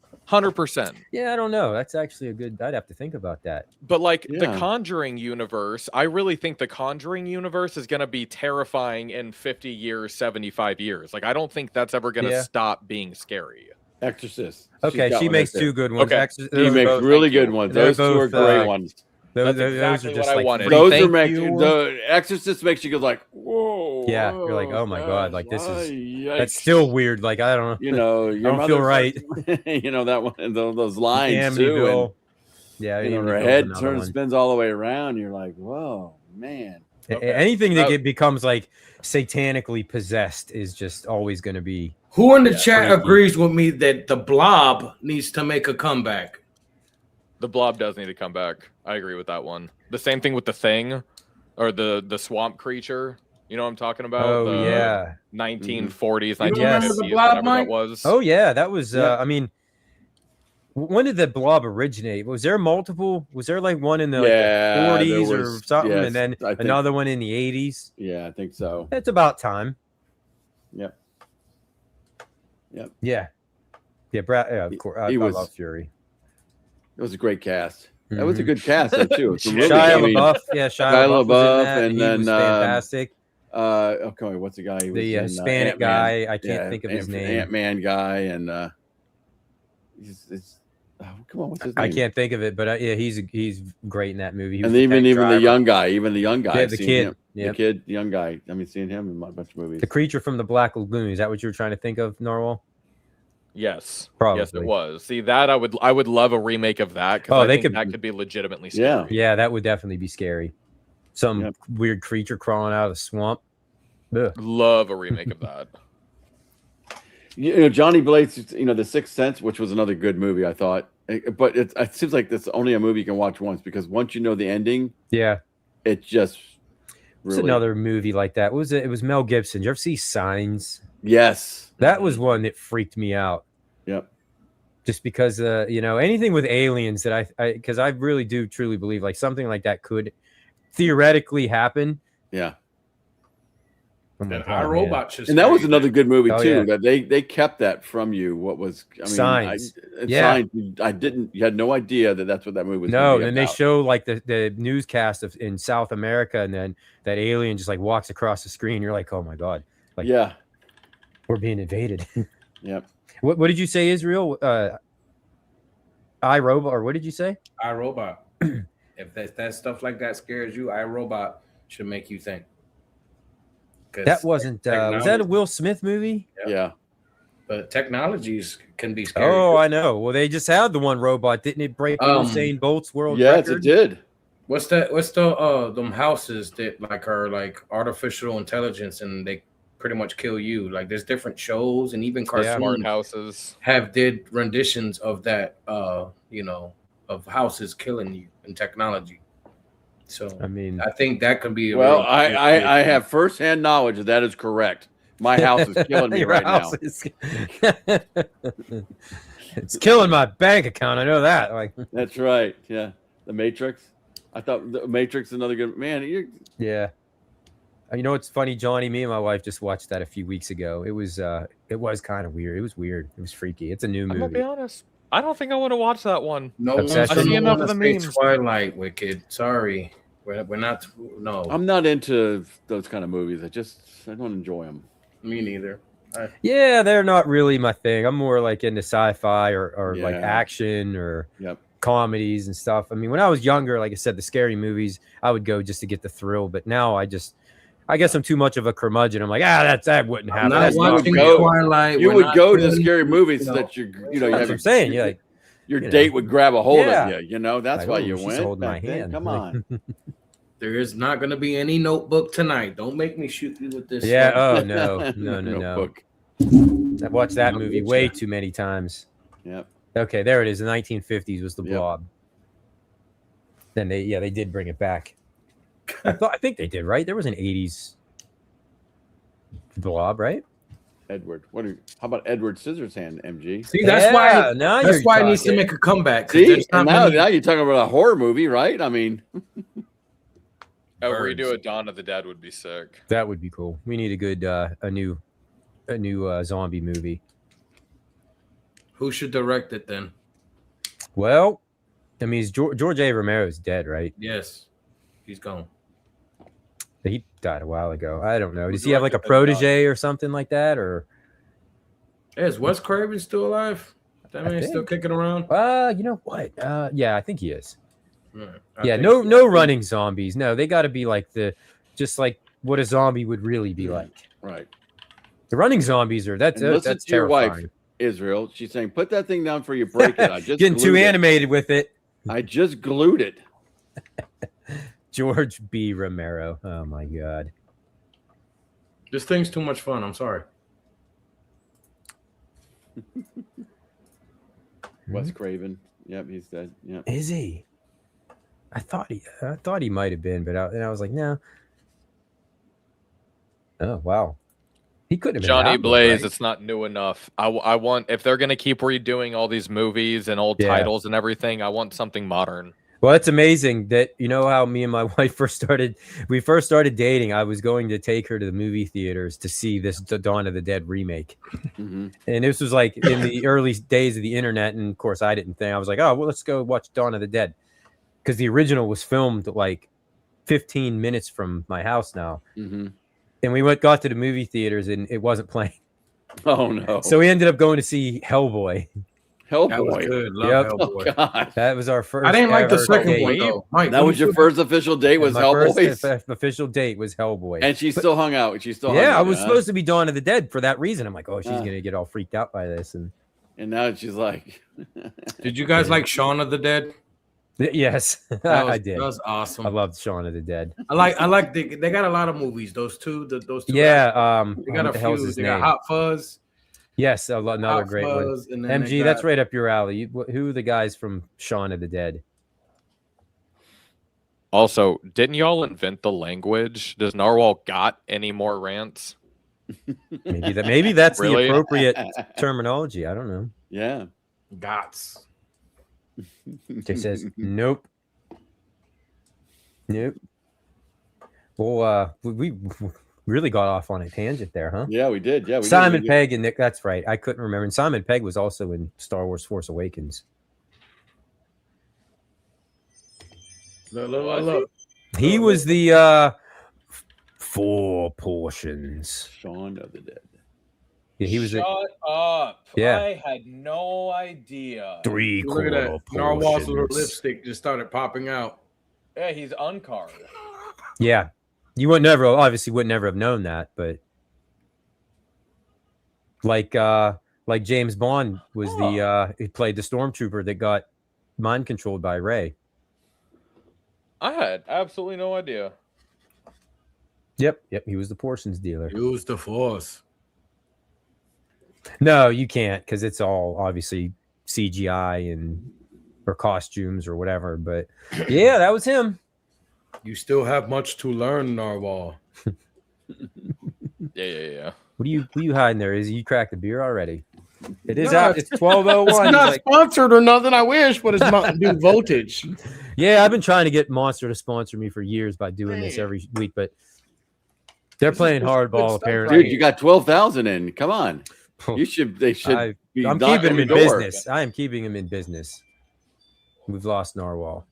Yeah, I don't know. That's actually a good. I'd have to think about that. But like the Yeah. Conjuring universe, I really think the Conjuring universe is going to be terrifying in 50 years, 75 years. Like I don't think that's ever going to Yeah. stop being scary. Exorcist. Okay, She's got she one makes right there. two good ones. Okay. Those He are makes both- really thank you. good ones. They're Those two are both, great ones. Those That's are exactly just what I like wanted. free Those thank are you. the Exorcist makes you go like, whoa. Yeah, you're like, oh my God, like this is yikes. that's still weird. Like I don't know. You know, your I don't feel mother's- right. You know that one, those lines too. Amityville. Yeah, And, you know, her Amityville's head another turns, one. spins all the way around. You're like, whoa, man. Anything that becomes like satanically possessed is just always going to be. Who in the chat freaky. agrees with me that the Blob needs to make a comeback? The Blob does need to come back. I agree with that one. The same thing with the Thing, or the swamp creature. You know what I'm talking about? Oh the yeah. 1940s, You remember 1950s, the Blob, whatever Mike? that was. Oh yeah, that was. Yeah. I mean, when did the Blob originate? Was there multiple? Was there like one in the, Yeah, like, the there 40s or was- something, yes, and then I think- another one in the 80s? Yeah, I think so. It's about time. Yep. Yep. Yeah. Yeah, Brad. Yeah, of course. I He was- love Fury. It was a great cast. That was a good cast though too. It's a Shia movie. I mean, LaBeouf. Yeah, Shia Shia LaBeouf was in LaBeouf, that, and he then, was fantastic. Okay, what's the guy? He was The in, Hispanic Ant-Man. guy. I can't think of his name. Ant-Man guy, and come on, what's his name? I can't think of it, but yeah, he's great in that movie. He was And the even tank the driver. young guy, Yeah, the seeing kid. him- Yep. the kid, young guy. I mean, seeing him in a bunch of movies. The creature from the Black Lagoon. Is that what you were trying to think of, Narwhal? Yes, Probably. Yes, it was. See that I would love a remake of that. Oh, I they think could- that could be legitimately scary. Yeah, that would definitely be scary. Some Yep. weird creature crawling out of the swamp. Ugh. Love a remake of that. You know, Johnny Blaze, you know, The Sixth Sense, which was another good movie, I thought. But it seems like that's only a movie you can watch once because once you know the ending, Yeah. it just What's really. another movie like that? What was it? It was Mel Gibson. Did you ever see Signs? Yes. That was one that freaked me out. Yep. Just because, you know, anything with aliens that because I really do truly believe like something like that could theoretically happen. Yeah. Oh my That God, man. iRobot should And that was scare another good movie Oh, too. yeah. That they kept that from you. What was Signs. Yeah. Yeah. Signs. You had no idea that that's what that movie was. No, gonna be then they about. show like the newscast in South America, and then that alien just like walks across the screen. You're like, oh my God, like Yeah. we're being invaded. Yep. What did you say, Israel? iRobot, or what did you say? iRobot. If that stuff like that scares you, iRobot should make you think. 'Cause That wasn't. Was that a technology- Will Smith movie? Yeah. But technologies can be scary. Oh, I know. Well, they just had the one robot. Didn't it break Usain Bolt's world record? Yes, it did. What's the them houses that like are like artificial intelligence and they pretty much kill you? Like there's different shows and even cartoon houses did renditions of that you know, of houses killing you in technology. So I mean, I think that could be well, I have firsthand knowledge that is correct. My house is killing me right now. It's killing my bank account. I know that. Like that's right. Yeah, The Matrix. I thought The Matrix is another good man. Yeah. You know what's funny, Johnny? Me and my wife just watched that a few weeks ago. It was kind of weird. It was weird. It was freaky. It's a new movie. I'm gonna be honest. I don't think I want to watch that one. No one's I see enough of the memes. Twilight, Wicked. Sorry, we're not. No, I'm not into those kind of movies. I don't enjoy them. Me neither. Yeah, they're not really my thing. I'm more like into sci-fi or like action or comedies and stuff. I mean, when I was younger, like I said, the scary movies, I would go just to get the thrill. But now I guess I'm too much of a curmudgeon. I'm like, that wouldn't happen. That's watching Twilight. You would go to scary movies so that you have. What I'm saying. Yeah, like, your date would grab a hold of you. You know, that's why you she's went. holding my hand. Come on. There is not going to be any Notebook tonight. Don't make me shoot you with this. Yeah. Oh no. Notebook. I've watched that movie way too many times. Yep. Okay, there it is. The 1950s was the Blob. Then they did bring it back. I think they did, right? There was an 80s Blob, right? Edward. How about Edward Scissorhands, MG? See, that's why it needs to make a comeback. See, now you're talking about a horror movie, right? I mean, a redo of Dawn of the Dead would be sick. That would be cool. We need a good a new zombie movie. Who should direct it then? Well, I mean, George A. Romero's dead, right? Yes, he's gone. He died a while ago. I don't know. Does he have like a protege or something like that? Or is Wes Craven still alive? That man's still kicking around? You know what? Yeah, I think he is. No running zombies. No, they got to be like just like what a zombie would really be like. Right. The running zombies are that's terrifying. Your wife, Israel, she's saying, "Put that thing down before you break it." I just getting too animated with it. I just glued it. George B. Romero. Oh my God. This thing's too much fun. I'm sorry. Wes Craven. Yep, he's dead. Yep. Is he? I thought he might have been, but I was like, no. Oh wow. He couldn't have been Johnny Blaze. Right? It's not new enough. I want, if they're gonna keep redoing all these movies and old titles and everything, I want something modern. Well, it's amazing that you know how me and my wife first started dating. I was going to take her to the movie theaters to see this Dawn of the Dead remake, and this was like in the early days of the internet. And of course, I didn't think. I was like, oh, well, let's go watch Dawn of the Dead, because the original was filmed like 15 minutes from my house now. And we got to the movie theaters and it wasn't playing. Oh no! So we ended up going to see Hellboy. That was good. Love Hellboy. Oh, God. That was our first. I didn't like the second one though. Mike, that was your first official date. Was Hellboy? First official date was Hellboy. And she still hung out. I was supposed to be Dawn of the Dead for that reason. I'm like, oh, she's gonna get all freaked out by this, and now she's like. Did you guys like Shaun of the Dead? Yes, I did. That was awesome. I loved Shaun of the Dead. I like they got a lot of movies. Those two. Yeah. They got a few. They got Hot Fuzz. Yes, another great one. MG, that's right up your alley. Who are the guys from Shaun of the Dead? Also, didn't y'all invent the language? Does Narwhal got any more rants? Maybe that's really? The appropriate terminology. I don't know. Yeah. Gots. He says, nope. Well, we really got off on a tangent there, huh? Yeah, we did. Yeah, Simon Pegg and Nick. That's right. I couldn't remember. And Simon Pegg was also in Star Wars: Force Awakens. Look. He was the 4 portions. Shaun of the Dead. Yeah, he was. Shut up! Yeah, I had no idea. 3 quarter portions. Narwhal's little lipstick just started popping out. Yeah, he's uncarved. Yeah, you would never have known that, but like like James Bond was he played the stormtrooper that got mind controlled by Rey. I had absolutely no idea. Yep, he was the portions dealer. Use the Force. No, you can't because it's all obviously CGI or costumes or whatever. But yeah, that was him. You still have much to learn, Narwhal. Yeah. What are you hiding there? Is you cracked the beer already? It is out. It's 12:01. It's not sponsored or nothing. I wish, but it's Mountain Dew Voltage. Yeah, I've been trying to get Monster to sponsor me for years by doing this every week, but they're playing hardball apparently. Dude, you got 12,000 in. Come on. You should. They should. I'm keeping him in business. I am keeping him in business. We've lost Narwhal.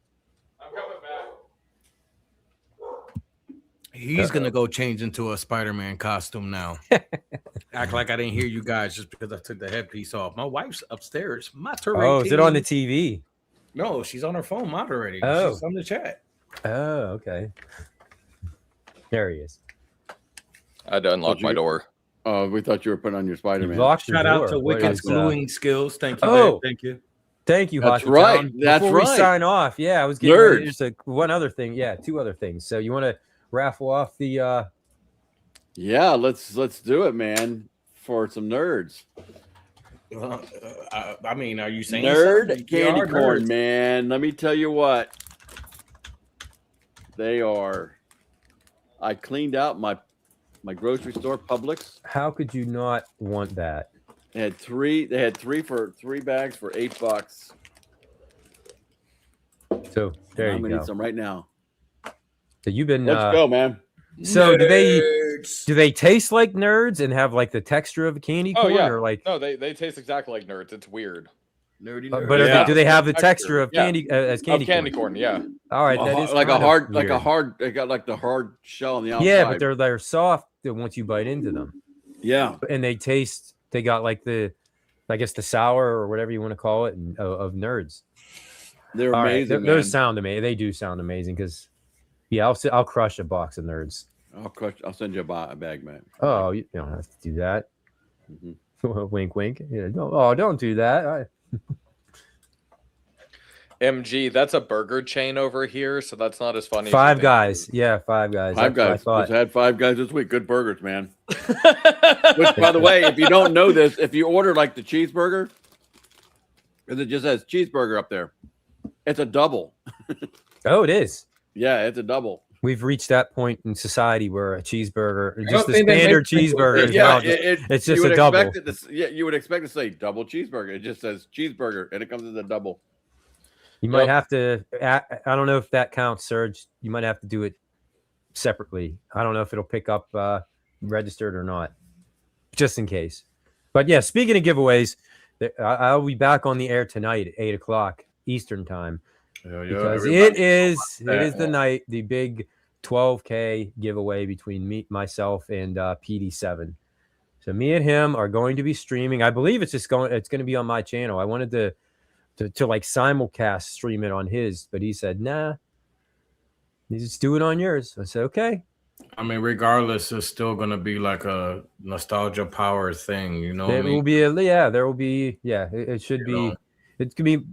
He's gonna go change into a Spider-Man costume now. Act like I didn't hear you guys just because I took the headpiece off. My wife's upstairs. Oh, is it on the TV? No, she's on her phone moderating. Oh. She's on the chat. Oh, okay. There he is. I had to unlock my door. Oh, we thought you were putting on your Spider-Man. Shout out to Wicked's gluing skills. Thank you. Oh, thank you. Thank you. That's Hockey right. Town. That's Before we right. sign off, yeah, I was getting just one other thing. Yeah, two other things. So you want to raffle off the? Yeah, let's do it, man. For some nerds. I mean, are you saying nerd something? candy corn, man? Let me tell you what. They are. I cleaned out my grocery store, Publix. How could you not want that? They had three bags for $8. So there you go. I'm gonna eat some right now. So you've been. Let's go, man. So do they taste like nerds and have like the texture of a candy corn? Oh yeah. Or like No, they taste exactly like nerds. It's weird. Nerdy. But do they have the texture of candy as candy corn? Yeah. All right, that is like a hard, weird. They got like the hard shell on the outside. Yeah, but they're soft once you bite into them. Yeah, and they taste. They got like the sour or whatever you want to call it of nerds. They're amazing. Right, those sound amazing. They do sound amazing because, yeah, I'll crush a box of nerds. I'll send you a bag, man. Oh, you don't have to do that. Mm-hmm. Wink, wink. Yeah, don't do that. MG, that's a burger chain over here, so that's not as funny. Five Guys. Yeah, Five Guys. Five Guys. Just had Five Guys this week. Good burgers, man. Which, by the way, if you don't know this, if you order like the cheeseburger, because it just says cheeseburger up there, it's a double. Oh, it is. Yeah, it's a double. We've reached that point in society where a cheeseburger, just the standard cheeseburger, it's just a double. You would expect to say double cheeseburger. It just says cheeseburger, and it comes as a double. You might have to. I don't know if that counts, Serge. You might have to do it separately. I don't know if it'll pick up registered or not, just in case. But yeah, speaking of giveaways, I'll be back on the air tonight at 8:00 Eastern time. Because it is the night, the big 12K giveaway between myself and PD7. So me and him are going to be streaming. I believe it's going to be on my channel. I wanted to like simulcast stream it on his, but he said, nah, you just do it on yours. I said, okay. I mean, regardless, it's still going to be like a nostalgia power thing, you know. There will be it should be. It could be.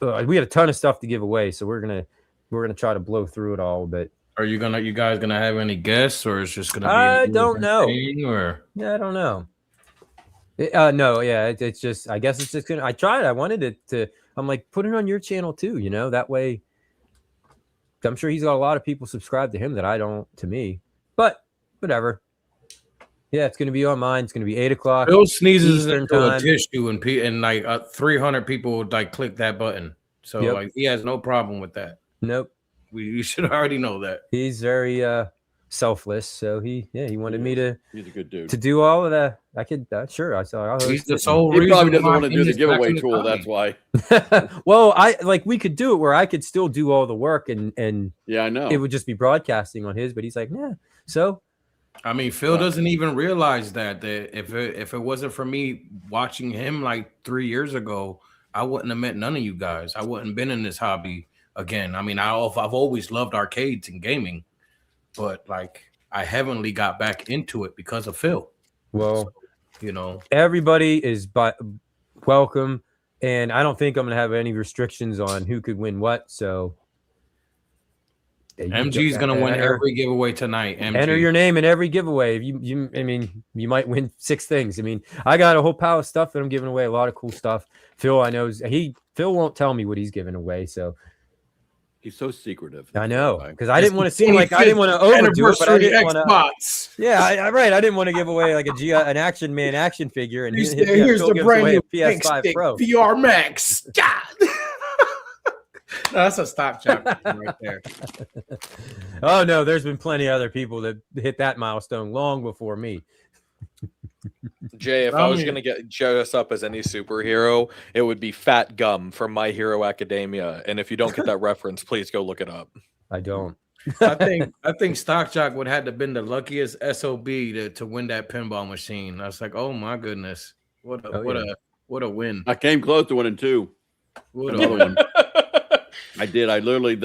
We had a ton of stuff to give away, so we're gonna try to blow through it all. But are you guys gonna have any guests, or it's just gonna be? I don't know. Or yeah, I don't know. No, yeah, it's just. I guess it's just gonna. I tried. I wanted it to. I'm like, put it on your channel too. You know, that way. I'm sure he's got a lot of people subscribed to him that I don't to me. But whatever. Yeah, it's gonna be on mine. It's gonna be 8:00. Bill sneezes Eastern into time. a tissue, and like 300 people would like click that button. So like he has no problem with that. Nope. You should already know that. He's very selfless. So he wanted me to. He's a good dude. To do all of that. I could sure. I saw. He's the sole He reason. probably doesn't why want to do the he's giveaway back in tool. the That's why. Well, we could do it where I could still do all the work and yeah, I know it would just be broadcasting on his. But he's like, nah. So. I mean, Phil doesn't even realize that if it wasn't for me watching him like 3 years ago, I wouldn't have met none of you guys. I wouldn't have been in this hobby again. I mean, I've always loved arcades and gaming, but like I heavily got back into it because of Phil. Well, you know. Everybody is welcome, and I don't think I'm gonna have any restrictions on who could win what. So MG's gonna win every giveaway tonight. MG. Enter your name in every giveaway. I mean, you might win 6 things. I mean, I got a whole pile of stuff that I'm giving away. A lot of cool stuff. Phil, I know Phil won't tell me what he's giving away, so he's so secretive. I know, because I didn't want to seem like I didn't want to overdo it, but I didn't want to. Yeah, right. I didn't want to give away like an Action Man action figure, and here's the brand new PS5 Pro VR Max. God. No, that's a stop job right there. Oh no, there's been plenty of other people that hit that milestone long before me. Jay, if I was going to get dressed up as any superhero, it would be Fat Gum from My Hero Academia. And if you don't get that reference, please go look it up. I don't. I think Stock Jock would have to been the luckiest SOB to win that pinball machine. I was like, oh my goodness, what a win! I came close to winning 2. Another one. I did. I literally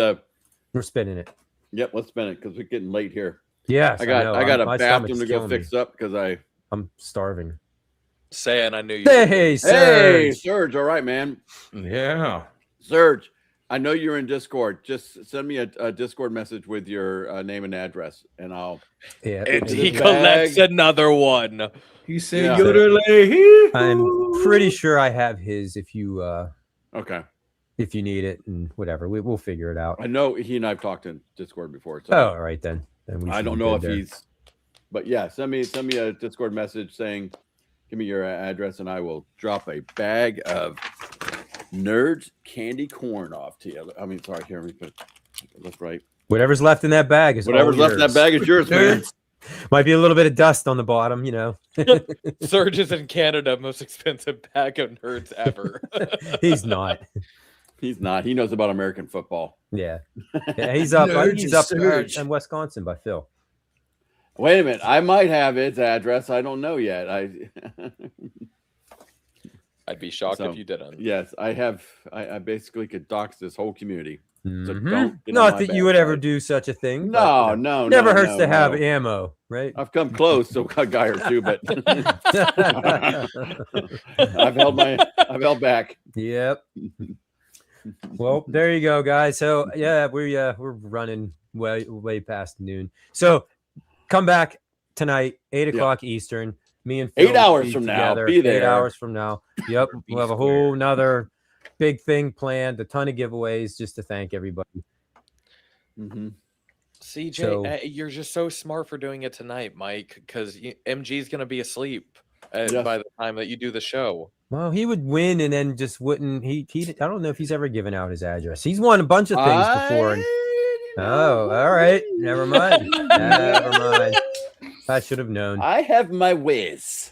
We're spinning it. Yep, let's spin it because we're getting late here. Yes, I got a bathroom to go fix up because I'm starving. Saying I knew you. Hey, Serge. Hey, Serge. All right, man. Yeah, Serge. I know you're in Discord. Just send me a Discord message with your name and address, and I'll. Yeah. And he collects another one. He said, "Yodelay." I'm pretty sure I have his. If you okay. If you need it and whatever, we'll figure it out. I know he and I've talked in Discord before. So all right then. I don't know if he's, but yeah, send me a Discord message saying, give me your address, and I will drop a bag of Nerds candy corn off to you. I mean, sorry, here, let me put it left, right. Whatever's left in that bag is whatever's left in that bag is yours, man. Might be a little bit of dust on the bottom, you know. Serge is in Canada, most expensive bag of nerds ever. He's not. He's not. He knows about American football. Yeah, he's up. He's up in Wisconsin by Phil. Wait a minute. I might have his address. I don't know yet. I'd be shocked if you didn't. Yes, I have. I basically could dox this whole community. So don't. Not that you would ever do such a thing. No, no. Never hurts to have ammo, right? I've come close to a guy or two, but I've held back. Yep. Well, there you go, guys. So yeah, we're running way past noon. So come back tonight, 8:00 Eastern. Me and Phil 8 hours from now. Be there. 8 hours from now. Yep. We'll have a whole nother big thing planned. A ton of giveaways just to thank everybody. CJ, you're just so smart for doing it tonight, Mike, because MG's gonna be asleep by the time that you do the show. Well, he would win and then just wouldn't. He I don't know if he's ever given out his address. He's won a bunch of things before. And, all right. Never mind. Never mind. I should have known. I have my whiz.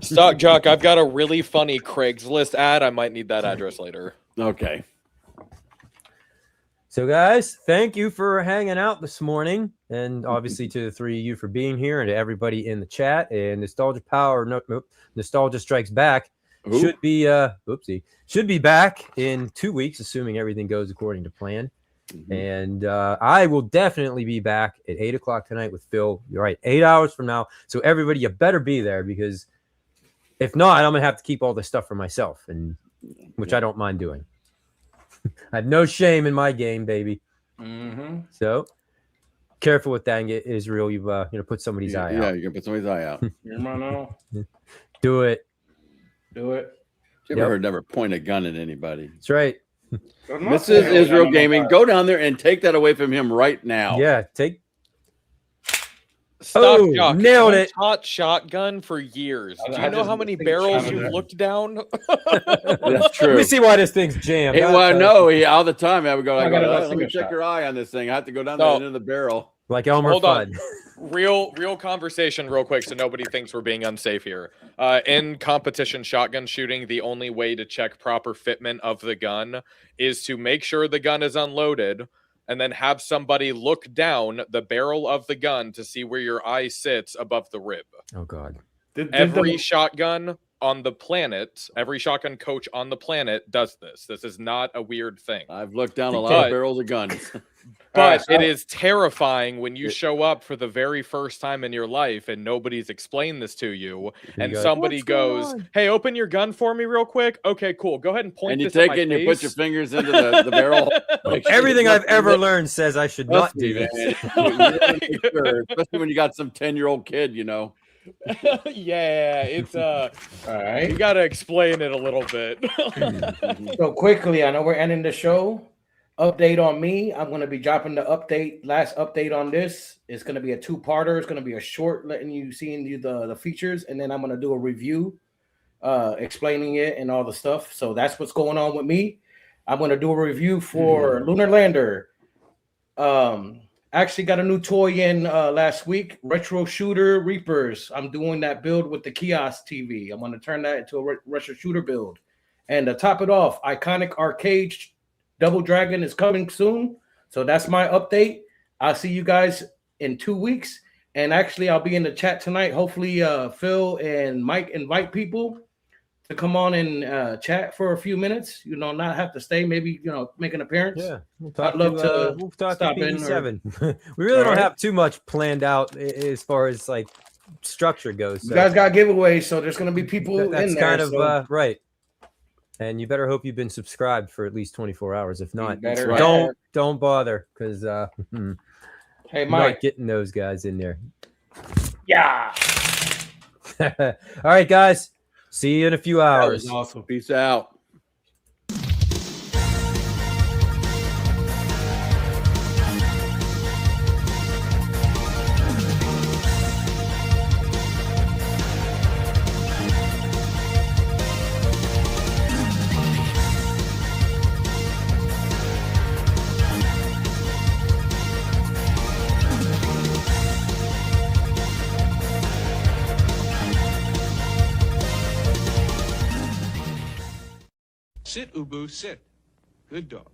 Stock Jock, I've got a really funny Craigslist ad. I might need that address later. Okay. So, guys, thank you for hanging out this morning. And obviously to the 3 of you for being here, and to everybody in the chat. And Nostalgia Power, Nostalgia Strikes Back. Should be back in 2 weeks, assuming everything goes according to plan. And I will definitely be back at 8:00 tonight with Phil. You're right, 8 hours from now. So everybody, you better be there, because if not, I'm gonna have to keep all this stuff for myself, and which I don't mind doing. I have no shame in my game, baby. So careful with that, and get Israel. You've put somebody's eye out. Yeah, you can put somebody's eye out. Do it. Do it. You ever heard never point a gun at anybody? That's right. This is Israel Gaming. Go down there and take that away from him right now. Yeah, take. Stock Jock, nailed it. Hot shotgun for years. Do you know how many barrels you looked down? That's true. Let me see why this thing's jammed. All the time I would go. Let me check your eye on this thing. I have to go down into the barrel. Like Elmer Fudd. Real conversation real quick so nobody thinks we're being unsafe here. In competition shotgun shooting, the only way to check proper fitment of the gun is to make sure the gun is unloaded and then have somebody look down the barrel of the gun to see where your eye sits above the rib. Oh, God. Every shotgun on the planet, every shotgun coach on the planet does this. This is not a weird thing. I've looked down a lot of barrels of guns. But it is terrifying when you show up for the very first time in your life and nobody's explained this to you, and somebody goes, "Hey, open your gun for me real quick." Okay, cool. Go ahead and point. And you this at take my it and you face. put your fingers into the barrel. Everything I've ever learned says I should not do this. Sure, especially when you got some 10-year-old kid, you know. Yeah, it's all right. You gotta explain it a little bit. So quickly, I know we're ending the show. Update on me. I'm going to be dropping the last update on this. It's going to be a 2-parter. It's going to be a short, letting you see the features, and then I'm going to do a review, explaining it and all the stuff. So that's what's going on with me. I'm going to do a review for Lunar Lander. Actually got a new toy in last week, Retro Shooter Reapers. I'm doing that build with the kiosk TV. I'm going to turn that into a retro shooter build. And to top it off, Iconic Arcade Double Dragon is coming soon. So that's my update. I'll see you guys in 2 weeks. And actually, I'll be in the chat tonight. Hopefully, Phil and Mike invite people to come on and chat for a few minutes. You know, not have to stay. Maybe, you know, make an appearance. Yeah, we'll talk I'd love to we'll talk stop to in. BB7. We really don't have too much planned out as far as like structure goes. So. You guys got giveaways, so there's going to be people in there. That's kind of right. And you better hope you've been subscribed for at least 24 hours. If not, don't bother, because hey, Mike, not getting those guys in there. Yeah. All right, guys. See you in a few hours. That was awesome. Peace out. Sit, Ubu, sit. Good dog.